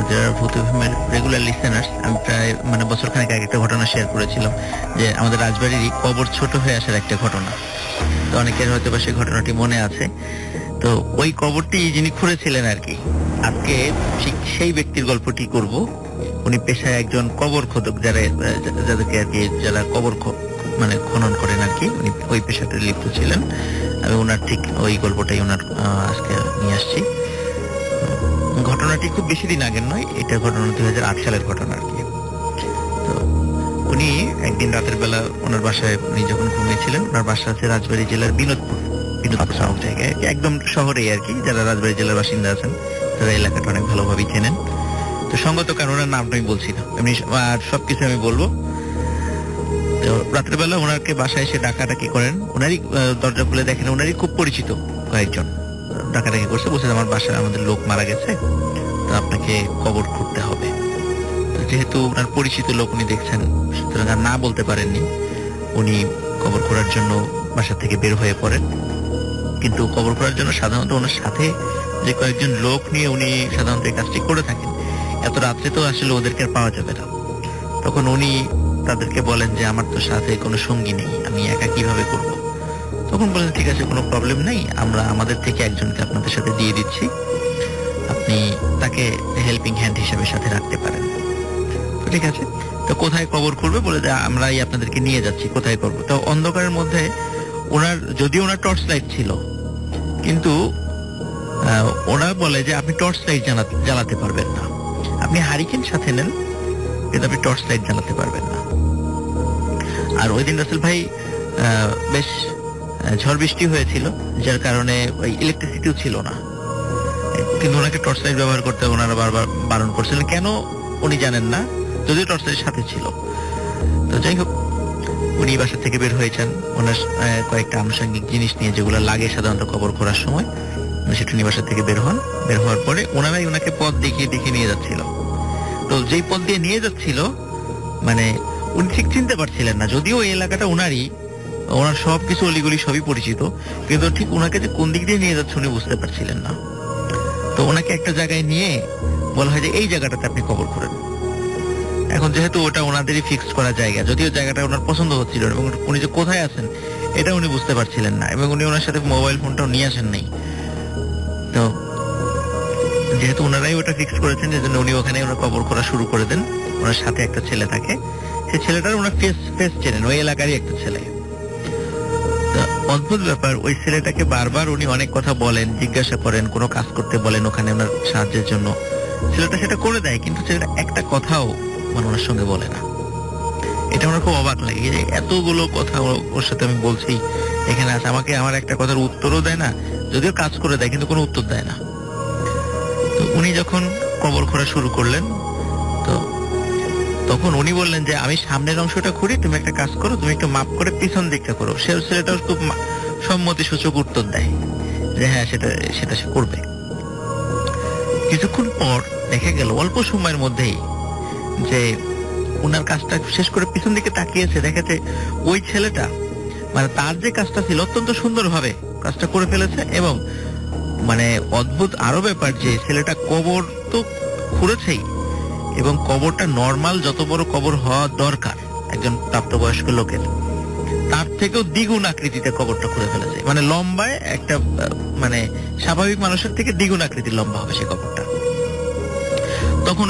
E: যারা ভূত এফএমের রেগুলার লিসেনার্স, আমি প্রায় বছরখানেক আগে একটা ঘটনা শেয়ার করেছিলাম যে আমাদের রাজবাড়িরই কবর ছোট হয়ে আসার একটা ঘটনা। তো অনেকের হয়তো বা সেই ঘটনাটি মনে আছে। তো ওই কবরটি যিনি খুঁড়েছিলেন আর কি, আজকে ঠিক সেই ব্যক্তির গল্পটি করব। উনি পেশায় একজন কবর খোদক, যাদেরকে আর কি যারা কবর খনন করেন আর কি, উনি ওই পেশাতে লিপ্ত ছিলেন। আমি ওনার ঠিক ওই গল্পটাই ওনার আজকে নিয়ে আসছি। ঘটনাটি খুব বেশি দিন আগের নয়, এটা ঘটনা 2008 সালের ঘটনা আর কি। তো উনি একদিন রাতের বেলা ওনার বাসায় উনি যখন ঘুমিয়েছিলেন, ওনার বাসা আছে রাজবাড়ী জেলার বিনোদপুর নামক জায়গায়, একদম শহরেই আর কি। যারা রাজবাড়ী জেলার বাসিন্দা আছেন তারা এলাকাটা অনেক ভালোভাবেই চেনেন। তো সঙ্গত কারণ ওনার নামটা আমি বলছি না, এমনি আর সবকিছু আমি বলবো। তো রাতের বেলা ওনাকে বাসায় এসে ডাকাডাকি করেন, ওনারই দরজা খুলে দেখেন ওনারই খুব পরিচিত কয়েকজন ডাকাডাকি করছে, বলছে আমার বাসায় আমাদের লোক মারা গেছে, তো আপনাকে কবর খুঁড়তে হবে। তো যেহেতু ওনার পরিচিত লোক উনি দেখছেন, সুতরাং আর না বলতে পারেননি। উনি কবর খোঁড়ার জন্য বাসা থেকে বের হয়ে পড়েন। কিন্তু কবর খোঁড়ার জন্য সাধারণত ওনার সাথে যে কয়েকজন লোক নিয়ে উনি সাধারণত এই কাজটি করে থাকেন। এত রাত্রে তো আসলে ওদেরকে আর পাওয়া যাবে না। তখন উনি তাদেরকে বলেন যে আমার তো সাথে কোনো সঙ্গী নেই, আমি একা কিভাবে করব। তখন বলেন ঠিক আছে, কোনো প্রবলেম নেই, আমরা আমাদের থেকে একজনকে আপনাদের সাথে দিয়ে দিচ্ছি, আপনি তাকে হেল্পিং হ্যান্ড হিসেবে সাথে রাখতে পারেন। তো ঠিক আছে, তো কোথায় কবর করবে বলে যে আমরাই আপনাদেরকে নিয়ে যাচ্ছি, কোথায় করবো। তো অন্ধকারের মধ্যে ওনার, যদিও ওনার টর্চ লাইট ছিল, কিন্তু ওনার বলে যে আপনি টর্চ লাইট জ্বালাতে পারবেন না, আপনি হারিকেন সাথে নেন, কিন্তু আপনি টর্চ লাইট জ্বালাতে পারবেন না। আর ওই দিন রাসেল ভাই বেশ ঝড় বৃষ্টি হয়েছিল, যার কারণে ওই ইলেকট্রিসিটিও ছিল না, কিন্তু ওনাকে টর্চ লাইট ব্যবহার করতে ওনারা বারবার বারণ করছিলেন। কেন উনি জানেন না, যদিও টর্চ লাইট সাথে ছিল। তো যাই হোক, উনি বাসা থেকে বের হয়েছেন ওনার কয়েকটা আনুষঙ্গিক জিনিস নিয়ে, যেগুলো লাগে সাধারণত কবর করার সময়। সেটা নিয়ে বাসা থেকে বের হন। বের হওয়ার পরে ওনারাই ওনাকে পথ দেখিয়ে নিয়ে যাচ্ছিল। তো যেই পথ দিয়ে নিয়ে যাচ্ছিল, উনি ঠিক চিনতে পারছিলেন না, যদিও এই এলাকাটা ওনারই, ওনার সবকিছু অলিগলি সবই পরিচিত, কিন্তু ঠিক ওনাকে যে কোন দিক দিয়ে নিয়ে যাচ্ছে উনি বুঝতে পারছিলেন না। তো ওনাকে একটা জায়গায় নিয়ে বলা হয় যে এই জায়গাটাতে আপনি কবর করেন। এখন যেহেতু ওটা ওনাদেরই ফিক্সড করা জায়গা, যদিও জায়গাটা ওনার পছন্দ হচ্ছিল এবং উনি যে কোথায় আছেন এটা উনি বুঝতে পারছিলেন না, এবং উনি ওনার সাথে মোবাইল ফোনটাও নিয়ে আসেন নাই। তো যেহেতু ওনারাই ওটা ফিক্স করেছেন, এই জন্য উনি ওখানে ওনার কবর করা শুরু করে দেন। ওনার সাথে একটা ছেলে থাকে, সেই ছেলেটার ওনার ফেস চেনেন, ওই এলাকারই একটা ছেলে। অদ্ভুত ব্যাপার, ওই ছেলেটাকে বারবার উনি অনেক কথা বলেন, জিজ্ঞাসা করেন, কোনো কাজ করতে বলেন ওখানে ওনার সাহায্যের জন্য। ছেলেটা সেটা করে দেয়, কিন্তু ছেলেটা একটা কথাও ওনার সঙ্গে বলে না। এটা আমার খুব অবাক লাগে যে এতগুলো কথা ওর সাথে আমি বলছি, এখানে আছে, আমাকে আমার একটা কথার উত্তরও দেয় না, যদিও কাজ করে দেয় কিন্তু কোনো উত্তর দেয় না। তো উনি যখন কবর খোঁড়া শুরু করলেন, তো তখন উনি বললেন যে আমি সামনের অংশটা খুঁড়ি, তুমি একটা কাজ করো, তুমি একটু মাপ করে পিছন দিকটা করো। সে ছেলেটা খুব সম্মতি সূচক উত্তর দেয় যে হ্যাঁ সেটা সে করবে। কিছুক্ষণ পর দেখা গেল অল্প সময়ের মধ্যেই যে উনার কাজটা শেষ করে পিছন দিকে তাকিয়েছে, দেখেছে ওই ছেলেটা তার যে কাজটা ছিল অত্যন্ত সুন্দরভাবে কাজটা করে ফেলেছে। এবং অদ্ভুত আরো ব্যাপার যে ছেলেটা কবর তো খুঁড়েছেই, এবং কবরটা নর্মাল যত বড় কবর হওয়া দরকার একজন প্রাপ্তবয়স্ক লোকের, তার থেকেও দ্বিগুণ আকৃতিতে কবরটা খুঁড়ে ফেলেছে। লম্বায় একটা স্বাভাবিক মানুষের থেকে দ্বিগুণ আকৃতির লম্বা হবে সে কবরটা। তখন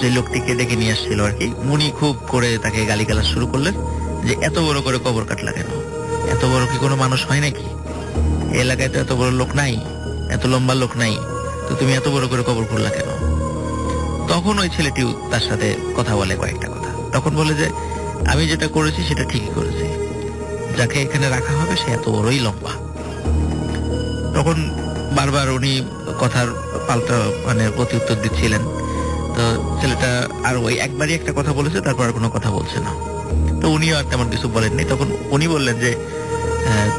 E: যে লোকটিকে ডেকে নিয়ে আসছিল আর কি, উনি খুব করে তাকে গালিগালাজ শুরু করলেন যে এত বড় করে কবর কাটলা কেন, এত বড় কি কোনো মানুষ হয় নাকি, এলাকায় তো এত বড় লোক নাই, এত লম্বা লোক নাই, তো তুমি এত বড় করে কবর করলা কেন? তখন ওই ছেলেটিও তার সাথে কথা বলে কয়েকটা কথা। তখন বলে যে আমি যেটা করেছি সেটা ঠিকই করেছি, যাকে এখানে রাখা হবে সে এত বড়ই লম্বা। তখন বারবার উনি কথার পাল্টা মানে প্রতি উত্তর দিচ্ছিলেন। তো ছেলেটা আর ওই একবারই একটা কথা বলেছে, তারপর আর কোনো কথা বলছে না। তো উনিও আর তেমন কিছু বলেননি। তখন উনি বললেন যে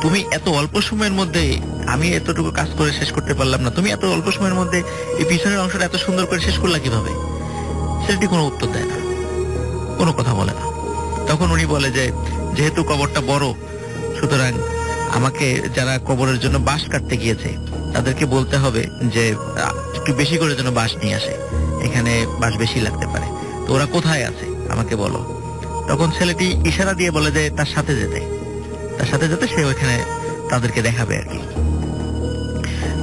E: তুমি এত অল্প সময়ের মধ্যে, আমি এতটুকু কাজ করে শেষ করতে পারলাম না, তুমি এত অল্প সময়ের মধ্যে এই পিছনের অংশটা এত সুন্দর করে শেষ করলা কিভাবে? ছেলেটি কোনো উত্তর দেয় না, কোনো কথা বলে না। তখন উনি বলে যে যেহেতু কবরটা বড়, সুতরাং আমাকে যারা কবরের জন্য বাঁশ কাটতে গিয়েছে তাদেরকে বলতে হবে যে একটু বেশি করে যেন বাঁশ নিয়ে আসে, এখানে বাঁশ বেশি লাগতে পারে। তো ওরা কোথায় আছে আমাকে বলো। তখন ছেলেটি ইশারা দিয়ে বলে যে তার সাথে যেতে, তার সাথে যেতে, সে ওইখানে তাদেরকে দেখাবে আর কি।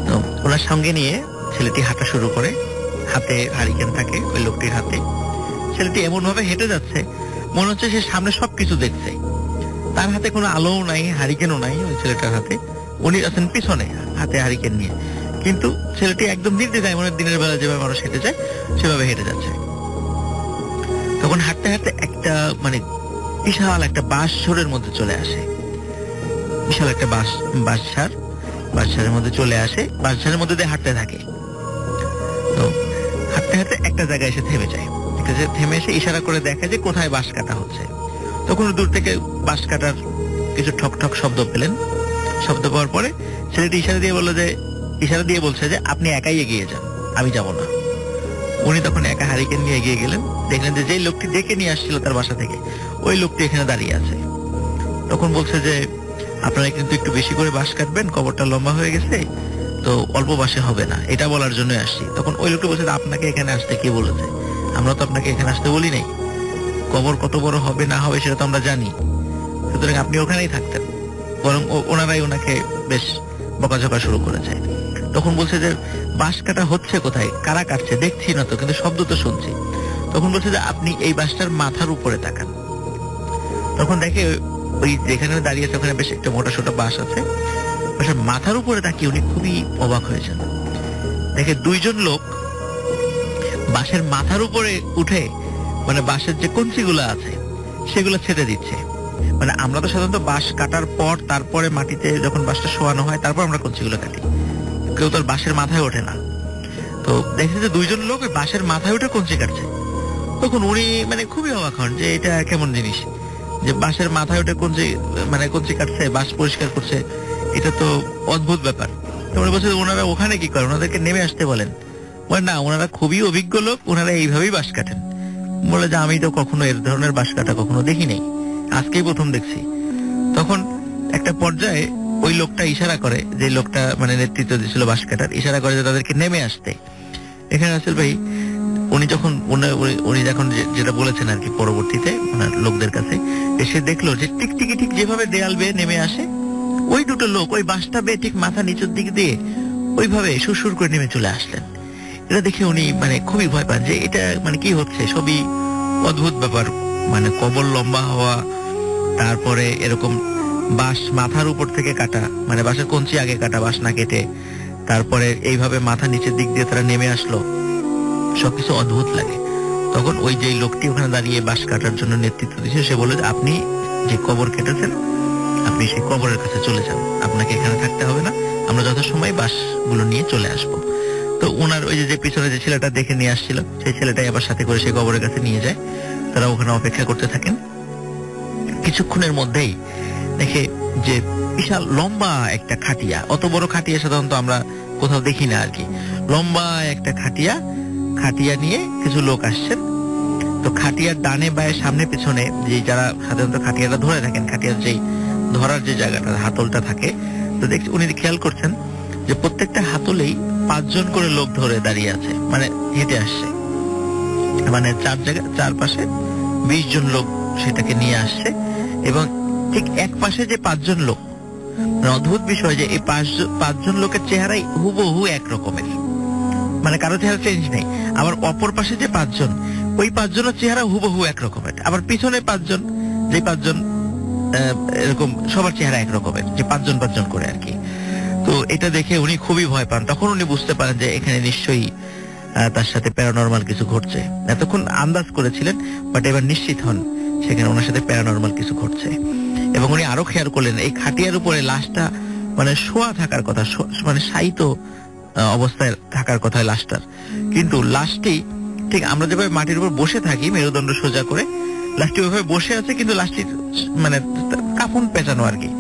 E: তো ওনার সঙ্গে নিয়ে ছেলেটি হাঁটা শুরু করে, হাতে হারিকেন থাকে ওই লোকটির হাতে। ছেলেটি এমন ভাবে হেঁটে যাচ্ছে মনে হচ্ছে সে সামনে সবকিছু দেখছে। তার হাতে কোনো আলোও নাই, হারিকেনও নাই ওই ছেলেটার হাতে। উনি আছেন পিছনে হাতে হারিকেন নিয়ে, কিন্তু ছেলেটি একদম নির্দ্বিধায়, মনে দিনের বেলা যেভাবে মানুষ হেঁটে যায় সেভাবে হেঁটে যাচ্ছে। তখন হাঁটতে হাঁটতে একটা মানে বিশাল একটা বাঁশঝাড়ের মধ্যে চলে আসে, বিশাল একটা বাঁশঝাড়ের মধ্যে চলে আসে, বাঁশঝাড়ের মধ্যে দিয়ে হাঁটতে থাকে। তো হাঁটতে হাঁটতে একটা জায়গায় এসে থেমে যায়, থেমে এসে ইশারা করে দেখে যে কোথায় বাঁশ কাটা হচ্ছে। তখন দূর থেকে বাঁশ কাটার কিছু ঠক ঠক শব্দ পেলেন। শব্দ পাওয়ার পরে ছেলেটি ইশারা দিয়ে বলছে যে আপনি একাই এগিয়ে যান, আমি যাব না। উনি তখন একা হারিকেন নিয়ে এগিয়ে গেলেন। দেখলেন যে যেই লোকটি ডেকে নিয়ে আসছিল তার বাসা থেকে, ওই লোকটি এখানে দাঁড়িয়ে আছে। তখন বলছে যে আপনারা কিন্তু একটু বেশি করে বাঁশ কাটবেন, কবরটা লম্বা হয়ে গেছে, তো অল্প বাঁশে হবে না, এটা বলার জন্য আসছি। তখন ওই লোকটি বলছে আপনাকে এখানে আসতে কে বলেছে? আমরা তো আপনাকে এখানে আসতে বলি নাই, কবর কত বড় হবে না হবে সেটা তো আমরা জানি, সুতরাং আপনি ওখানেই থাকতেন। বরং ওনারাই ওনাকে বেশ বকাঝকা শুরু করেছে। তখন বলছে যে বাঁশ কাটা হচ্ছে কোথায়, কারা কাটছে দেখছি না তো, কিন্তু শব্দ তো শুনছি। তখন বলছে যে আপনি এই বাঁশটার মাথার উপরে তাকান। তখন দেখে ওই যেখানে দাঁড়িয়েছে ওখানে বেশ একটা মোটা সোটা বাঁশ আছে, বাঁশের মাথার উপরে তাকিয়ে উনি খুবই অবাক হয়েছেন। দেখে দুইজন লোক বাঁশের মাথার উপরে উঠে মানে বাঁশের যে কঞ্চিগুলো আছে সেগুলো ছেড়ে দিচ্ছে। মানে আমরা তো সাধারণত বাঁশ কাটার পর তারপরে মাটিতে যখন বাঁশটা শোয়ানো হয় তারপর আমরা কঞ্চিগুলো কাটি, কেউ তো বাঁশের মাথায় ওঠে না। তো দেখছে যে দুইজন লোক বাঁশের মাথায় উঠে কঞ্চি কাটছে। তখন উনি মানে খুবই অবাক হন যে এটা কেমন জিনিস, যে বাঁশের মাথায় উঠে কঞ্চি কাটছে, বাঁশ পরিষ্কার করছে, এটা তো অদ্ভুত ব্যাপার। তোমরা বলছে ওনারা ওখানে কি করেন, ওনাদেরকে নেমে আসতে বলেন। বলে না, ওনারা খুবই অভিজ্ঞ লোক, ওনারা এইভাবেই বাঁশ কাটেন। বলে যে আমি তো কখনো এর ধরনের বাঁশ কাটা কখনো দেখি নাই, আজকেই প্রথম দেখছি। তখন একটা পর্যায়ে ওই লোকটা ইশারা করে, যে লোকটা মানে নেতৃত্ব দিয়েছিল বাঁশ কাটার, ইশারা করে যে তাদেরকে নেমে আসতে। এখানে আসল ভাই উনি যখন যেটা বলেছেন আর কি পরবর্তীতে ওনার লোকদের কাছে এসে দেখলো যে ঠিক যেভাবে দেয়াল বেয়ে নেমে আসে ওই দুটো লোক ওই বাঁশটা বেয়ে ঠিক মাথা নিচের দিক দিয়ে ওইভাবে সুরসুর করে নেমে চলে আসলেন। এটা দেখে উনি মানে খুবই ভয় পান যে এটা মানে কি হচ্ছে, সবই অদ্ভুত ব্যাপার। মানে কবর লম্বা হওয়া, তারপরে এরকম বাঁশ মাথার উপর থেকে কাটা, মানে বাঁশের কঞ্চি আগে কাটা, বাঁশ না কেটে, তারপরে এইভাবে মাথা নিচের দিক দিয়ে তারা নেমে আসলো, সবকিছু অদ্ভুত লাগে। তখন ওই যে লোকটি ওখানে দাঁড়িয়ে বাঁশ কাটার জন্য নেতৃত্ব দিচ্ছে, সে বলে আপনি যে কবর কেটেছেন আপনি সেই কবরের কাছে চলে যান, আপনাকে এখানে থাকতে হবে না, আমরা যথাসময়ে বাঁশগুলো নিয়ে চলে আসবো। তো ওনার ওই যে পিছনে যে ছেলেটা দেখে নিয়ে আসছিল সেই ছেলেটাই আবার সাথে করে সেই কবরের কাছে নিয়ে যায়। তারা ওখানে অপেক্ষা করতে থাকেন। কিছুক্ষণের মধ্যেই দেখে যে বিশাল লম্বা একটা খাটিয়া, অত বড় খাটিয়া সাধারণত আমরা কোথাও দেখি না আর কি, লম্বা একটা খাটিয়া নিয়ে কিছু লোক আসছেন। তো খাটিয়ার ডানে বায়ে সামনে পিছনে যে যারা সাধারণত খাটিয়াটা ধরে থাকেন, খাটিয়ার যেই ধরার যে জায়গাটা হাতলটা থাকে, তো দেখছি উনি খেয়াল করছেন যে প্রত্যেকটা হাতলেই 5 জন করে লোক ধরে দাঁড়িয়ে আছে, মানে হেঁটে আসছে, মানে চারপাশে 20 জন লোক সেটাকে নিয়ে আসছে। এবং ঠিক এক পাশে যে 5 জন লোক, অদ্ভুত বিষয় যে এই 5 জন লোকের চেহারাই হুবহু এক রকমের, মানে কারো চেহারা চেঞ্জ নেই। আবার অপর পাশে যে 5 জন, ওই 5 জনের চেহারা হুবহু এক রকমের। আবার পিছনে 5 জন, যে 5 জন এরকম সবার চেহারা এক রকমের, যে 5 জন করে আর কি। তো এটা দেখে উনি খুবই ভয় পান। তখন উনি বুঝতে পারেন যে এখানে নিশ্চয়ই তার সাথে প্যারানরমাল কিছু ঘটছে। এতক্ষণ আন্দাজ করেছিলেন, বাট এবার নিশ্চিত হন সেখানে ওনার সাথে প্যারানরমাল কিছু ঘটছে। এবং উনি আরো খেয়াল করলেন এই খাটিয়ার উপরে লাশটা মানে শোয়া থাকার কথা, মানে শায়িত অবস্থায় থাকার কথা লাশটার, কিন্তু লাশটি ঠিক আমরা যেভাবে মাটির উপর বসে থাকি মেরুদণ্ড সোজা করে, লাশটি ওইভাবে বসে আছে, কিন্তু লাশটির মানে কাফন পেঁচানো আর কি,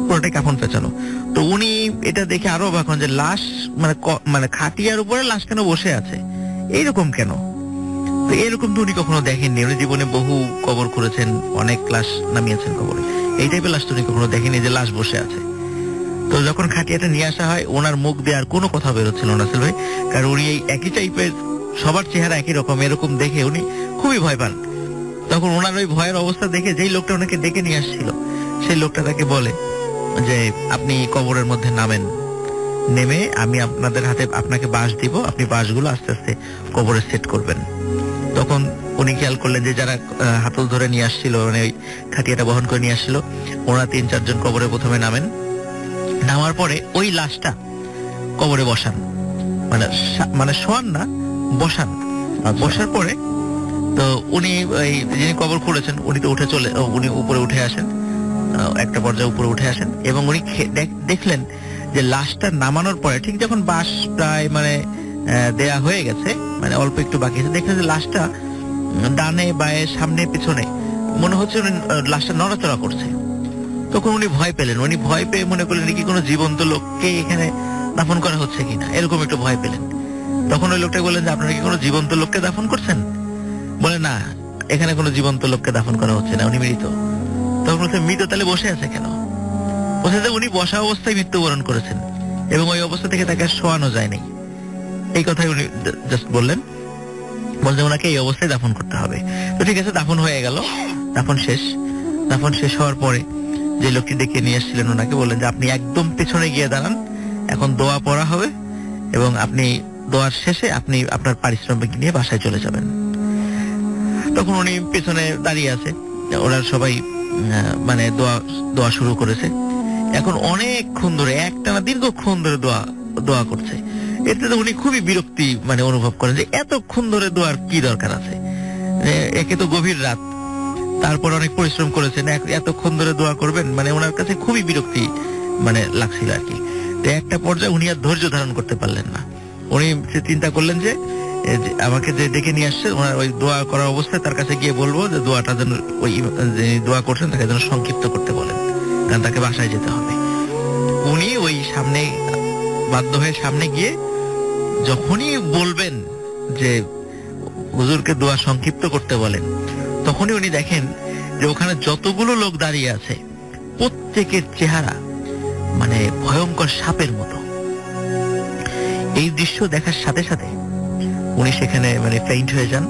E: পুরোটাই কাফন পেঁচানো। তো উনি এটা দেখে আরো অবাক হন যে লাশ মানে খাটিয়ার উপরে লাশ কেন বসে আছে, এইরকম কেন? তো এরকম তো উনি কখনো দেখেননি। উনি জীবনে বহু কবর করেছেন, অনেক লাশ নামিয়েছেন কবরে, এই টাইপের লাশ তো উনি কখনো দেখেনি যে লাশ বসে আছে। তো যখন খাটিয়াটা নিয়ে আসা হয় ওনার মুখ দিয়ে আর কোনো কথা বেরোচ্ছিল না রাসেল ভাই, কারণ উনি এই একই টাইপের, সবার চেহারা একই রকম, এরকম দেখে উনি খুবই ভয় পান। তখন ওনার ওই ভয়ের অবস্থা দেখে যেই লোকটা ওনাকে ডেকে নিয়ে আসছিল সেই লোকটা তাকে বলে যে আপনি কবরের মধ্যে নামেন, নেমে আমি আপনাদের হাতে আপনাকে বাঁশ দিব, আপনি বাঁশগুলো আস্তে আস্তে কবরে সেট করবেন। তখন উনি খেয়াল করলেন যে যারা হাতল ধরে নিয়ে আসছিল, মানে ওই খাটিয়াটা বহন করে নিয়ে আসছিল, ওরা 3-4 জন কবরে প্রথমে নামেন। নামার পরে ওই লাশটা কবরে বসান, মানে শোয়ান না, বসান। বসার পরে তো উনি যিনি কবর খুঁড়েছেন উনি তো উনি উপরে উঠে আসেন, একটা পর্যায়ে উপরে উঠে আসেন, এবং উনি দেখলেন যে লাশটা নামানোর পরে ঠিক যখন বাঁশ প্রায় মানে দেয়া হয়ে গেছে, মানে অল্প একটু বাকি আছে, দেখলেন যে লাশটা ডানে বায়ে সামনে পিছনে মনে হচ্ছে লাশটা নড়াচড়া করছে। তখন উনি ভয় পেলেন, উনি ভয় পেয়ে মনে করলেন কি কোনো জীবন্ত লোককে এখানে দাফন করা হচ্ছে কিনা, এরকম একটু ভয় পেলেন। তখন ওই লোকটা বললেন যে আপনারা কি কোনো জীবন্ত লোককে দাফন করছেন? বলে না, এখানে কোনো জীবন্ত লোককে দাফন করা হচ্ছে না, উনি মৃত। তখন বলছে মৃত তাহলে বসে আছে কেন? বলছে যে উনি বসা অবস্থায় মৃত্যুবরণ করেছেন এবং ওই অবস্থা থেকে তাকে শোয়ানো যায়নি। এই কথাই উনি জাস্ট বললেন, বলছে ওনাকে এই অবস্থায় দাফন করতে হবে। তো ঠিক আছে, দাফন হয়ে গেল, দাফন শেষ হওয়ার পরে যে লোকটি ডেকে নিয়ে এসেছিলেন ওনাকে বললেন যে আপনি একদম পেছনে গিয়ে দাঁড়ান, এখন দোয়া পড়া হবে এবং আপনি দোয়ার শেষে আপনি আপনার পারিশ্রমিক নিয়ে বাসায় চলে যাবেন। তখন উনি পেছনে দাঁড়িয়ে আছে, ওরা সবাই মানে দোয়া শুরু করেছে। এখন অনেকক্ষণ ধরে একটানা দীর্ঘক্ষণ ধরে দোয়া করছে। এতে তো উনি খুবই বিরক্তি মানে অনুভব করেন যে এতক্ষণ ধরে দোয়ার কি দরকার আছে, একে তো গভীর রাত, তারপর অনেক পরিশ্রম করেছেন, এতক্ষণ ধরে দোয়া করবেন, মানে ওনার কাছে খুবই বিরক্তি মানে লাগছিল আর কি। তো একটা পর্যায়ে উনি আর ধৈর্য ধারণ করতে পারলেন না। উনি চিন্তা করলেন যে আমাকে যে ডেকে নিয়ে আসছে ওনার ওই দোয়া করার অবস্থায় তার কাছে গিয়ে বলবো যে দোয়াটা যেন ওই যে দোয়া করছেন তাকে যেন সংক্ষিপ্ত করতে বলেন, কারণ তাকে বাসায় যেতে হবে। উনি ওই সামনে বাধ্য হয়ে সামনে গিয়ে যখনই বলবেন যে হুজুরকে দোয়া সংক্ষিপ্ত করতে বলেন, তখনই উনি দেখেন যে ওখানে যতগুলো লোক দাঁড়িয়ে আছে প্রত্যেকের চেহারা মানে ভয়ঙ্কর সাপের মতো। এই দৃশ্য দেখার সাথে সাথে উনি সেখানে মানে ফেইন্ট হয়ে যান।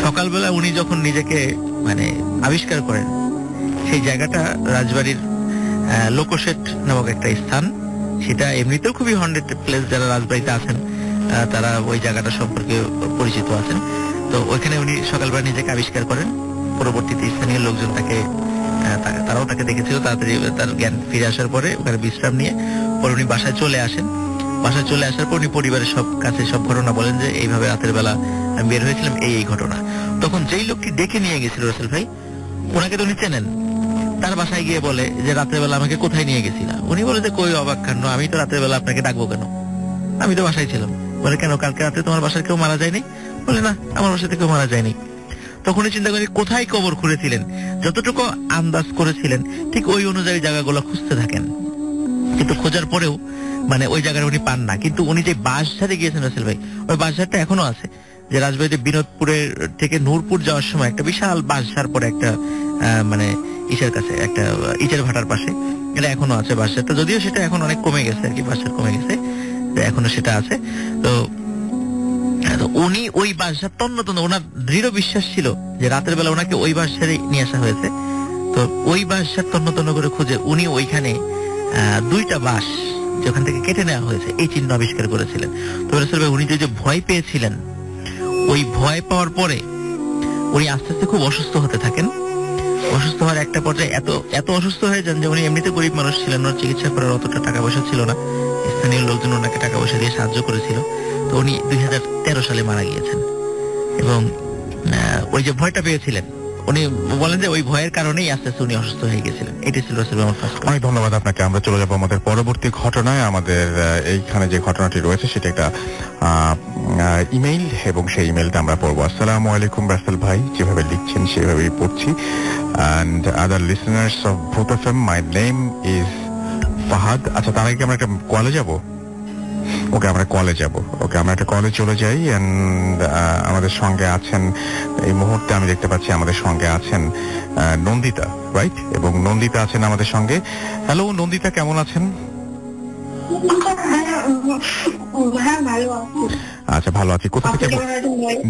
E: সকালবেলা উনি যখন নিজেকে মানে আবিষ্কার করেন, সেই জায়গাটা রাজবাড়ির লোকোশেট নামক একটা স্থান, সেটা এমনিতেও খুবই হন্টেড প্লেস, যারা রাজবাড়িতে আছেন তারা ওই জায়গাটা সম্পর্কে পরিচিত আছেন। তো ওইখানে উনি সকালবেলা নিজেকে আবিষ্কার করেন। পরবর্তীতে স্থানীয় লোকজন তারাও তাকে দেখেছিল। তাড়াতাড়ি তার জ্ঞান ফিরে আসার পরে ওখানে বিশ্রাম নিয়ে পরে উনি বাসায় চলে আসেন। বাসায় চলে আসার পর উনি পরিবারের সব ঘটনা বলেন যে এইভাবে রাতের বেলা আমি বের হয়েছিলাম, এই ঘটনা। তখন যেই লোকটি ডেকে নিয়ে গেছিল রাসেল ভাই, ওনাকে তো উনি চেনেন, তার বাসায় গিয়ে বলে যে রাতের বেলা আমাকে কোথায় নিয়ে গেছিলা? উনি বলে যে কই অবাক কাণ্ড, আমি তো রাতের বেলা আপনাকে ডাকবো কেন, আমি তো বাসায় ছিলাম। বলে কেন, কালকে রাতে তোমার বাসায় কেউ মারা যায়নি? বলে না, আমার বাসাতে কেউ মারা যায়নি। তখনই চিন্তা করি কোথায় কবর খুঁড়েছিলেন, যতটুকু আন্দাজ করেছিলেন ঠিক ওই অনুযায়ী জায়গাগুলো খুঁজতে থাকেন, কিন্তু খোঁজার পরেও মানে ওই জায়গাটা উনি পান না। কিন্তু উনি যে বাঁশঝাড়ে গিয়েছেন রাসেল ভাই, ওই বাঁশঝাড়টা এখনো আছে। যে রাজবাড়িতে বিনোদপুরের থেকে নূরপুর যাওয়ার সময় একটা বিশাল বাঁশঝাড় পরে একটা মানে ইসের কাছে একটা ইটের ভাটার পাশে, এটা এখনো আছে বাঁশঝাড়টা, যদিও সেটা এখন অনেক কমে গেছে আর কি, বাঁশঝাড় কমে গেছে, এখনো সেটা আছে। তো উনি ওই বাঁশঝাড় তন্ন ওনার দৃঢ় বিশ্বাস ছিল যে রাতের বেলা ওনাকে ওই বাঁশঝাড়ে নিয়ে আসা হয়েছে। তো ওই বাঁশঝাড় তন্ন করে খুঁজে উনি ওইখানে 2টা বাঁশ যেখান থেকে কেটে নেওয়া হয়েছে এই চিহ্ন আবিষ্কার করেছিলেন। তো রাসেল ভাই উনি যে ভয় পেয়েছিলেন, ওই ভয় পাওয়ার পরে উনি আস্তে আস্তে খুব অসুস্থ হতে থাকেন। অসুস্থ হওয়ার ঘটনার একটা পর্যায়ে এত অসুস্থ হয়ে যান যে উনি এমনিতে গরিব মানুষ ছিলেন, ওনার চিকিৎসা করার অতটা টাকা পয়সা ছিল না, স্থানীয় লোকজন ওনাকে টাকা পয়সা দিয়ে সাহায্য করেছিল। তো উনি 2013 সালে মারা গিয়েছেন। এবং ওই যে ভয়টা পেয়েছিলেন, উনি বলেন যে ওই ভয়ের কারণেই আস্তে আস্তে উনি অসুস্থ হয়ে গেছিলেন। এটি ছিল আমার ফার্স্ট।
A: অনেক ধন্যবাদ আপনাকে। আমরা চলে যাবো আমাদের পরবর্তী ঘটনায়। আমাদের এইখানে যে ঘটনাটি রয়েছে সেটা একটা ইমেইল, এবং সেই ইমেইলটা আমরা পড়বো। আসসালামু আলাইকুম রাসেল ভাই, যেভাবে লিখছেন সেভাবেই পড়ছি। অ্যান্ড আদার লিসেনার্স অফ ভূত FM, my name is Fahad. আচ্ছা, তার আগে আমরা একটা কলে যাবো। ওকে, আমরা কলে যাব। ওকে, আমরা একটা কলে চলে যাই। এন্ড আমাদের সঙ্গে আছেন এই মুহূর্তে, আমি দেখতে পাচ্ছি আমাদের সঙ্গে আছেন নন্দিতা, রাইট? এবং নন্দিতা আছেন আমাদের সঙ্গে। হ্যালো নন্দিতা, কেমন আছেন? আচ্ছা, ভালো আছি। কোথা থেকে?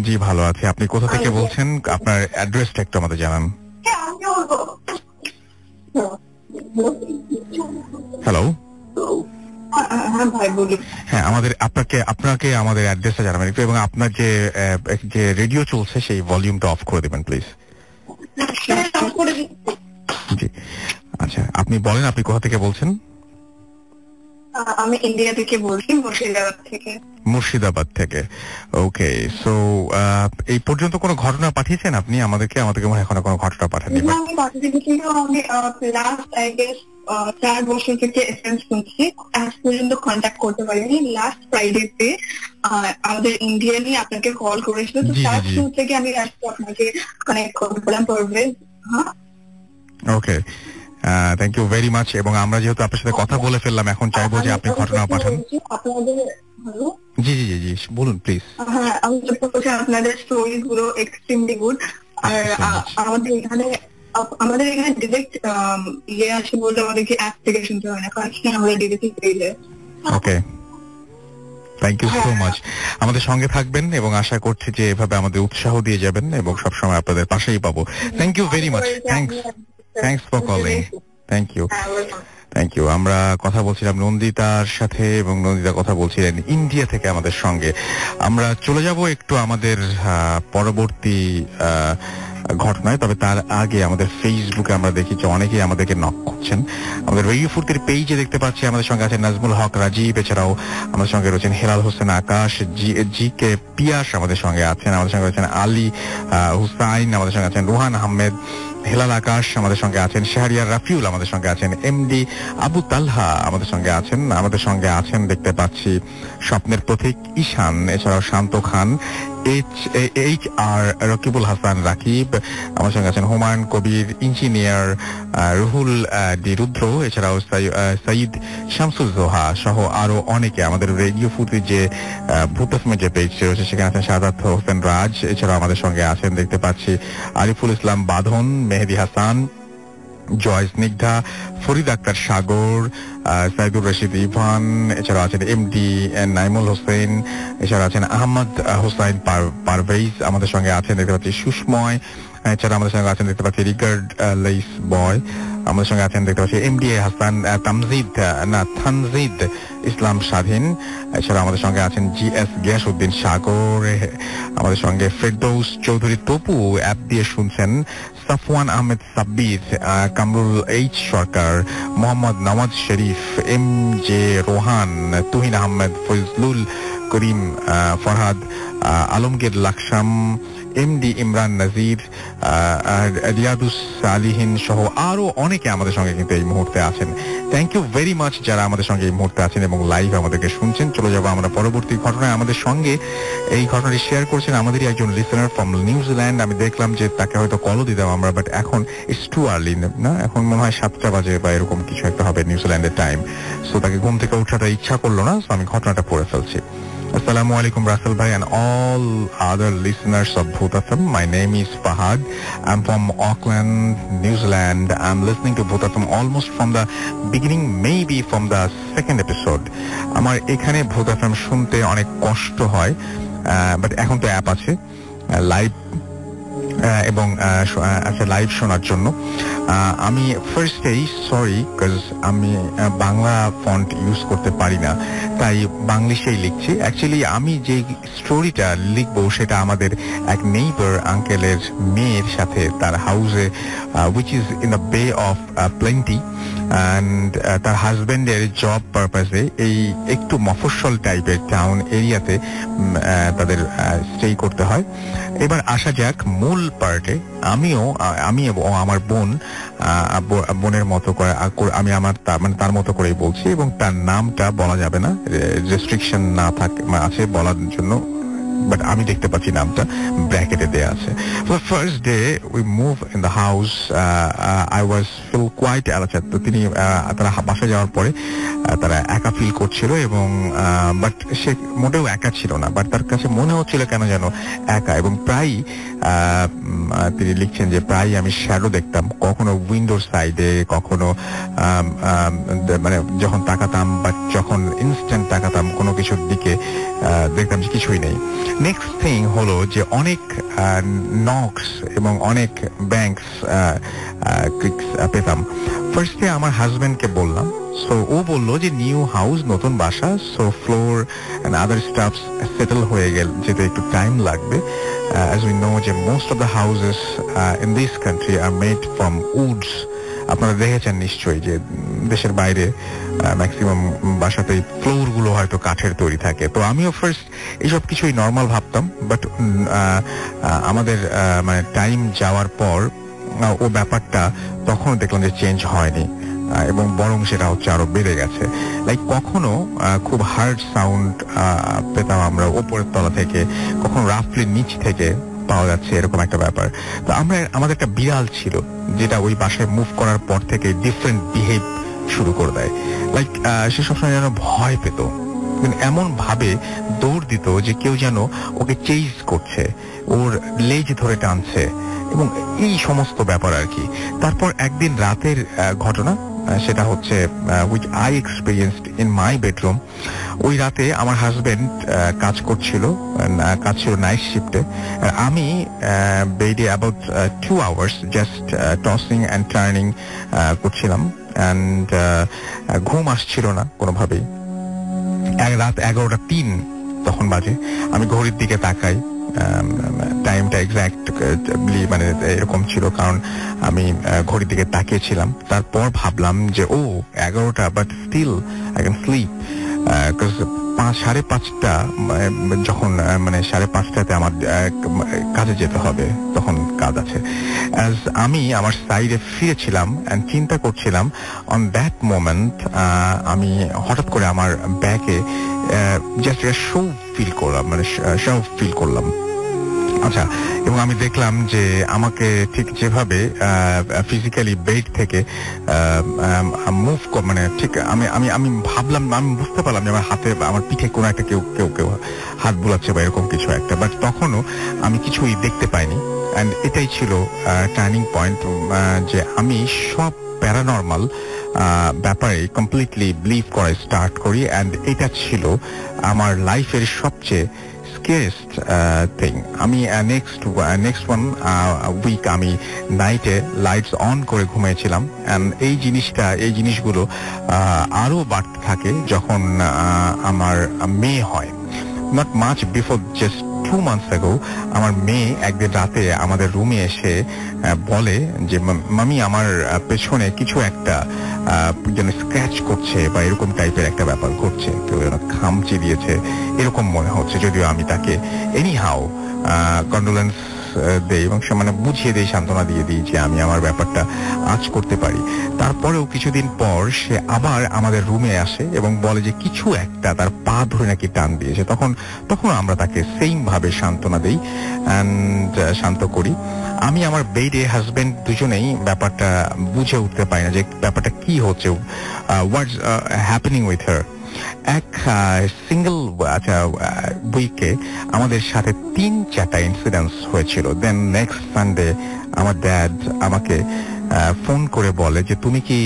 A: জি, ভালো আছি। আপনি কোথা থেকে বলছেন? আপনার অ্যাড্রেসটা একটু আমাদের জানান। হ্যালো। হ্যাঁ, আপনাকে আমাদের অ্যাড্রেসটা জানাবেন একটু, এবং আপনার যে রেডিও চলছে সেই ভলিউমটা অফ করে দেবেন প্লিজ। জি, আচ্ছা, আপনি বলেন আপনি কোথা থেকে বলছেন?
C: আমি ইন্ডিয়া থেকে বলছি, মুর্শিদাবাদ থেকে। ওকে, সো এই পর্যন্ত কোনো ঘটনা পাঠিয়েছেন আপনি আমাদেরকে? মনে এখনো কোনো ঘটনা পাঠাননি। আমি লাস্ট 4 বছর থেকে এসএমএস শুনছি, আজ পর্যন্ত কন্ট্যাক্ট করতে পারিনি। লাস্ট ফ্রাইডেতে আমাদের ইন্ডিয়ানই আপনাকে কল করেছিল, তো তার শুরু থেকে আমি আপনাকে কানেক্ট করলাম পড়বে। হ্যাঁ,
A: ওকে, থ্যাংক ইউ ভেরি মাচ। এবং আমরা যেহেতু আপনার সাথে কথা বলে ফেললাম, এখন চাইবো যে আপনি ঘটনা পাঠান। জি জি জি জি, বলুন প্লিজ।
C: হ্যাঁ, আমি বলছি আপনাদের স্টোরি গুলো এক্সট্রিমলি গুড। আর আমাদের এখানে ডিরেক্ট আসে বলতে আমাদেরকে অ্যাপ থেকে শুনতে হয় না, কারণ আমরা ডিরেক্ট পেয়ে।
A: ওকে, থ্যাংক ইউ সো মাচ। আমাদের সঙ্গে থাকবেন এবং আশা করছি যে এভাবে আমাদের উৎসাহ দিয়ে যাবেন, এবং সবসময় আপনাদের পাশেই পাবো। Thank you very much. Thanks for calling. Thank you. Thank you. আমরা কথা বলছিলাম নন্দিতার সাথে, এবং নন্দিতা কথা বলছিলেন ইন্ডিয়া থেকে আমাদের সঙ্গে। আমরা চলে যাব একটু আমাদের পরবর্তী ঘটনায়। তবে তার আগে আমাদের ফেসবুকে আমরা দেখি যে অনেকেই আমাদেরকে নক করছেন। আমাদের রেডিও ফুর্তির পেজে দেখতে পাচ্ছি আমাদের সঙ্গে আছেন নাজমুল হক রাজীব, এছাড়াও আমাদের সঙ্গে রয়েছেন হেলাল হোসেন আকাশ, জি কে পিয়াস আমাদের সঙ্গে আছেন, আমাদের সঙ্গে রয়েছেন আলী হুসাইন, আমাদের সঙ্গে আছেন রুহান আহমেদ, হেলাল আকাশ আমাদের সঙ্গে আছেন, শাহরিয়ার রাফিউল আমাদের সঙ্গে আছেন, এমডি আবু তালহা আমাদের সঙ্গে আছেন, আমাদের সঙ্গে আছেন দেখতে পাচ্ছি স্বপ্নের প্রতীক ঈশান, এছাড়াও শান্ত খান, এইচ আর রকিবুল হাসান রাকিব, আমার সঙ্গে আছেন হুমায়ুন কবির, ইঞ্জিনিয়ার রুহুল ডি রুদ্র, এছাড়াও সাইদ শামসুজ্জোহা সহ আরো অনেকে। আমাদের রেডিও ফুর্তির যে ভূত এফএমের যে পেজ রয়েছে সেখানে আছেন সাদাত হোসেন রাজ, এছাড়াও আমাদের সঙ্গে আছেন দেখতে পাচ্ছি আরিফুল ইসলাম বাঁধন, মেহেদি হাসান, জয় স্নিগ্ধা, ফরিদ আক্তার সাগর, সাইদুর রশিদ ইভান, এছাড়াও আছেন এমডি নাইমুল হোসেন, এছাড়া আছেন আহমদ হোসাইন পারভেজ, আমাদের সঙ্গে আছেন দেখতে পাচ্ছি সুষময়, এছাড়া আমাদের সঙ্গে আছেন দেখতে পাচ্ছি রিগার্ড লাইস বয়, আমাদের সঙ্গে আছেন দেখতে পাচ্ছি এমডি হাসান তানজিদ ইসলাম স্বাধীন, এছাড়া আমাদের সঙ্গে আছেন জিএস গিয়াসউদ্দিন সাগর, আমাদের সঙ্গে ফেরদৌস চৌধুরী তপু অ্যাপ দিয়ে শুনছেন, সাফওয়ান আহমেদ সাব্বির, কামরুল এইচ সরকার, Mohammad Nawaz Sharif, M J Rohan, Tuhin Ahmed, Fazlul Karim Farhad, Alamgir Laksam, MD Imran নাজির, রিয়াদুস সালিহিন সহ আরো অনেকে আমাদের সঙ্গে কিন্তু এই মুহূর্তে আছেন। থ্যাংক ইউ ভেরি মাচ যারা আমাদের সঙ্গে এই মুহূর্তে আছেন এবং লাইভ আমাদেরকে শুনছেন। চলে যাবো আমরা পরবর্তী ঘটনায়। আমাদের সঙ্গে এই ঘটনাটি শেয়ার করছেন আমাদেরই একজন লিসেনার ফ্রম নিউজিল্যান্ড। আমি দেখলাম যে তাকে হয়তো কলও দিতাম আমরা, বাট এখন ইটস টু আর্লি না, এখন মনে হয় 7টা বাজে বা এরকম কিছু একটা হবে নিউজিল্যান্ডের টাইম। সো তাকে ঘুম থেকে ওঠাটা ইচ্ছা করলো না, সো আমি ঘটনাটা পড়ে ফেলছি। Assalamu alaikum Russell bhai and all other listeners of Bhoot FM. My name is Fahad. I'm from Auckland, New Zealand. I'm listening to Bhoot FM almost from the beginning, maybe from the second episode. আমার এখানে Bhoot FM শুনতে অনেক কষ্ট হয়, but এখন তো app আছে live এবং আচ্ছা লাইভ শোনার জন্য। আমি ফার্স্টেই সরি বিকজ আমি বাংলা ফন্ট ইউজ করতে পারি না, তাই বাংলিশেই লিখছি। অ্যাকচুয়ালি আমি যে স্টোরিটা লিখবো সেটা আমাদের এক নেইবার আঙ্কেলের মেয়ের সাথে তার হাউসে, উইচ ইজ ইন দ্য বে অফ প্লেন্টি, অ্যান্ড তার হাজবেন্ডের জব পারপাসে এই একটু মফস্বল টাইপের টাউন এরিয়াতে তাদের স্টে করতে হয়। এবার আসা যাক মূল পার্টে। আমি এবং আমার বোনের মতো করে আমি আমার মানে তার মতো করেই বলছি, এবং তার নামটা বলা যাবে না, রেস্ট্রিকশন না থাকে আছে বলার জন্য, বাট আমি দেখতে পাচ্ছি নামটা ব্র্যাকেটে দেয়া আছে। First day we move in the house, I was feel quite অ্যালাচার। তো তিনি তারা বাসায় যাওয়ার পরে তারা একা ফিল করছিল, এবং বাট সে মোটেও একা ছিল না, বাট তার কাছে মনে হচ্ছিল কেন যেন একা। এবং প্রায় তিনি লিখছেন যে প্রায় আমি শ্যাডো দেখতাম, কখনো উইন্ডোর সাইডে, কখনো মানে যখন তাকাতাম বা যখন ইনস্ট্যান্ট তাকাতাম কোনো কিছুর দিকে, দেখতাম যে কিছুই নেই। নেক্সট থিং হলো যে অনেক নক্স এবং অনেক ব্যাংকস ক্লিকস পেতাম। ফার্স্টে আমার হাজবেন্ডকে বললাম, সো ও বললো যে নিউ হাউস, নতুন বাসা, so floor and other stuffs settle হয়ে গেল, যেতে একটু টাইম লাগবে। As we know যে most of the houses in this country are made from woods. আপনারা দেখেছেন নিশ্চয়ই যে দেশের বাইরে ম্যাক্সিমাম বাসাতেই ফ্লোর গুলো হয়তো কাঠের তৈরি থাকে। তো আমিও ফার্স্ট এইসব কিছুই নর্মাল ভাবতাম, বাট আমাদের মানে টাইম যাওয়ার পর ও ব্যাপারটা তখন দেখলাম যে চেঞ্জ হয়নি, এবং বরং সেটা হচ্ছে আরো বেড়ে গেছে। লাইক কখনো খুব হার্ড সাউন্ড পেতাম আমরা উপরের তলা থেকে, কখনো রাফলি নিচ থেকে পাওয়া যাচ্ছে, এরকম একটা ব্যাপার। তো আমাদের একটা বিড়াল ছিল যেটা ওই বাসায় মুভ করার পর থেকে ডিফারেন্ট বিহেভ শুরু করে দেয়। লাইক সে সবসময় যেন ভয় পেত, এমন ভাবে দৌড় দিত যে কেউ যেন ওকে চেজ করছে, ওর লেজ ধরে টানছে, এবং এই সমস্ত ব্যাপার আর কি। তারপর একদিন রাতের ঘটনা, সেটা হচ্ছে which I experienced in my bedroom. ওই রাতে আমার হাজবেন্ড কাজ ছিল নাইট শিফটে। আমি বেডে about 2 hours just tossing and turning করছিলাম, অ্যান্ড ঘুম আসছিল না কোনোভাবেই। রাত 11:03 তখন বাজে। আমি ঘড়ির দিকে তাকাই, টাইমটা এক্স্যাক্টলি মানে এরকম ছিল, কারণ আমি ঘড়ির দিকে তাকিয়েছিলাম। তারপর ভাবলাম যে 11টা, but still I can sleep, because 5:30 যখন মানে 5:30টাতে আমার কাজে যেতে হবে, তখন কাজ আছে। অ্যাজ আমি আমার সাইডে ফিরেছিলাম অ্যান্ড চিন্তা করছিলাম, অন দ্যাট মোমেন্ট আমি হঠাৎ করে আমার ব্যাগে জাস্ট একটা শো ফিল করলাম। আচ্ছা, এবং আমি দেখলাম যে আমাকে ঠিক যেভাবে ফিজিক্যালি বেড থেকে মুভ মানে ঠিক আমি ভাবলাম, আমি বুঝতে পারলাম যে আমার হাতে, আমার পিঠে কোনো একটা কেউ হাত বুলাচ্ছে বা এরকম কিছু একটা, বাট তখনও আমি কিছুই দেখতে পাইনি। অ্যান্ড এটাই ছিল টার্নিং পয়েন্ট, যে আমি সব প্যারানর্মাল ব্যাপারে কমপ্লিটলি বিলিভ করা স্টার্ট করি। অ্যান্ড এটা ছিল আমার লাইফের সবচেয়ে স্কেরেস্ট থিং। আমি নেক্সট উইক আমি নাইটে লাইটস অন করে ঘুমিয়েছিলাম, অ্যান্ড এই জিনিসগুলো আরো বাড়তে থাকে যখন আমার মেয়ে হয়। Not much before, just 2 months ago আমার মেয়ে একদিন রাতে আমাদের রুমে এসে বলে যে মামি, আমার পেছনে কিছু একটা যেন স্ক্র্যাচ করছে বা এরকম টাইপের একটা ব্যাপার ঘটছে, কেউ যেন খামচি দিয়েছে এরকম মনে হচ্ছে। যদিও আমি তাকে এনি হাউ কন্ডোলেন্স দেই এবং সে মানে বুঝিয়ে দিই, সান্ত্বনা দিয়ে দিই যে আমি আমার ব্যাপারটা আজ করতে পারি। তারপরেও কিছুদিন পর সে আবার আমাদের রুমে আসে এবং বলে যে কিছু একটা তার পা ধরে নাকি টান দিয়েছে। তখন আমরা তাকে সেম ভাবে সান্ত্বনা দিই অ্যান্ড শান্ত করি। আমি আমার বেডে, হাজবেন্ড দুজনেই ব্যাপারটা বুঝে উঠতে পারি না যে ব্যাপারটা কি হচ্ছে, হোয়াটস হ্যাপেনিং উইথ হার। এক সিঙ্গেল উইকে আমাদের সাথে 3-4টা ইনসিডেন্টস হয়েছিল। দেন নেক্সট সানডে আমার ড্যাড আমাকে ফোন করে বলে যে তুমি কি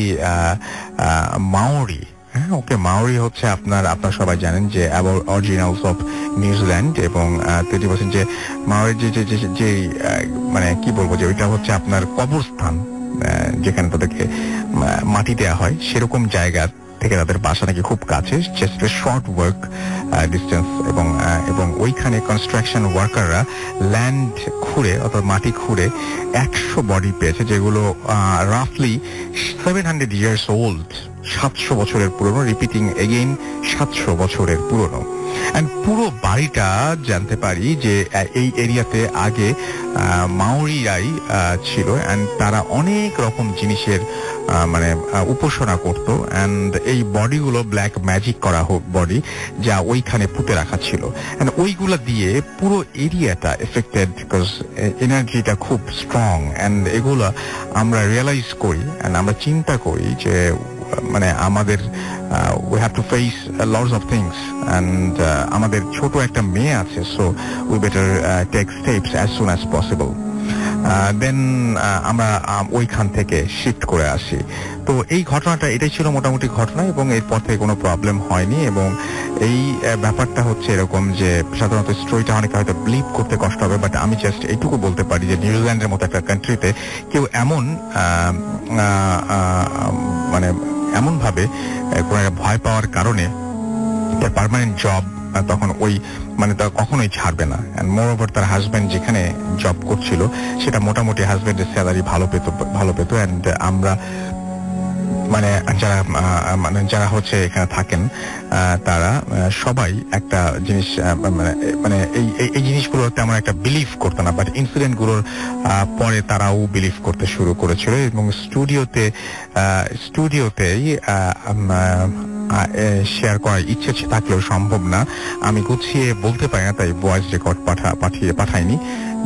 A: মাওরি? হ্যাঁ, ওকে, মাওরি হচ্ছে আপনার সবাই জানেন যে অরিজিনালস অফ নিউজিল্যান্ড, এবং তিনি বলছেন যে মাওরির যে মানে কি বলবো, যে ওইটা হচ্ছে আপনার কবরস্থান, যেখানে তাদেরকে মাটি দেওয়া হয় সেরকম জায়গা থেকে তাদের বাসা নাকি খুব কাছে, জাস্ট শর্ট ওয়ার্ক ডিস্টেন্স, এবং ওইখানে কনস্ট্রাকশন ওয়ার্কাররা ল্যান্ড খুঁড়ে অর্থাৎ মাটি খুঁড়ে 100 বডি পেয়েছে, যেগুলো রাফলি 700 ইয়ার্স ওল্ড, 700 বছরের পুরনো, রিপিটিং এগেইন 700 বছরের পুরনো। এন্ড পুরো বাড়িটা জানতে পারি যে এই এরিয়াতে আগে মাওরিরাই ছিল, এন্ড তারা অনেক রকম জিনিসের মানে উপাসনা করত, এন্ড এই বডিগুলো ব্ল্যাক ম্যাজিক করা বডি যা ওইখানে পুঁতে রাখা ছিল, এন্ড ওইগুলা দিয়ে পুরো এরিয়াটা এফেক্টেড, বিকজ এনার্জিটা খুব স্ট্রং। এন্ড এগুলা আমরা রিয়েলাইজ করি এন্ড আমরা চিন্তা করি যে মানে আমাদের we have to face lots of things, and আমাদের ছোট একটা মেয়ে আছে, so we better take steps as soon as possible. দেন আমরা ওইখান থেকে শিফট করে আসি। তো এই ঘটনাটা এটাই ছিল মোটামুটি ঘটনা, এবং এরপর থেকে কোনো প্রবলেম হয়নি। এবং এই ব্যাপারটা হচ্ছে এরকম যে সাধারণত স্টোরিটা অনেকে হয়তো বিলিভ করতে কষ্ট হবে, বাট আমি জাস্ট এইটুকু বলতে পারি যে নিউজিল্যান্ডের মতো একটা কান্ট্রিতে কেউ এমন মানে এমন ভাবে কোনো ভয় পাওয়ার কারণে তার পার্মানেন্ট জব তখন ওই মানে তা কখনোই ছাড়বে না। এন্ড মোর ওভার তার হাজবেন্ড যেখানে জব করছিল সেটা মোটামুটি হাজবেন্ডের স্যালারি ভালো পেত। এন্ড আমরা মানে যারা হচ্ছে এখানে থাকেন তারা সবাই একটা জিনিস মানে এই জিনিসগুলো তেমন একটা বিলিভ করতো না, বাট ইনসিডেন্ট গুলোর পরে তারাও বিলিভ করতে শুরু করেছিল। এবং স্টুডিওতেই শেয়ার করার ইচ্ছে থাকলেও সম্ভব না, আমি গুছিয়ে বলতে পারি না, তাই ভয়েস রেকর্ড পাঠাইনি।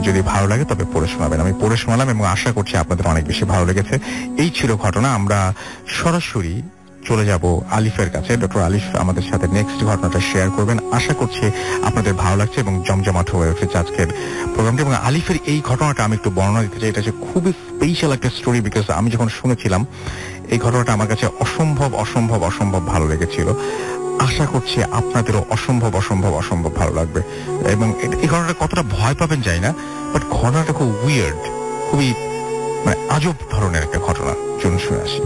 A: যদি ভালো লাগে তবে পড়ে শোনাবেন। আমি পড়ে শোনালাম এবং আশা করছি আপনাদের অনেক বেশি ভালো লেগেছে। এই ছিল ঘটনা। আমরা সরাসরি চলে যাব আলিফের কাছে। ডক্টর আলিফ আমাদের সাথে নেক্সট ঘটনাটা শেয়ার করবেন। আশা করছি আপনাদের ভালো লাগছে এবং জমজমাট হয়ে উঠেছে আজকের প্রোগ্রামটি। এবং আলিফের এই ঘটনাটা আমি একটু বর্ণনা দিতে চাই। এটা হচ্ছে খুবই স্পেশাল একটা স্টোরি, বিকজ আমি যখন শুনেছিলাম এই ঘটনাটা আমার কাছে অসম্ভব ভালো লেগেছিল। আশা করছি আপনাদেরও অসম্ভব ভালো লাগবে। এবং এই ঘটনাটা কতটা ভয় পাবেন জানি না, বাট ঘটনাটা খুব উইয়ার্ড, খুবই মানে আজব ধরনের একটা ঘটনা। চলুন শুনে আসি।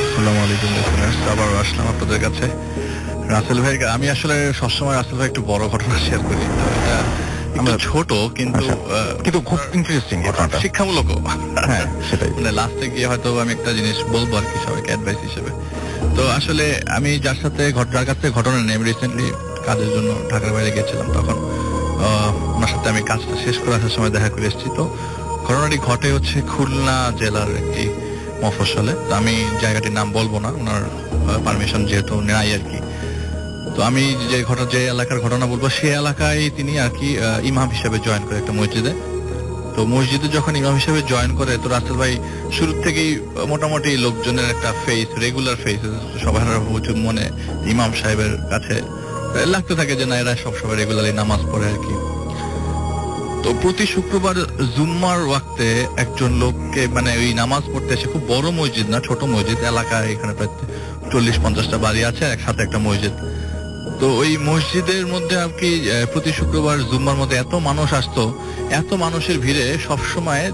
B: আসসালামু আলাইকুম, আবার আসলাম আপনাদের কাছে। রাসেল ভাই, আমি আসলে সবসময় রাসেল ভাই একটু বড় ঘটনা শেয়ার করি, আমরা ছোট কিন্তু
A: খুব ইন্টারেস্টিং ঘটনাটা,
B: শিক্ষামূলক।
A: হ্যাঁ সেটাই,
B: মানে লাস্টে গিয়ে হয়তো আমি একটা জিনিস বলবো আর কি সবাইকে অ্যাডভাইস হিসেবে। তো আসলে আমি যার কাছ থেকে ঘটনা নেই, রিসেন্টলি কাজের জন্য ঢাকার বাইরে গেছিলাম, তখন ওনার সাথে আমি কাজটা শেষ করে আসার সময় দেখা করে এসেছি। তো ঘটনাটি ঘটে হচ্ছে খুলনা জেলার একটি মফস্বলে। তো আমি জায়গাটির নাম বলবো না, ওনার পারমিশন যেহেতু নেই আর কি। তো আমি যে এলাকার ঘটনা বলবো, সেই এলাকায় তিনি আর কি ইমাম হিসেবে জয়েন করে একটা মসজিদে। তো মসজিদে যখন ইমাম হিসেবে জয়েন করে, তো রাসেল ভাই শুরু থেকেই মোটামুটি লোকজনের একটা ফেস, রেগুলার ফেস, সবার মনে ইমাম সাহেবের কাছে লাগতে থাকে যে না এরা সবসময় রেগুলারলি নামাজ পড়ে আর কি। তো প্রতি শুক্রবার জুম্মার ওয়াক্তে একজন লোককে মানে ওই নামাজ পড়তে এসে, খুব বড় মসজিদ না, ছোট মসজিদ, এলাকায় এখানে প্রায় 40-50টা বাড়ি আছে, একসাথে একটা মসজিদ। তো ওই মসজিদের মধ্যে আর কি প্রতি শুক্রবার জুম্মার মধ্যে এত মানুষ আসতো, এত মানুষের ভিড়ে সবসময়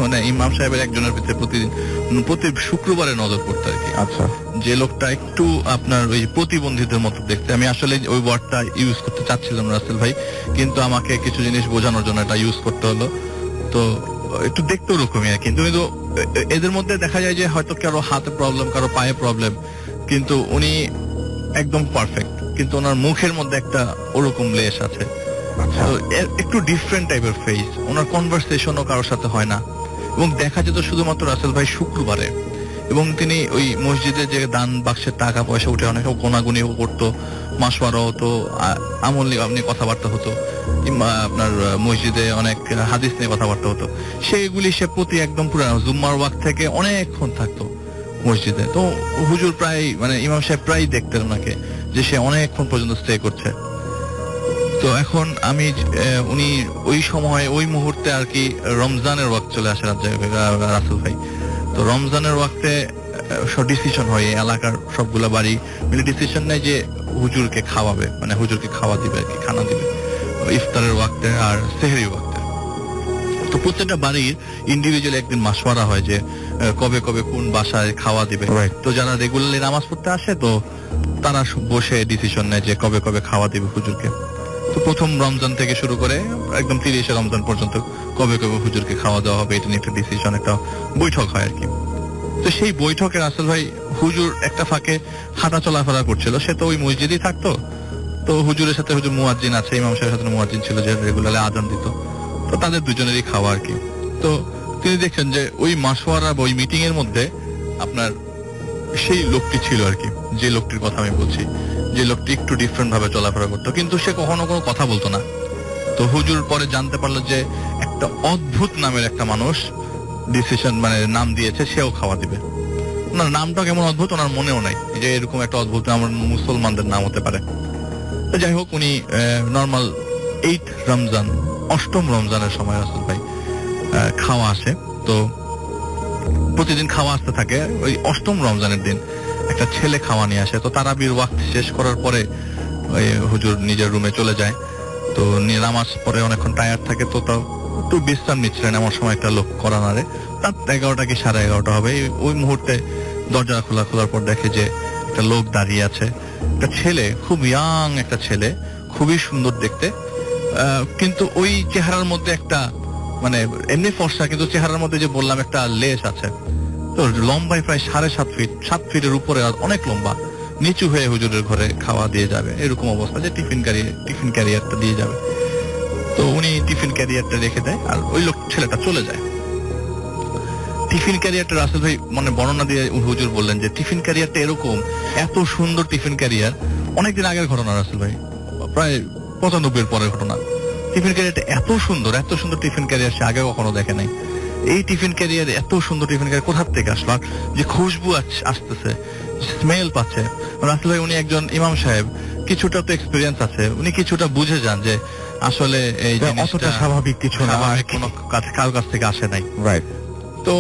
B: মানে ইমাম সাহেবের একজনের ভিতরে প্রতি শুক্রবারে নজর পড়তো আর কি।
A: আচ্ছা,
B: যে লোকটা একটু আপনার ওই প্রতিবন্ধীদের মতো দেখতে, আমি আসলে ওই ওয়ার্ডটা ইউজ করতে চাচ্ছিলাম রাসেল ভাই, কিন্তু আমাকে কিছু জিনিস বোঝানোর জন্য এটা ইউজ করতে হলো। তো একটু দেখতে ওরকমই আর, কিন্তু এদের মধ্যে দেখা যায় যে হয়তো কারো হাতে প্রবলেম, কারো পায়ে প্রবলেম, কিন্তু উনি একদম পারফেক্ট, কিন্তু ওনার মুখের মধ্যে একটা ওরকম লেশ আছে। একটু ডিফারেন্ট টাইপের ফেস। ওনার কনভারসেশনও কারোর সাথে হয় না, এবং দেখা যেত শুধুমাত্র রাসেল ভাই শুক্রবারে। এবং তিনি ওই মসজিদে যে দান বাক্সের টাকা পয়সা উঠে অনেক গোনাগুনি করতো, মাসওয়ারা হতো, আমল নিয়ে কথাবার্তা হতো, আপনার মসজিদে অনেক হাদিস নিয়ে কথাবার্তা হতো, সেইগুলি সে প্রতি একদম পুরো জুম্মার ওয়াক্ত থেকে অনেকক্ষণ থাকতো মসজিদে। তো হুজুর প্রায় মানে ইমাম সাহেব প্রায় দেখতেন ওনাকে যে সে অনেকক্ষণ পর্যন্ত স্টে করছে। তো এখন উনি ওই সময় ওই মুহূর্তে আর কি রমজানের ওয়াক্ত চলে আসে রাসেল ভাই। তো রমজানের ওয়াক্তে ডিসিশন হয়, এলাকার সবগুলা বাড়ি মিলে ডিসিশন নেয় যে হুজুরকে খাওয়াবে, মানে হুজুরকে খাওয়া দিবে আর কি, খানা দিবে ইফতারের ওয়াক্তে আর সেহরির ওয়াক্তে। তো প্রত্যেকটা বাড়ির ইন্ডিভিজুয়ালি একদিন মাসওয়ারা হয় যে কবে কবে কোন বাসায় খাওয়া দিবে। তো যারা রেগুলারলি নামাজ পড়তে আসে তো তারা বসে ডিসিশন নেয় যে কবে কবে খাওয়া দিবে হুজুরকে। তো প্রথম রমজান থেকে শুরু করে একদম 30 রমজান পর্যন্ত কবে কবে হুজুরকে খাওয়া দেওয়া হবে এটা নিয়ে একটা ডিসিশন, একটা বৈঠক হয় আর কি। তো সেই বৈঠকে রাসেল ভাই হুজুর একটা ফাঁকে হাঁটা চলাফেরা করছিল, সে তো ওই মসজিদেই থাকতো। তো হুজুরের সাথে হুজুর মুয়াজ্জিন আছে, ইমাম সাহেবের সাথে মুয়াজ্জিন ছিল যে রেগুলারলি আজান দিত, তো তাদের দুজনেরই খাওয়া আর কি। তো তিনি দেখছেন যে ওই মাসওয়ারা বা ওই মিটিং এর মধ্যে আপনার সেই লোকটি ছিল আর কি, যে লোকটির কথা আমি বলছি, যে লোকটি একটু ডিফারেন্ট ভাবে চলাফেরা করতো, কিন্তু সে কখনো কোনো কথা বলতো না। তো হুজুর পরে জানতে পারলো যে একটা অদ্ভুত নামের একটা মানুষ ডিসিশন মানে নাম দিয়েছে, সেও খাওয়া দিবে। ওনার নামটা কেমন অদ্ভুত ওনার মনেও নাই যে এরকম একটা অদ্ভুত নাম মুসলমানদের নাম হতে পারে। তো যাই হোক, উনি নর্মাল 8 রমজান 8ম রমজানের সময় রাসূল ভাই খাওয়া আসে। তো প্রতিদিন খাওয়া আসতে থাকে। ওই 8ম রমজানের দিন একটা ছেলে খাওয়া নিয়ে আসে। তো তারাবির ওয়াক্ত শেষ করার পরে ওই হুজুর নিজের রুমে চলে যায়। তো নামাজ পরে অনেকক্ষণ টায়ার্ড থাকে, তো তাও একটু বিশ্রাম নিচ্ছিলেন এমন সময় একটা লোক করানারে, রাত 11টা কি 11:30 হবে, ওই মুহূর্তে দরজা খোলার পর দেখে যে একটা লোক দাঁড়িয়ে আছে, একটা ছেলে, খুব ইয়াং একটা ছেলে, খুবই সুন্দর দেখতে, কিন্তু ওই চেহারার মধ্যে একটা মানে এমনি ফর্সা, কিন্তু চেহারার মধ্যে যে বললাম একটা লেশ আছে। তো লম্বায় প্রায় 7.5 ফিট, 7 ফিটের উপরে, অনেক লম্বা, নিচু হয়ে হুজুরের ঘরে খাওয়া দিয়ে যাবে এরকম অবস্থা, যে টিফিন ক্যারিয়ারটা দিয়ে যাবে। তো উনি টিফিন ক্যারিয়ারটা রেখে দেয় আর ওই লোক ছেলেটা চলে যায়। টিফিন ক্যারিয়ারটা রাসেল ভাই মানে বর্ণনা দিয়ে হুজুর বললেন যে টিফিন ক্যারিয়ারটা এরকম, এত সুন্দর টিফিন ক্যারিয়ার, অনেকদিন আগের ঘটনা রাসেল ভাই, প্রায় 95 এর পরের ঘটনা। টিফিন ক্যারিয়ারটা এত সুন্দর টিফিন ক্যারিয়ার সে আগে কখনো দেখে নাই। এই টিফিন ক্যারিয়ার, এত সুন্দর টিফিন ক্যারিয়ার কোথা থেকে আসলো, আর যে খুশবু আসতেছে, স্মেল পাচ্ছে। রাসেল ভাই উনি একজন ইমাম সাহেব, কিছুটা তো এক্সপিরিয়েন্স আছে, উনি কিছুটা বুঝে যান যে আসলে এই
A: অতটা স্বাভাবিক কিছু না,
B: কোনো কারোর কাছ থেকে আসে নাই।
A: রাইট।
B: তো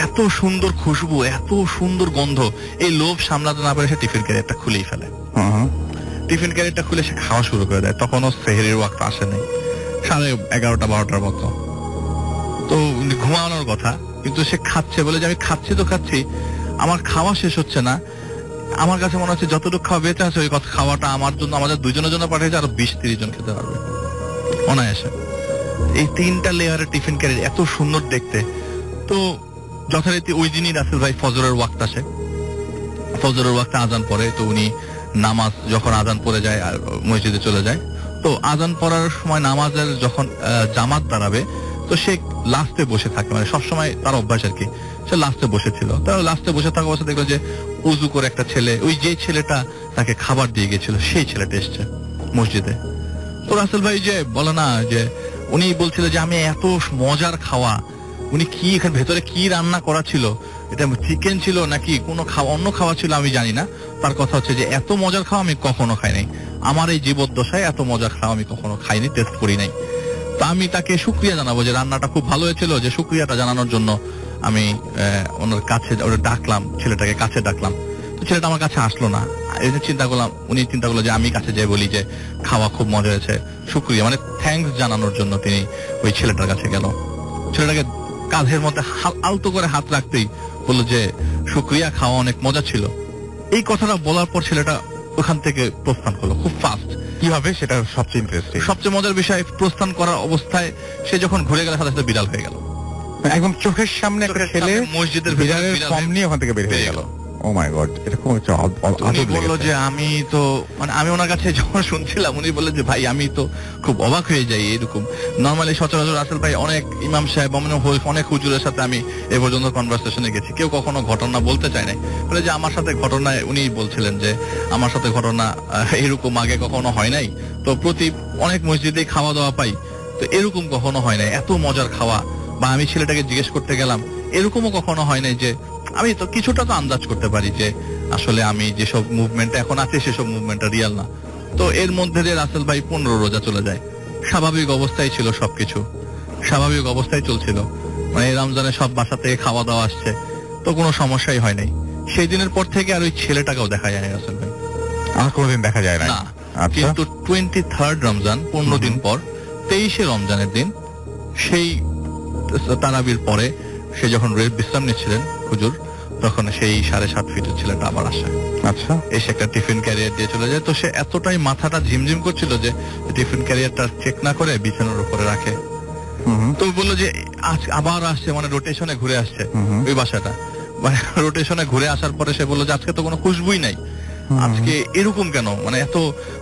B: এত সুন্দর খুশবু, এত সুন্দর গন্ধ, এই লোভ সামলাতে না পারে সে টিফিন ক্যারিয়ারটা খুলেই ফেলে। টিফিন ক্যারিয়ারটা খুলে সে খাওয়া শুরু করে দেয়। তখনও সেহরির ওয়াক্ত আসে নাই, 11:30-12টার মতো। তো ঘুমানোর কথা, কিন্তু সে খাচ্ছে, বলে যে আমি খাচ্ছি তো খাচ্ছি, আমার খাওয়া শেষ হচ্ছে না। আমার কাছে মনে হচ্ছে যতটুকু খাওয়া বেঁচে আছে ওই খাওয়াটা আমার জন্য, আমাদের দুজনের জন্য পাঠিয়েছে, আরো 20-30 জন খেতে পারবে অনায়াসে। এই 3টা লেয়ারের টিফিন ক্যারিয়ার এত সুন্দর দেখতে। তো যথারীতি ওই দিনই রাসেল ভাই ফজরের ওয়াক্ত আসে, ফজরের ওয়াক্তে আজান পড়ে। তো উনি নামাজ যখন আজান পড়ে যায় আর মসজিদে চলে যায়। তো আজান পড়ার সময় নামাজের যখন জামাত দাঁড়াবে, তো সে লাস্টে বসে থাকে, মানে সবসময় তার অভ্যাস আর কি, সে লাস্টে বসেছিল। তার লাস্টে বসে থাকা অবস্থা দেখলো যে উজু করে একটা ছেলে, ওই যে ছেলেটা তাকে খাবার দিয়ে গেছিল সেই ছেলেটা এসছে মসজিদে। তো রাসেল ভাই যে বলে না যে উনি বলছিল যে আমি এত মজার খাওয়া, উনি কি এখানে ভেতরে কি রান্না করা ছিল, এটা চিকেন ছিল নাকি কোনো অন্য খাওয়া ছিল আমি জানি না। তার কথা হচ্ছে যে এত মজার খাওয়া আমি কখনো খাই নাই, আমার এই জীবদ্দশায় এত মজার খাওয়া আমি কখনো খাইনি, টেস্ট করি নাই। তা আমি তাকে শুকরিয়া জানাবো যে রান্নাটা খুব ভালো হয়েছিল, যে শুকরিয়াটা জানানোর জন্য আমি ওনার কাছে ডাকলাম, ছেলেটাকে কাছে ডাকলাম। তো ছেলেটা আমার কাছে আসলো না। এই যে উনি চিন্তা করলো যে আমি কাছে যাই বলি যে খাওয়া খুব মজা হয়েছে, শুকরিয়া মানে থ্যাঙ্কস জানানোর জন্য তিনি ওই ছেলেটার কাছে গেল। ছেলেটাকে কাঁধের মধ্যে আলতো করে হাত রাখতেই বললো যে শুকরিয়া, খাওয়া অনেক মজা ছিল। এই কথাটা বলার পর ছেলেটা ওখান থেকে প্রস্থান করলো খুব ফাস্ট।
A: কিভাবে, সেটা সবচেয়ে ইন্টারেস্টিং।
B: সবচেয়ে মজার বিষয়, প্রস্থান করার অবস্থায় সে যখন ঘুরে গেল সাথে সাথে বিড়াল হয়ে গেল,
A: একদম চোখের সামনে একটা ছেলে
B: মসজিদের
A: বিড়ালের ফর্ম নিয়ে ওখান থেকে বের হয়ে গেল। ও মাই গড, এটা খুব
B: উনি বললো যে আমি তো মানে আমি ওনার কাছে যখন শুনছিলাম উনি বললেন যে ভাই আমি তো খুব অবাক হয়ে যাই, এরকম নর্মালি সচরাচর রাসেল ভাই অনেক ইমাম সাহেব অনেক হুজুরের সাথে আমি এ পর্যন্ত কনভারসেশনে গেছি, কেউ কখনো ঘটনা বলতে চায় নাই, বলে যে আমার সাথে ঘটনায় উনি বলছিলেন যে আমার সাথে ঘটনা এরকম আগে কখনো হয় নাই। তো অনেক মসজিদে খাওয়া দাওয়া পাই, তো এরকম কখনো হয় নাই, এত মজার খাওয়া। বা আমি ছেলেটাকে জিজ্ঞেস করতে গেলাম, এরকমও কখনো হয় নাই যে আমি তো কিছুটা তো আন্দাজ করতে পারি যে আসলে আমি যেসব মুভমেন্ট এখন আছে সেসব মুভমেন্টটা রিয়াল না। তো এর মধ্যে দিয়ে রাসেল ভাই 15 রোজা চলে যায়। স্বাভাবিক অবস্থায় ছিল, সবকিছু স্বাভাবিক অবস্থায় চলছিল, মানে এই রমজানে সব বাসা থেকে খাওয়া দাওয়া আসছে, তো কোনো সমস্যাই হয় নাই। সেই দিনের পর থেকে আর ওই ছেলেটাকেও দেখা যায় না রাসেল ভাই,
A: আর কোনোদিন দেখা যায় না।
B: কিন্তু 23rd রমজান 15 দিন পর 23শে রমজানের দিন সেই তারাবির পরে সে যখন বিশ্রাম নিচ্ছিলেন হুজুর, তখন সেই 7.5 ফিটের ছেলেটা আবার আসে।
A: আচ্ছা,
B: এসে একটা টিফিন ক্যারিয়ার দিয়ে চলে যায়। তো সে এতটাই মাথাটা ঝিমঝিম করছিল যে টিফিন ক্যারিয়ারটা চেক না করে বিছানার উপরে রাখে। তো বললো যে আজ আবার আসছে, মানে রোটেশনে ঘুরে আসছে ওই বাসাটা, মানে রোটেশনে ঘুরে আসার পরে সে বললো যে আজকে তো কোনো খুশবুই নাই, আজকে এরকম কেন, মানে এত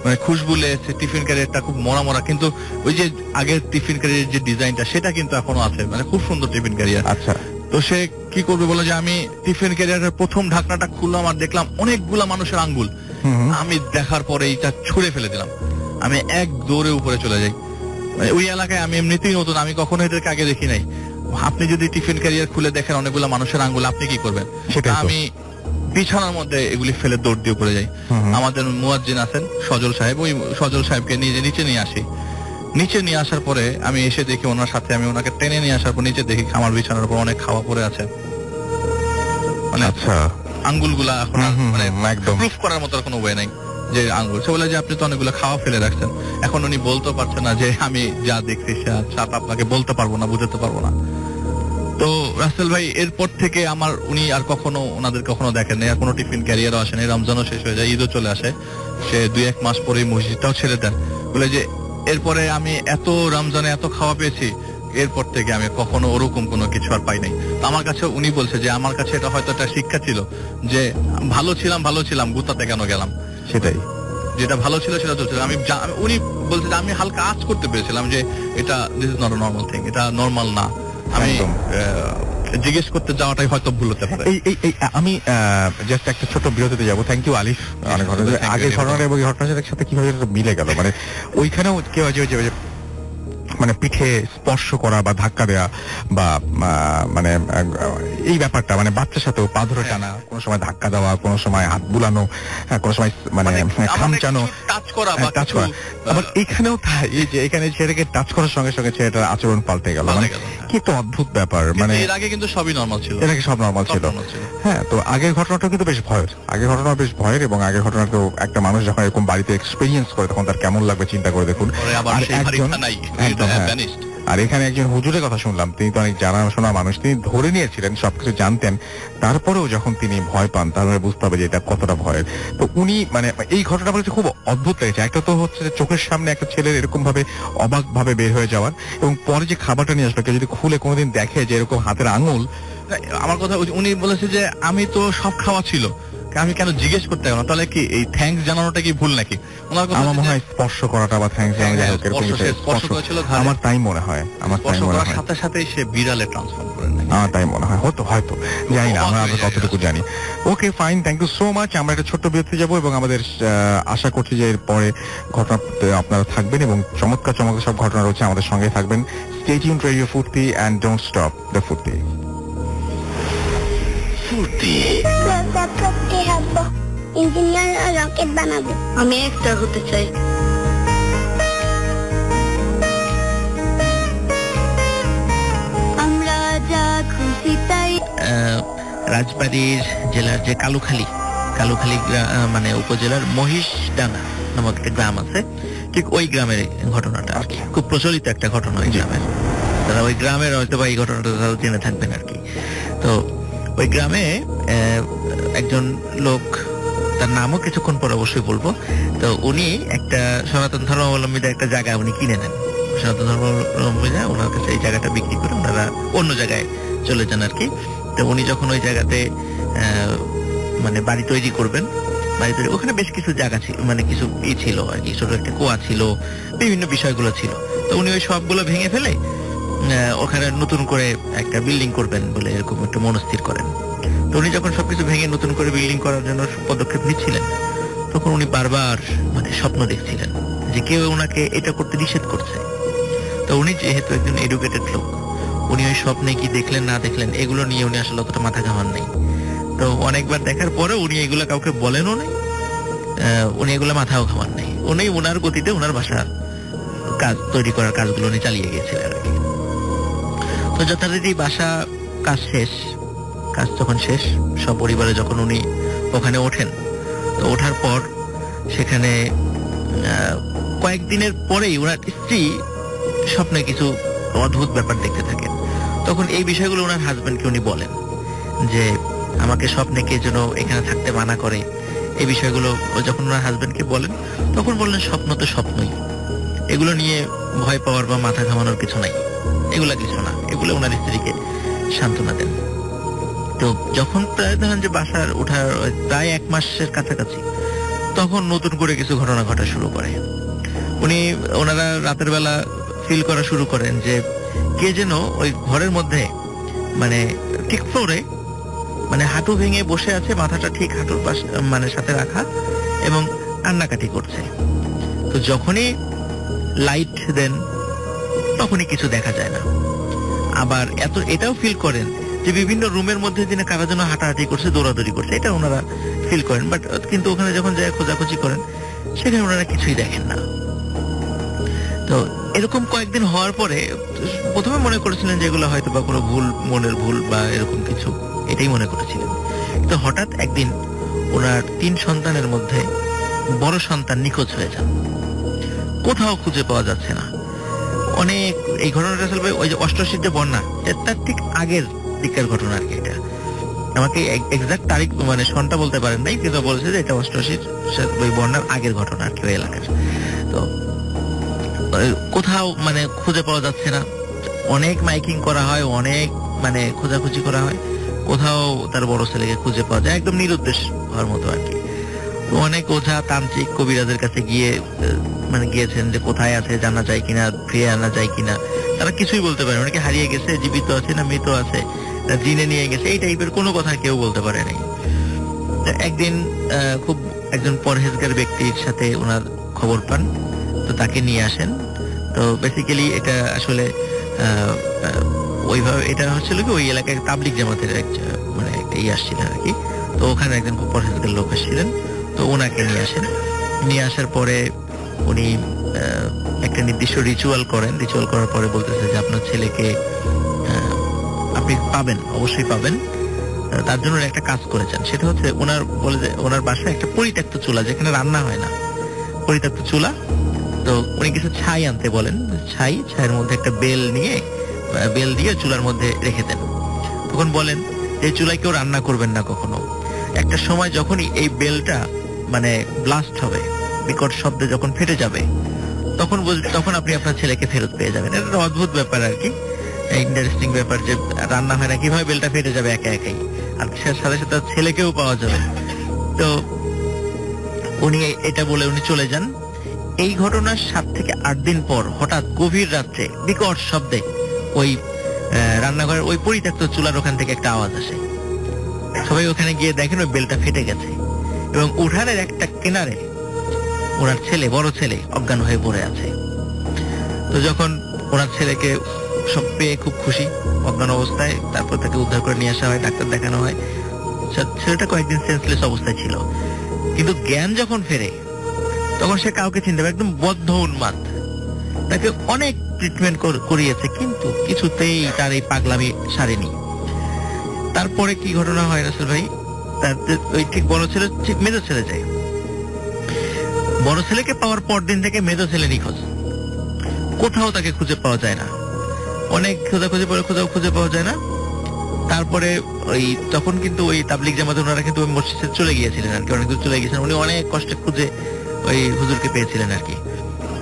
B: মানে খুশবু লেগেছে, টিফিন ক্যারিয়ারটা খুব মরা মরা, কিন্তু ওই যে আগের টিফিন ক্যারিয়ার যে ডিজাইনটা সেটা কিন্তু এখনো আছে, মানে খুব সুন্দর টিফিন ক্যারিয়ার।
A: আচ্ছা,
B: তো সে কি করবে বলে যে আমি টিফিন ক্যারিয়ারের প্রথম ঢাকনাটা খুললাম আর দেখলাম অনেকগুলা মানুষের আঙ্গুল। আমি দেখার পরে এটা ছুঁড়ে ফেলে দিলাম, আমি এক দৌড়ে উপরে চলে যাই। ওই এলাকায় আমি এমনিতেই নতুন, আমি কখনো এদেরকে আগে দেখি নাই। আপনি যদি টিফিন ক্যারিয়ার খুলে দেখেন অনেকগুলা মানুষের আঙ্গুল, আপনি কি করবেন? আমি বিছানার মধ্যে এগুলি ফেলে দৌড় দিয়ে উপরে যাই। আমাদের মুয়াজ্জিন আছেন সজল সাহেব, ওই সজল সাহেবকে নিচে নিয়ে আসি। নিচে নিয়ে আসার পরে আমি এসে দেখি ওনার সাথে, আমি ওনাকে টেনে নিয়ে আসার পর নিচে দেখি আমার বিছানার উপর অনেক খাওয়া পড়ে আছে, মানে
A: আচ্ছা,
B: আঙ্গুলগুলা এখন মানে
A: একদম
B: প্রুফ করার মতো কোনো ওয়ে নাই যে আঙ্গুল। সে বলে যে আপনি তো অনেকগুলো খাওয়া ফেলে রাখছেন। এখন উনি বলতে পারছেন না যে আমি যা দেখছি সাথে আপনাকে বলতে পারবো না, বুঝাতে পারবো না। তো রাসেল ভাই এরপর থেকে আমার উনি আর কখনো ওনাদের কখনো দেখেন নাই, আর কোনো টিফিন ক্যারিয়ারও আসেনি। রমজানও শেষ হয়ে যায়, ঈদও চলে আসে, সে 2-1 মাস পরে মসজিদটাও ছেড়ে দেন। বলে যে এরপরে আমি এত রমজানে এত খাওয়া পেয়েছি, এরপর থেকে আমি কখনো ওরকম কোনো কিছু আর পাই নাই। আমার কাছে উনি বলছে যে আমার কাছে এটা হয়তো একটা শিক্ষা ছিল যে ভালো ছিলাম গুতাতে কেন গেলাম,
A: সেটাই,
B: যেটা ভালো ছিল সেটা চলছিল। উনি বলছে যে আমি হালকা আঁচ করতে পেরেছিলাম যে এটা this is not a normal thing, এটা নরমাল না। আমি জিজ্ঞেস করতে যাওয়াটাই হয়তো ভুল হতে পারে।
A: আমি জাস্ট একটা ছোট বিরতিতে যাবো। থ্যাংক ইউ আলিফ। অনেক ঘটনা আগের ঘটনা এবং এই ঘটনার সাথে কিভাবে মিলে গেল, মানে ওইখানেও কেউ মানে পিঠে স্পর্শ করা বা ধাক্কা দেয়া বা মানে এই ব্যাপারটা, মানে বাচ্চার সাথেও পা ধরে টানা, কোনো সময় ধাক্কা দেওয়া, কোনো সময় হাত বুলানো, কোনো সময় মানে খামচানো,
B: টাচ করা।
A: আবার এখানেও তাই, এই যে এখানে ছেলেকে টাচ করার সঙ্গে সঙ্গে ছেলেটার আচরণ পাল্টে গেল, মানে কি একটা অদ্ভুত ব্যাপার। মানে
B: এর আগে কিন্তু সবই নরমাল ছিল,
A: এর আগে সব নরমাল ছিল। হ্যাঁ, তো আগের ঘটনাটা কিন্তু বেশ ভয়ের, এবং আগের ঘটনাটাও একটা মানুষ যখন এরকম বাড়িতে এক্সপেরিয়েন্স করে তখন তার কেমন লাগবে চিন্তা করে দেখুন। আর এখানে একজন হুজুরের কথা শুনলাম, তিনি তো অনেক জানাশোনা মানুষ, তিনি ধরে নিয়েছিলেন, সবকিছু জানতেন, তারপরেও যখন তিনি ভয় পান তাহলে বুঝতে হবে যে এটা কতটা ভয়ের। তো উনি মানে এই ঘটনা বলেছে খুব অদ্ভুত লেগেছে। একটা তো হচ্ছে যে চোখের সামনে একটা ছেলের এরকম ভাবে অবাক ভাবে বের হয়ে যাওয়ার, এবং পরে যে খাবারটা নিয়ে আসলো, কেউ যদি খুলে কোনোদিন দেখে যে এরকম হাতের আঙুল।
B: আমার কথা উনি বলেছে যে আমি তো সব খাওয়া ছিল, আমি কেন জিজ্ঞেস করতে গেলাম, তাহলে কি এই থ্যাঙ্কস জানানোটা কি ভুল নাকি?
A: আমার মনে হয় স্পর্শ করাটা বা থ্যাঙ্কস জানানো আমার তাই মনে হয়,
B: সাথে সাথে সে বিড়ালে ট্রান্সফর্ম করে নেয়,
A: আমার তাই মনে হয়। হয়তো জানি না, আমরা কতটুকু জানি। Okay fine, thank you so much. আমরা একটা ছোট্ট বিরতি যাবো এবং আমাদের আশা করছি যে এর পরে ঘটনা আপনারা থাকবেন এবং চমৎকার সব ঘটনা রয়েছে, আমাদের সঙ্গে থাকবেন। স্টে টিউনড রেডিও ফুর্তি এন্ড ডোন্ট স্টপ দ্য ফুর্তি।
F: ইঞ্জিনিয়ার আর রকেট বানাবো। আমি একটা হতে চাই। আমরা যা খুশি তাই।
E: রাজবাড়ির জেলার যে কালুখালী মানে উপজেলার মহিষডাঙ্গা নামক একটা গ্রাম আছে, ঠিক ওই গ্রামের ঘটনাটা আর কি, খুব প্রচলিত একটা ঘটনা ওই গ্রামের। তারা ওই গ্রামের হয়তো বা এই ঘটনাটা তারা জেনে থাকবেন আর কি। তো ওই গ্রামে একজন লোক, তার নামও কিছুক্ষণ পর অবশ্যই বলবো, তো উনি একটা সনাতন ধর্মাবলম্বীদের একটা জায়গা উনি কিনে নেন। সনাতন ধর্মাবলম্বীরা ওনার কাছে এই জায়গাটা বিক্রি করে ওনারা অন্য জায়গায় চলে যান আর কি। তো উনি যখন ওই জায়গাতে মানে বাড়ি তৈরি করবেন, ওখানে বেশ কিছু জায়গা ছিল, মানে কিছু ছিল আর কি, ছোট একটা কুয়া ছিল, বিভিন্ন বিষয়গুলো ছিল। তো উনি ওই সবগুলো ভেঙে ফেলে ওখানে নতুন করে একটা বিল্ডিং করবেন বলে এরকম একটা মনস্থির করেন। তো উনি যখন সবকিছু ভেঙে নতুন করে বিল্ডিং করার জন্য পদক্ষেপ নিচ্ছিলেন, তখন উনি বারবার মানে স্বপ্ন দেখছিলেন যে কেউ ওনাকে এটা করতে নিষেধ করছে। তো উনি যেহেতু একজন এডুকেটেড লোক, উনি ওই স্বপ্নে কি দেখলেন না দেখলেন এগুলো নিয়ে উনি আসলে অতটা মাথা ঘামান নেই। তো অনেকবার দেখার পরে উনি এগুলো কাউকে বলেনও নাই, উনি এগুলো মাথাও ঘামান নেই। উনি ওনার গতিতে ওনার বাসা কাজ তৈরি করার কাজগুলো উনি চালিয়ে গিয়েছিলেন আর কি। তো যথারীতি বাসা কাজ যখন শেষ, সব পরিবারে যখন উনি ওখানে ওঠেন, তো ওঠার পর সেখানে কয়েকদিনের পরেই ওনার স্ত্রী স্বপ্নে কিছু অদ্ভুত ব্যাপার দেখতে থাকেন। তখন এই বিষয়গুলো ওনার হাজবেন্ডকে উনি বলেন যে আমাকে স্বপ্নে কে যেন এখানে থাকতে মানা করে। এই বিষয়গুলো যখন ওনার হাজবেন্ডকে বলেন তখন বললেন স্বপ্ন তো স্বপ্নই, এগুলো নিয়ে ভয় পাওয়ার বা মাথা ঘামানোর কিছু নাই, এগুলা কিছু না, এগুলো ওনার স্ত্রীকে সান্ত্বনা দেন। তো যখন প্রায় ধরেন যে বাসার ওঠার প্রায় 1 মাসের কাছাকাছি, তখন নতুন করে কিছু ঘটনা ঘটা শুরু করে। ওনারা রাতের বেলা ফিল করা শুরু করেন যে কে যেন ওই ঘরের মধ্যে মানে ঠিক ফ্লোরে মানে হাঁটু ভেঙে বসে আছে, মাথাটা ঠিক হাঁটুর পাশে মানে সাথে রাখা, এবং কান্নাকাটি করছে। তো যখনই লাইট দেন তখনই কিছু দেখা যায় না। আবার এটাও ফিল করেন যে বিভিন্ন রুমের মধ্যে যিনি কারা যেন হাঁটাহাঁটি করছে, দৌড়াদৌড়ি করছে, এটা ওনারা ফিল করেন। বাট কিন্তু ওখানে যখন যায় খোঁজাখুঁজি করেন সেখানে ওনারা কিছুই দেখেন না। তো এরকম কয়েকদিন হওয়ার পরে প্রথমে মনে করেছিলেন যে এগুলো হয়তো বা কোনো ভুল, মনের ভুল বা এরকম কিছু, এটাই মনে করেছিলেন। তো হঠাৎ একদিন ওনার 3 সন্তানের মধ্যে বড় সন্তান নিখোঁজ হয়ে যান, কোথাও খুঁজে পাওয়া যাচ্ছে না। অনেক এই ঘটনাটা আসলে ওই যে অষ্টশীর যে বন্যা, তার ঠিক আগের দিকের ঘটনা আর কি। এটা আমাকে এক্সাক্ট তারিখ মানে সনটা বলতে পারেন নাই, কিন্তু বলেছে যে এটা অষ্টশীর ওই বন্যার আগের ঘটনা আর কি ওই এলাকার। তো কোথাও মানে খুঁজে পাওয়া যাচ্ছে না, অনেক মাইকিং করা হয়, অনেক মানে খোঁজাখুঁজি করা হয়, কোথাও তার বড় ছেলেকে খুঁজে পাওয়া যায়, একদম নিরুদ্দেশ হওয়ার মতো আর কি। অনেক ওঝা তান্ত্রিক কবিরাজের কাছে গিয়েছেন যে কোথায় আছে, জানা যায় কিনা, ফিরে আনা যায় কিনা, তারা কিছুই বলতে পারে। অনেকে হারিয়ে গেছে, জীবিত আছে না মৃত আছে, জিনে নিয়ে গেছে, এই টাইপের কোনো কথা কেউ বলতে পারে নাই। একদিন খুব একজন পরহেজগার ব্যক্তির সাথে ওনার খবর পান, তো তাকে নিয়ে আসেন। তো বেসিক্যালি এটা আসলে ওইভাবে এটা হচ্ছিল কি ওই এলাকায় তাবলিগ জামাতের মানে একটা আসছিলেন আর কি। তো ওখানে একজন খুব পরহেজগার লোক আসছিলেন, তো ওনাকে নিয়ে আসেন। নিয়ে আসার পরে উনি একটা নির্দিষ্ট রিচুয়াল করেন। রিচুয়াল করার পরে বলতেছে যে আপনার ছেলেকে আপনি পাবেন, অবশ্যই পাবেন। তার জন্য একটা কাজ করেছেন, সেটা হচ্ছে ওনার বলে যে ওনার বাসায় একটা পরিত্যক্ত চুলা, যেখানে রান্না হয় না, পরিত্যক্ত চুলা। তো উনি কিছু ছাই আনতে বলেন, ছাইয়ের মধ্যে একটা বেল দিয়ে চুলার মধ্যে রেখে দেন। তখন বলেন যে চুলায় কেউ রান্না করবেন না কখনো। একটা সময় যখনই এই বেলটা মানে ব্লাস্ট হবে, বিকট শব্দে যখন ফেটে যাবে, তখন আপনি আপনার ছেলেকে ফেরত পেয়ে যাবেন। এটা একটা অদ্ভুত ব্যাপার আর কি, ইন্টারেস্টিং ব্যাপার যে রান্না হয় না, কিভাবে বেলটা ফেটে যাবে একাই, আর সাথে সাথে ছেলেকেও পাওয়া যাবে। তো উনি এটা বলে উনি চলে যান। এই ঘটনার 7 থেকে 8 দিন পর হঠাৎ গভীর রাত্রে বিকট শব্দে ওই রান্নাঘরের ওই পরিত্যক্ত চুলার ওখান থেকে একটা আওয়াজ আসে। সবাই ওখানে গিয়ে দেখেন ওই বেলটা ফেটে গেছে, এবং উঠানের একটা কিনারে ওনার বড় ছেলে অজ্ঞান হয়ে পড়ে আছে। তো যখন ওনার ছেলেকে সব পেয়ে খুব খুশি, অজ্ঞান অবস্থায়, তারপর তাকে উদ্ধার করে নিয়ে আসা হয়, ডাক্তার দেখানো হয়। ছেলেটা কয়েকদিন সেন্সলেস অবস্থায় ছিল, কিন্তু জ্ঞান যখন ফেরে তখন সে কাউকে চিনতে পারে, একদম বদ্ধ উন্মাদ। তাকে অনেক ট্রিটমেন্ট করিয়েছে, কিন্তু কিছুতেই তার এই পাগলামি সারেনি। তারপরে কি ঘটনা হয় রাসেল ভাই, তার ওই ঠিক বড় ছেলে ঠিক মেজো ছেলে যায়। বড় ছেলেকে পাওয়ার পর দিন থেকে মেজো ছেলে নিখোঁজ, কোথাও তাকে খুঁজে পাওয়া যায় না। অনেক খোঁজাখুঁজি পরে কোথাও খুঁজে পাওয়া যায় না। তারপরে ওই তখন কিন্তু ওই তাবলিগ জামাত ওনারা কিন্তু ওই মসজিদে চলে গিয়েছিলেন আর কি, অনেক দূর চলে গিয়েছিলেন। উনি অনেক কষ্টে খুঁজে ওই হুজুরকে পেয়েছিলেন আর কি।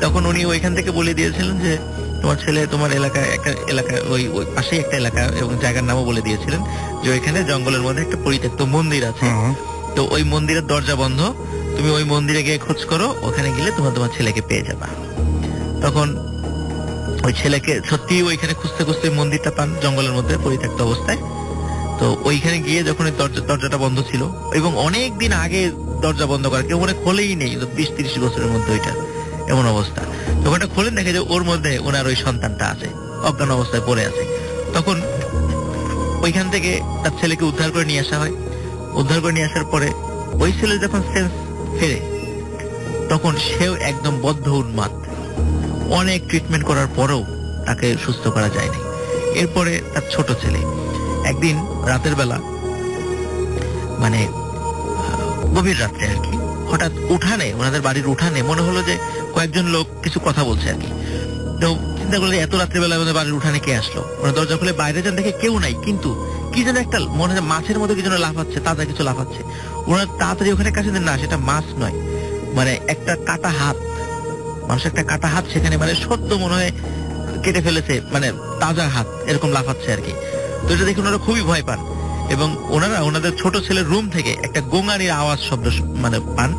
E: তখন উনি ওইখান থেকে বলে দিয়েছিলেন যে তোমার ছেলে তোমার এলাকায় একটা এলাকা, ওই পাশেই একটা এলাকা এবং জায়গার নামও বলে দিয়েছিলেন যে ওইখানে জঙ্গলের মধ্যে একটা পরিত্যক্ত মন্দির আছে। তো ওই মন্দিরের দরজা বন্ধ, তুমি ওই মন্দিরে গিয়ে খোঁজ করো, ওখানে গেলে তোমার ছেলেকে পেয়ে যাবা। তখন ওই ছেলেকে সত্যি ওইখানে খুঁজতে খুঁজতে মন্দিরটা পান জঙ্গলের মধ্যে পরিত্যক্ত অবস্থায়। তো ওইখানে গিয়ে যখন দরজাটা বন্ধ ছিল, এবং অনেক দিন আগে দরজা বন্ধ করা, কেউ মনে খোলেই নেই, 20-30 বছরের মধ্যে ওইটা এমন অবস্থা। যখন এটা খোলেন দেখে যে ওর মধ্যে ওনার ওই সন্তানটা আছে, অজ্ঞান অবস্থায় পড়ে আছে। তখন ওইখান থেকে তার ছেলেকে উদ্ধার করে নিয়ে আসা হয়। উদ্ধার করে নিয়ে আসার পরে ওই ছেলে যখন সেন্স ফেরে, তখন সেও একদম বদ্ধ উন্মাদ। অনেক ট্রিটমেন্ট করার পরেও তাকে সুস্থ করা যায়নি। এরপরে তার ছোট ছেলে একদিন রাতের বেলা, মানে গভীর রাত্রে আর কি, হঠাৎ উঠানে, ওনাদের বাড়ির উঠানে মনে হলো যে কয়েকজন লোক কিছু কথা বলছে আর কি। তো চিন্তা করলে এত রাত্রিবেলা আমাদের বাড়ির উঠানে কে আসলো, ওরা দরজা খুলে বাইরে যান, দেখে কেউ নাই, কিন্তু কি যেন একটা মনে হয় মাছের মধ্যে কি যেন লাফাচ্ছে, তাজা কিছু লাফাচ্ছে। ওনারা তাড়াতাড়ি ওখানে কাছে দেন, না সেটা মাছ নয়, মানে একটা কাটা হাত, মানুষের একটা কাটা হাত সেখানে, মানে সদ্য মনে হয় কেটে ফেলেছে, মানে তাজা হাত এরকম লাফাচ্ছে আর কি। তো এটা দেখে ওনারা খুবই ভয় পান এবং ওনারা ওনাদের ছোট ছেলের রুম থেকে একটা গোঙানির আওয়াজ শব্দ মানে পান।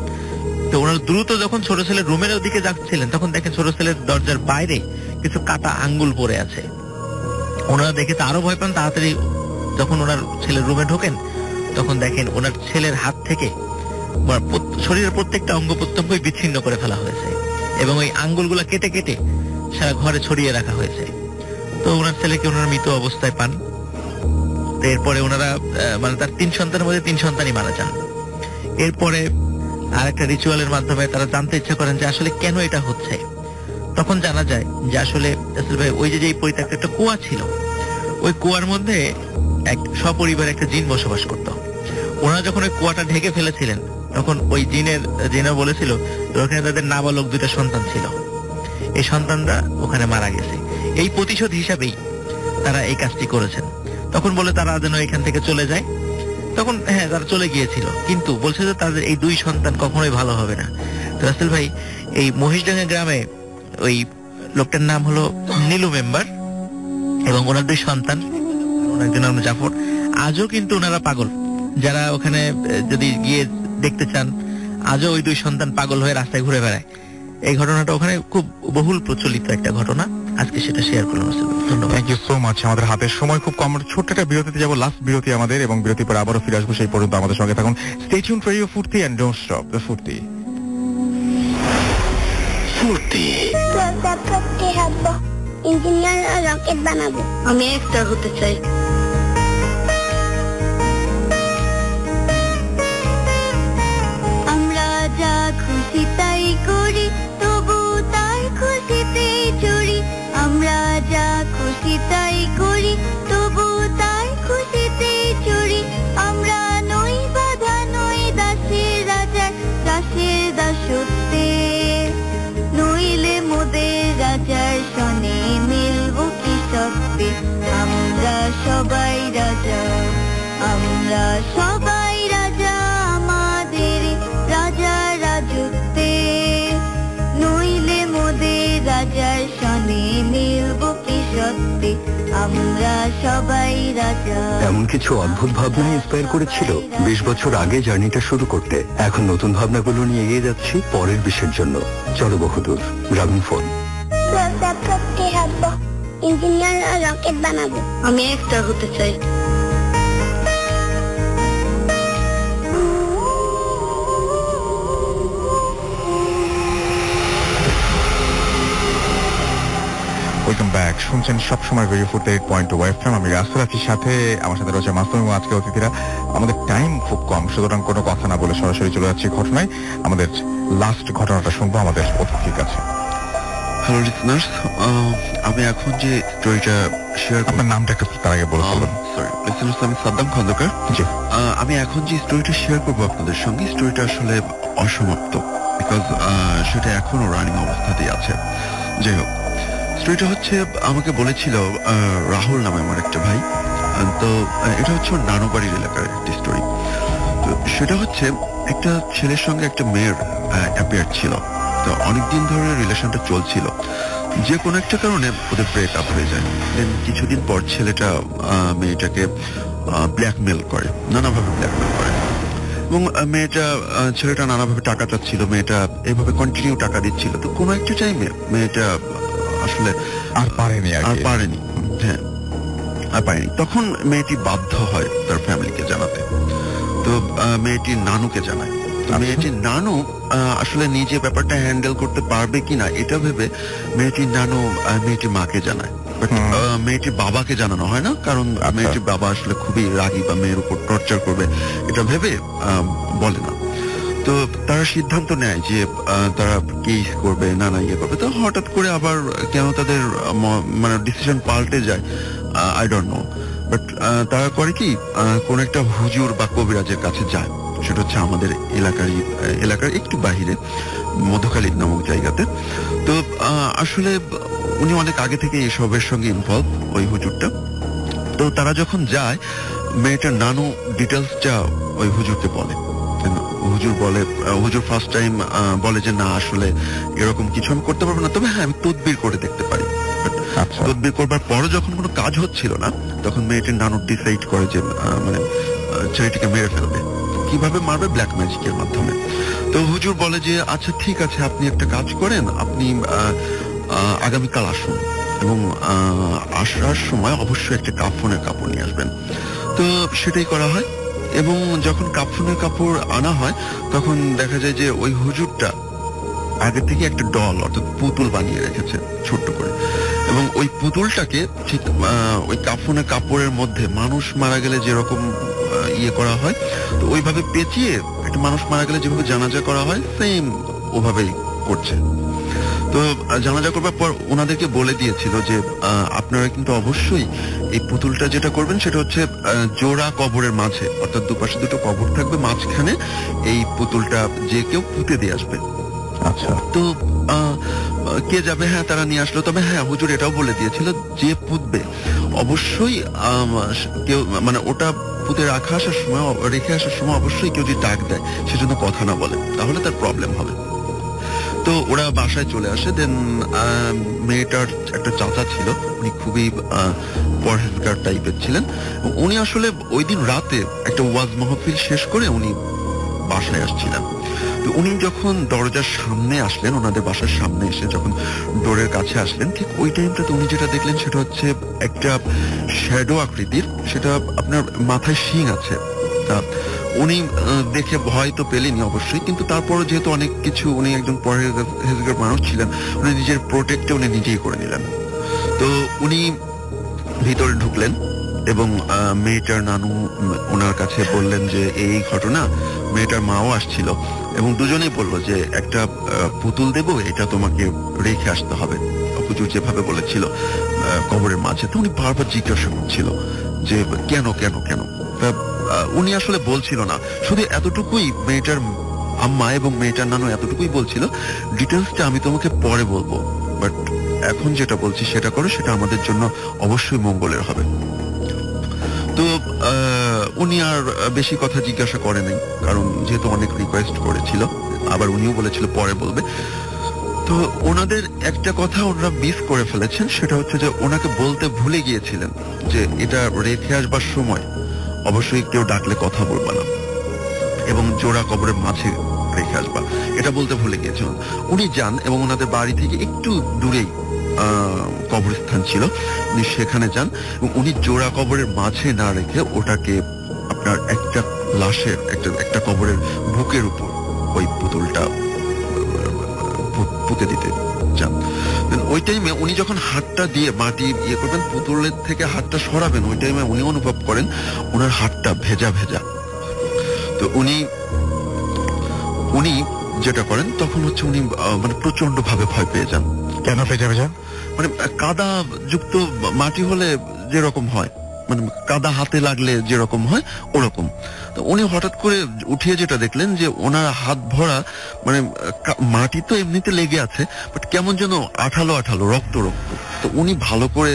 E: তো ওনারা দ্রুত যখন ছোট ছেলের রুমের দিকে যাচ্ছিলেন তখন দেখেন ছোট ছেলের দরজার বাইরে কিছু কাটা আঙ্গুল পড়ে আছে। ওনারা দেখে তো আরো ভয় পান, তাড়াতাড়ি যখন ওনার ছেলের রুমে ঢোকেন তখন দেখেন ওনার ছেলের হাত থেকে শরীরের প্রত্যেকটা অঙ্গ প্রত্যঙ্গই বিচ্ছিন্ন করে ফেলা হয়েছে এবং ওই আঙ্গুলগুলা কেটে কেটে সারা ঘরে ছড়িয়ে রাখা হয়েছে। তো ওনার ছেলেকে ওনারা মৃত অবস্থায় পান। এরপরে ওনারা মানে তার 3 সন্তানের মধ্যে 3 সন্তানই মারা যান। এরপরে আর একটা রিচুয়ালের মাধ্যমে তারা জানতে ইচ্ছা করেন যে আসলে কেন এটা হচ্ছে। তখন জানা যায় যে আসলে ভাই ওই যে পরিত্যক্ত একটা কুয়া ছিল, ওই কুয়ার মধ্যে এক সপরিবার একটা জিন বসবাস করত। ওনারা যখন ওই কুয়াটা ঢেকে ফেলেছিলেন তখন ওই জিনও বলেছিল ওখানে তাদের নাবালক 2টা সন্তান ছিল, এই সন্তানরা ওখানে মারা গেছে, এই প্রতিশোধ হিসাবেই তারা এই কাজটি করেছেন। তখন বলে তারা যেন এখান থেকে চলে যায়। তখন হ্যাঁ তারা চলে গিয়েছিল, কিন্তু বলছে যে তাদের এই 2 সন্তান কখনোই ভালো হবে না। তো রাসেল ভাই এই মহিষডাঙ্গা গ্রামে ওই লোকটার নাম হলো নীলু মেম্বার এবং ওনার 2 সন্তান, একজন নাম জাফর। আজও কিন্তু ওনারা পাগল, যারা ওখানে যদি গিয়ে দেখতে চান আজও ওই 2 সন্তান পাগল হয়ে রাস্তায় ঘুরে বেড়ায়। এই ঘটনাটা ওখানে খুব বহুল প্রচলিত একটা ঘটনা, আজকে সেটা শেয়ার করলাম। ধন্যবাদ।
A: Thank you so much. আমাদের হাতের সময় খুব কম, ছোট্ট একটা বিরতিতে যাবো, লাস্ট বিরতি আমাদের, এবং বিরতির পর আবারও ফিরে আসবো। সেই পর্যন্ত আমাদের সঙ্গে থাকুন। স্টে টিউনড ফর ইউ ফুর্তি এন্ড ডোন্ট স্টপ দ্য ফুর্তি।
F: ফুর্তি হব, ইঞ্জিনিয়ার আর রকেট বানাবো। আমি একটা হতে চাই। আমরা যা খুশি তাই করি, তবু তার খুশিতে চড়ি। আমরা যা খুশি তাই করি, তবু তার খুশিতে চড়ি। আমরা নই বাধা, নই দাসের রাজার, দাসের দাসত্বে। নইলে মোদের রাজার সনে মিলব কি সত্যি। আমরা সবাই রাজা, আমরা সবাই রাজা, আমাদের রাজা রাজত্বে। নইলে মোদের রাজার সনে মিলব কি সত্যি। আমরা সবাই রাজা।
G: এমন কিছু অদ্ভুত ভাবনা ইন্সপায়ার করেছিল 20 বছর আগে জার্নিটা শুরু করতে। এখন নতুন ভাবনাগুলো নিয়ে এগিয়ে যাচ্ছি পরের বিশ্বের জন্য। চলো বহুদূর, গ্রামীণ ফোন।
F: ইঞ্জিনিয়ার আর রকেট বানাবো। আমি একটা হতে চাই।
A: Welcome back. শুনছেন সবসময় রেডিও 48.2 FM। আমি রাসেল আছি, সাথে আমার সাথে রয়েছে মাসুম এবং আজকে অতিথিরা। আমাদের টাইম খুব কম, সুতরাং কোনো কথা না বলে সরাসরি চলে যাচ্ছি ঘটনায়। আমাদের লাস্ট ঘটনাটা শুনবো আমাদের অতিথির কাছে।
D: হ্যালো লিসনার্স, আমি এখন যে স্টোরিটা শেয়ার করব,
A: আপনার নামটা একটু তার আগে বলে ফেলুন।
D: সরি লিসনার্স, আমি সাদ্দাম খন্দকার।
A: জি,
D: আমি এখন যে স্টোরিটা শেয়ার করব আপনাদের সঙ্গে, স্টোরিটা আসলে অসমাপ্ত, বিকজ সেটা এখনো রানিং অবস্থাতেই আছে। যাই হোক, স্টোরিটা হচ্ছে আমাকে বলেছিল রাহুল নামে আমার একটা ভাই। তো এটা হচ্ছে ওর নানুবাড়ির এলাকার একটি স্টোরি। তো সেটা হচ্ছে একটা ছেলের সঙ্গে একটা মেয়ের অ্যাফেয়ার ছিল। তো অনেকদিন ধরে রিলেশনটা চলছিল, যে কোনো একটা কারণে ওদের ব্রেক আপ হয়ে যায়। দেন কিছুদিন পর ছেলেটা মেয়েটাকে ব্ল্যাকমেল করে, নানাভাবে ব্ল্যাকমেল করে, এবং ছেলেটা নানাভাবে টাকা চাচ্ছিল। মেয়েটা এইভাবে কন্টিনিউ টাকা দিচ্ছিল। তো কোনো একটা টাইমে মেয়েটা আসলে
A: আর পারেনি।
D: হ্যাঁ, আর পারেনি। তখন মেয়েটি বাধ্য হয় তার ফ্যামিলিকে জানাতে। তো মেয়েটির নানুকে জানায়। মেয়েটির নানু আসলে নিজে ব্যাপারটা হ্যান্ডেল করতে পারবে কিনা এটা ভেবে মেয়েটির নানু মেয়েটির মাকে জানায়। মেয়েটির বাবাকে জানানো হয় না, কারণ মেয়েটির বাবা আসলে খুবই রাগী বা মেয়ের উপর টর্চার করবে এটা ভেবে বলে না। তো তারা সিদ্ধান্ত নেয় যে তারা কেস করবে, নানা ইয়ে করবে। তো হঠাৎ করে আবার কেন তাদের মানে ডিসিশন পাল্টে যায়, আই ডোন্ট নো। বাট তারা করে কি কোন একটা হুজুর বা কবিরাজের কাছে যায়, সেটা হচ্ছে আমাদের এলাকার একটু বাহিরে মধুখালী নামক জায়গাতে। তো আসলে উনি অনেক আগে থেকে এসবের সঙ্গে ইনভলভ, ওই হুজুরটা। তো তারা যখন যায়, মেয়েটার নানু ডিটেলসটা ওই হুজুরকে বলে। হুজুর ফার্স্ট টাইম বলে যে না, আসলে এরকম কিছু আমি করতে পারবো না, তবে হ্যাঁ আমি তদবির করে দেখতে পারি। তদবির করবার পরও যখন কোনো কাজ হচ্ছিল না, তখন মেয়েটির নানু ডিসাইড করে যে মানে ছেলেটিকে মেরে ফেলবে। কিভাবে মারবে? ব্ল্যাক ম্যাজিকের মাধ্যমে। তো হুজুর বলে যে আচ্ছা ঠিক আছে, আপনি একটা কাজ করেন, আপনি আগামীকাল আসুন এবং আসার সময় অবশ্যই একটা কাফনের কাপড় নিয়ে আসবেন। তো সেটাই করা হয় এবং যখন কাফনের কাপড় আনা হয়, তখন দেখা যায় যে ওই হুজুরটা আগে থেকে একটা ডল অর্থাৎ পুতুল বানিয়ে রেখেছে ছোট্ট করে, এবং ওই পুতুলটাকে ঠিক ওই কাফনের কাপড়ের মধ্যে মানুষ মারা গেলে যেরকম ইয়ে করা হয়, তো ওইভাবে পেঁচিয়ে একটা মানুষ মারা গেলে যেভাবে জানাজা করা হয়, সেম ওভাবেই করছে। তো জানাজা করবার পর ওনাদেরকে বলে দিয়েছিল যে আপনারা কিন্তু অবশ্যই এই পুতুলটা যেটা করবেন সেটা হচ্ছে জোড়া কবরের মাঝে, অর্থাৎ দুপাশে দুটো কবর থাকবে, মাঝখানে এই পুতুলটা যে কেউ পুঁতে দিয়ে আসবে।
A: আচ্ছা।
D: তো কে যাবে? হ্যাঁ, তারা নিয়ে আসলো। তবে হ্যাঁ, হুজুর এটাও বলে দিয়েছিল যে পুঁতবে অবশ্যই কেউ মানে ওটা পুঁতে রেখে আসার সময় অবশ্যই কেউ যদি ডাক দেয় সেজন্য কথা না বলে, তাহলে তার প্রবলেম হবে। তো ওরা বাসায় চলে আসে। দেন মেয়েটার একটা চাচা ছিল, উনি খুবই পরহেজগার টাইপের ছিলেন। উনি আসলে ওই দিন রাতে একটা ওয়াজ মাহফিল শেষ করে উনি বাসায় আসছিলেন। তো উনি যখন দরজার সামনে আসলেন, ওনাদের বাসার সামনে এসে যখন ডোরের কাছে আসলেন, ঠিক ওই টাইমটাতে উনি যেটা দেখলেন সেটা হচ্ছে একটা শ্যাডো আকৃতির, সেটা আপনার মাথায় শিং আছে। তা উনি দেখে ভয় তো পেলেনি অবশ্যই, কিন্তু তারপরও যেহেতু অনেক কিছু, উনি একজন পরহেজগার মানুষ ছিলেন, উনি নিজের প্রোটেক্টে উনি নিজেই করে নিলেন। তো উনি ভিতরে ঢুকলেন এবং মেয়েটার নানু ওনার কাছে বললেন যে এই ঘটনা। মেয়েটার মাও আসছিল এবং দুজনেই বললো যে একটা পুতুল দেবো, এটা তোমাকে রেখে আসতে হবে, হুজুর যেভাবে বলেছিল কবরের মাঝে। তো উনি বারবার জিজ্ঞাসা করছিল যে কেন কেন কেন। উনি আসলে বলছিল না, শুধু এতটুকুই মেয়েটার আম্মা এবং মেয়েটার নানু এতটুকুই বলছিল, ডিটেলসটা আমি তোমাকে পরে বলবো, বাট এখন যেটা বলছি সেটা করো, সেটা আমাদের জন্য অবশ্যই মঙ্গলের হবে। তো উনি আর বেশি কথা জিজ্ঞাসা করে নাই, কারণ যেহেতু অনেক রিকোয়েস্ট করেছিল, আবার উনিও বলেছিল পরে বলবে। তো ওনাদের একটা কথা ওনারা মিস করে ফেলেছেন, সেটা হচ্ছে যে ওনাকে বলতে ভুলে গিয়েছিলেন যে এটা রেখে আসবার সময় অবশ্যই কেউ ডাকলে কথা বলবা না এবং জোড়া কবরের মাঝে রেখে আসবা, এটা বলতে ভুলে গিয়েছিলেন। উনি যান এবং ওনাদের বাড়ি থেকে একটু দূরেই কবরস্থান ছিল, উনি সেখানে যান এবং উনি জোড়া কবরের মাঝে না রেখে ওটাকে আপনার একটা লাশের একটা কবরের বুকের উপর ওই পুতুলটা পুঁতে দিতে যান। ওই টাইমে উনি যখন হাতটা দিয়ে মাটি ইয়ে করবেন, পুতুলের থেকে হাতটা সরাবেন, ওই টাইমে উনি অনুভব করেন ওনার হাতটা ভেজা ভেজা। তো উনি যেটা করেন তখন হচ্ছে উনি মানে প্রচন্ড ভাবে ভয় পেয়ে যান।
A: কেন ভেজা ভেজা?
D: মানে কাদা যুক্ত মাটি হলে যেরকম হয়, মানে কাদা হাতে লাগলে যেরকম হয় ওরকম। তো উনি হঠাৎ করে উঠিয়ে যেটা দেখলেন যে ওনার হাত ভরা মানে মাটি তো এমনিতে লেগে আছে, বাট কেমন যেন আঠালো আঠালো, রক্ত রক্ত। তো উনি ভালো করে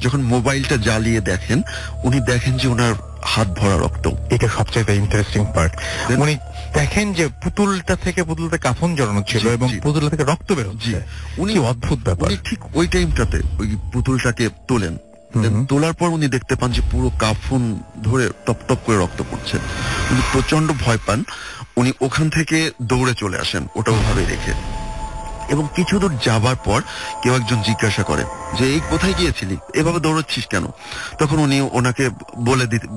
D: যখন মোবাইলটা জ্বালিয়ে দেখেন, উনি দেখেন যে ওনার হাত ভরা রক্ত।
A: এটা সবচেয়ে ইন্টারেস্টিং পার্ট। উনি দেখেন যে পুতুলতে কাফন জড়ানো ছিল এবং পুতুল থেকে রক্ত বেরোচ্ছে।
D: উনি
A: অদ্ভুত ব্যাপার।
D: ঠিক ওই টাইমটাতে ওই পুতুলটাকে তোলেন, তোলার পর উনি দেখতে পান যে পুরো কাফন ধরে টপ টপ করে রক্ত পড়ছে। উনি প্রচন্ড ভয় পান, উনি ওখান থেকে দৌড়ে চলে আসেন ওটা ওভাবে রেখে। এবং কিছু দূর যাবার পর কেউ একজন জিজ্ঞাসা করে যে এই কোথায় গিয়েছিলি, এভাবে দৌড়াচ্ছিস কেন? তখন উনি ওনাকে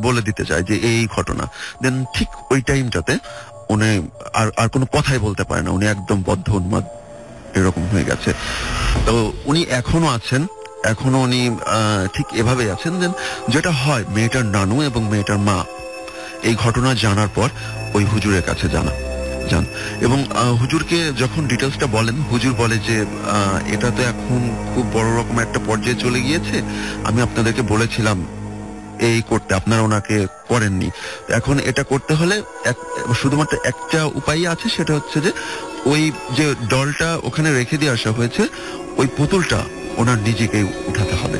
D: বলে দিতে চায় যে এই ঘটনা। দেন ঠিক ওই টাইমটাতে উনি আর কোনো কথাই বলতে পারে না, উনি একদম বদ্ধ উন্মাদ এরকম হয়ে গেছে। তো উনি এখনো আছেন, এখনো উনি ঠিক এভাবেই আছেন। দেন যেটা হয়, মেয়েটার নানু এবং মেয়েটার মা এই ঘটনা জানার পর ওই হুজুরের কাছে যান এবং হুজুরকে যখন ডিটেলসটা বলেন, হুজুর বলে যে এটা তো এখন খুব বড় রকম একটা পর্যায়ে চলে গিয়েছে, আমি আপনাদেরকে বলেছিলাম এই করতে, আপনারা ওনাকে করেননি। এখন এটা করতে হলে শুধুমাত্র একটা উপায় আছে, সেটা হচ্ছে যে ওই যে ডলটা ওখানে রেখে দিয়ে আসা হয়েছে, ওই পুতুলটা ওনার নিজেকেই উঠাতে হবে।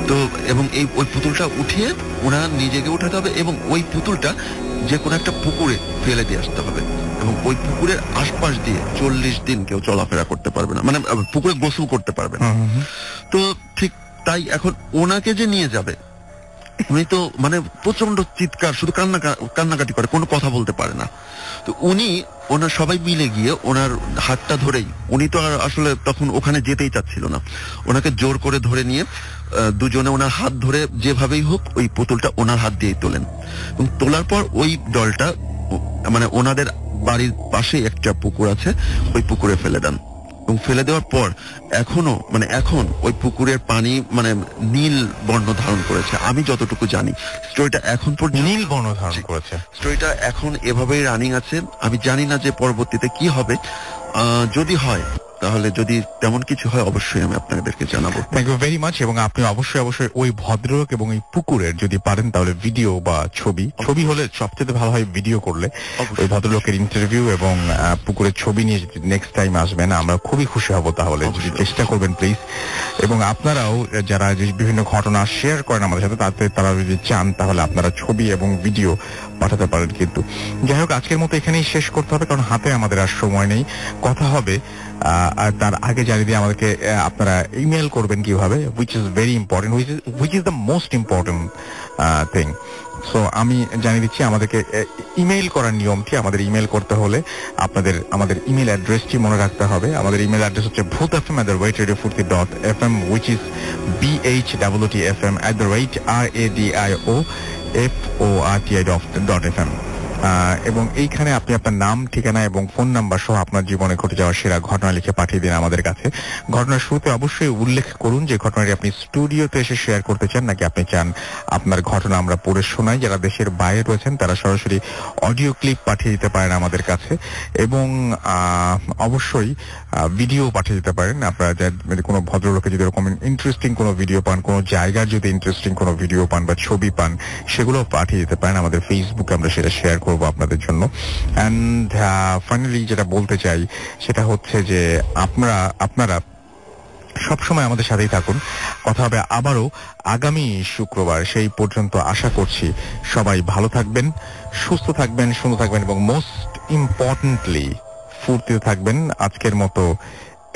D: তো এবং ওই পুতুলটা উঠিয়ে ওনার নিজেকে উঠাতে হবে এবং ওই পুতুলটা যে কোনো একটা পুকুরে ফেলে দিয়ে আসতে হবে এবং ওই পুকুরের আশপাশ দিয়ে 40 দিন কেউ চলাফেরা করতে পারবে না, মানে পুকুরে গোসল করতে পারবে না। তো ঠিক তাই এখন ওনাকে যে নিয়ে যাবে, উনি তো মানে প্রচন্ড চিৎকার, শুধু কান্নাকাটি করে, কোনো কথা বলতে পারে না। তো ওনার সবাই মিলে গিয়ে ওনার হাতটা ধরেই, উনি তো আর আসলে তখন ওখানে যেতেই চাচ্ছিল না, ওনাকে জোর করে ধরে নিয়ে দুজনে ওনার হাত ধরে যেভাবেই হোক ওই পুতুলটা ওনার হাত দিয়েই তোলেন এবং তোলার পর ওই ডলটা মানে ওনাদের বাড়ির পাশে একটা পুকুর আছে, ওই পুকুরে ফেলে দেন এবং ফেলে দেওয়ার পর এখন ওই পুকুরের পানি মানে নীল বর্ণ ধারণ করেছে। আমি যতটুকু জানি স্টোরিটা এখন পর্যন্ত
A: নীল বর্ণ ধারণ করেছে।
D: স্টোরিটা এখন এভাবেই রানিং আছে। আমি জানি না যে পরবর্তীতে কি হবে, যদি হয় তাহলে, যদি তেমন কিছু হয় অবশ্যই আমি আপনাদেরকে জানাবো।
A: Thank you very much. এবং আপনি অবশ্যই ওই ভদ্রলোক এবং এই পুকুরের যদি পারেন তাহলে ভিডিও বা ছবি হলে সবচেয়ে ভালো হয়, ভিডিও করলে ওই ভদ্রলোকের ইন্টারভিউ এবং পুকুরের ছবি নিয়ে যদি নেক্সট টাইম আসবেন আমরা খুবই খুশি হব। তাহলে যদি চেষ্টা করবেন প্লিজ। এবং আপনারাও যারা বিভিন্ন ঘটনা শেয়ার করেন আমাদের সাথে, তাতে তারা যদি চান তাহলে আপনারা ছবি এবং ভিডিও পাঠাতে পারেন। কিন্তু যাই হোক, আজকের মতো এখানেই শেষ করতে হবে, কারণ হাতে আমাদের আর সময় নেই। কথা হবে আর তার আগে জানিয়ে দিয়ে আমাদেরকে আপনারা ইমেল করবেন কিভাবে, which is very important, which is the most important thing. So আমি জানিয়ে দিচ্ছি আমাদেরকে ইমেল করার নিয়মটি। আমাদের ইমেল করতে হলে আমাদের ইমেল অ্যাড্রেসটি মনে রাখতে হবে। আমাদের ইমেল অ্যাড্রেস হচ্ছে bhutfm@radiofurti.fm, which is bhutfm@radiofurti.fm। এবং এইখানে আপনি আপনার নাম, ঠিকানা এবং ফোন নাম্বার সহ আপনার জীবনে ঘটে যাওয়া সেরা ঘটনা লিখে পাঠিয়ে দিন আমাদের কাছে। ঘটনার শুরুতে অবশ্যই উল্লেখ করুন যে ঘটনাটি আপনি স্টুডিওতে এসে শেয়ার করতে চান, নাকি আপনি চান আপনার ঘটনা আমরা পড়ে শোনাই। যারা দেশের বাইরে রয়েছেন তারা সরাসরি অডিও ক্লিপ পাঠিয়ে দিতে পারেন আমাদের কাছে এবং অবশ্যই ভিডিও পাঠিয়ে দিতে পারেন। আপনারা কোনো ভদ্রলোকে যদি এরকম ইন্টারেস্টিং কোনো ভিডিও পান, কোনো জায়গার যদি ইন্টারেস্টিং কোনো ভিডিও পান বা ছবি পান, সেগুলো পাঠিয়ে দিতে পারেন আমাদের ফেসবুকে, আমরা সেটা শেয়ার করবো আপনাদের জন্য। অ্যান্ড ফাইনালি যেটা বলতে চাই সেটা হচ্ছে যে আপনারা সবসময় আমাদের সাথেই থাকুন। কথা হবে আবারও আগামী শুক্রবার। সেই পর্যন্ত আশা করছি সবাই ভালো থাকবেন, সুস্থ থাকবেন, সুন্দর থাকবেন এবং মোস্ট ইম্পর্টেন্টলি ফুর্তিতে থাকবেন। আজকের মতো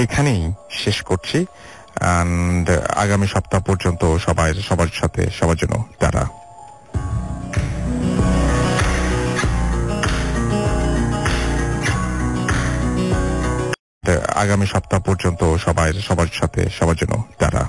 A: এখানেই শেষ করছি। অ্যান্ড আগামী সপ্তাহ পর্যন্ত সবার জন্য টাটা। আগামী সপ্তাহ পর্যন্ত সবার জন্য টাটা।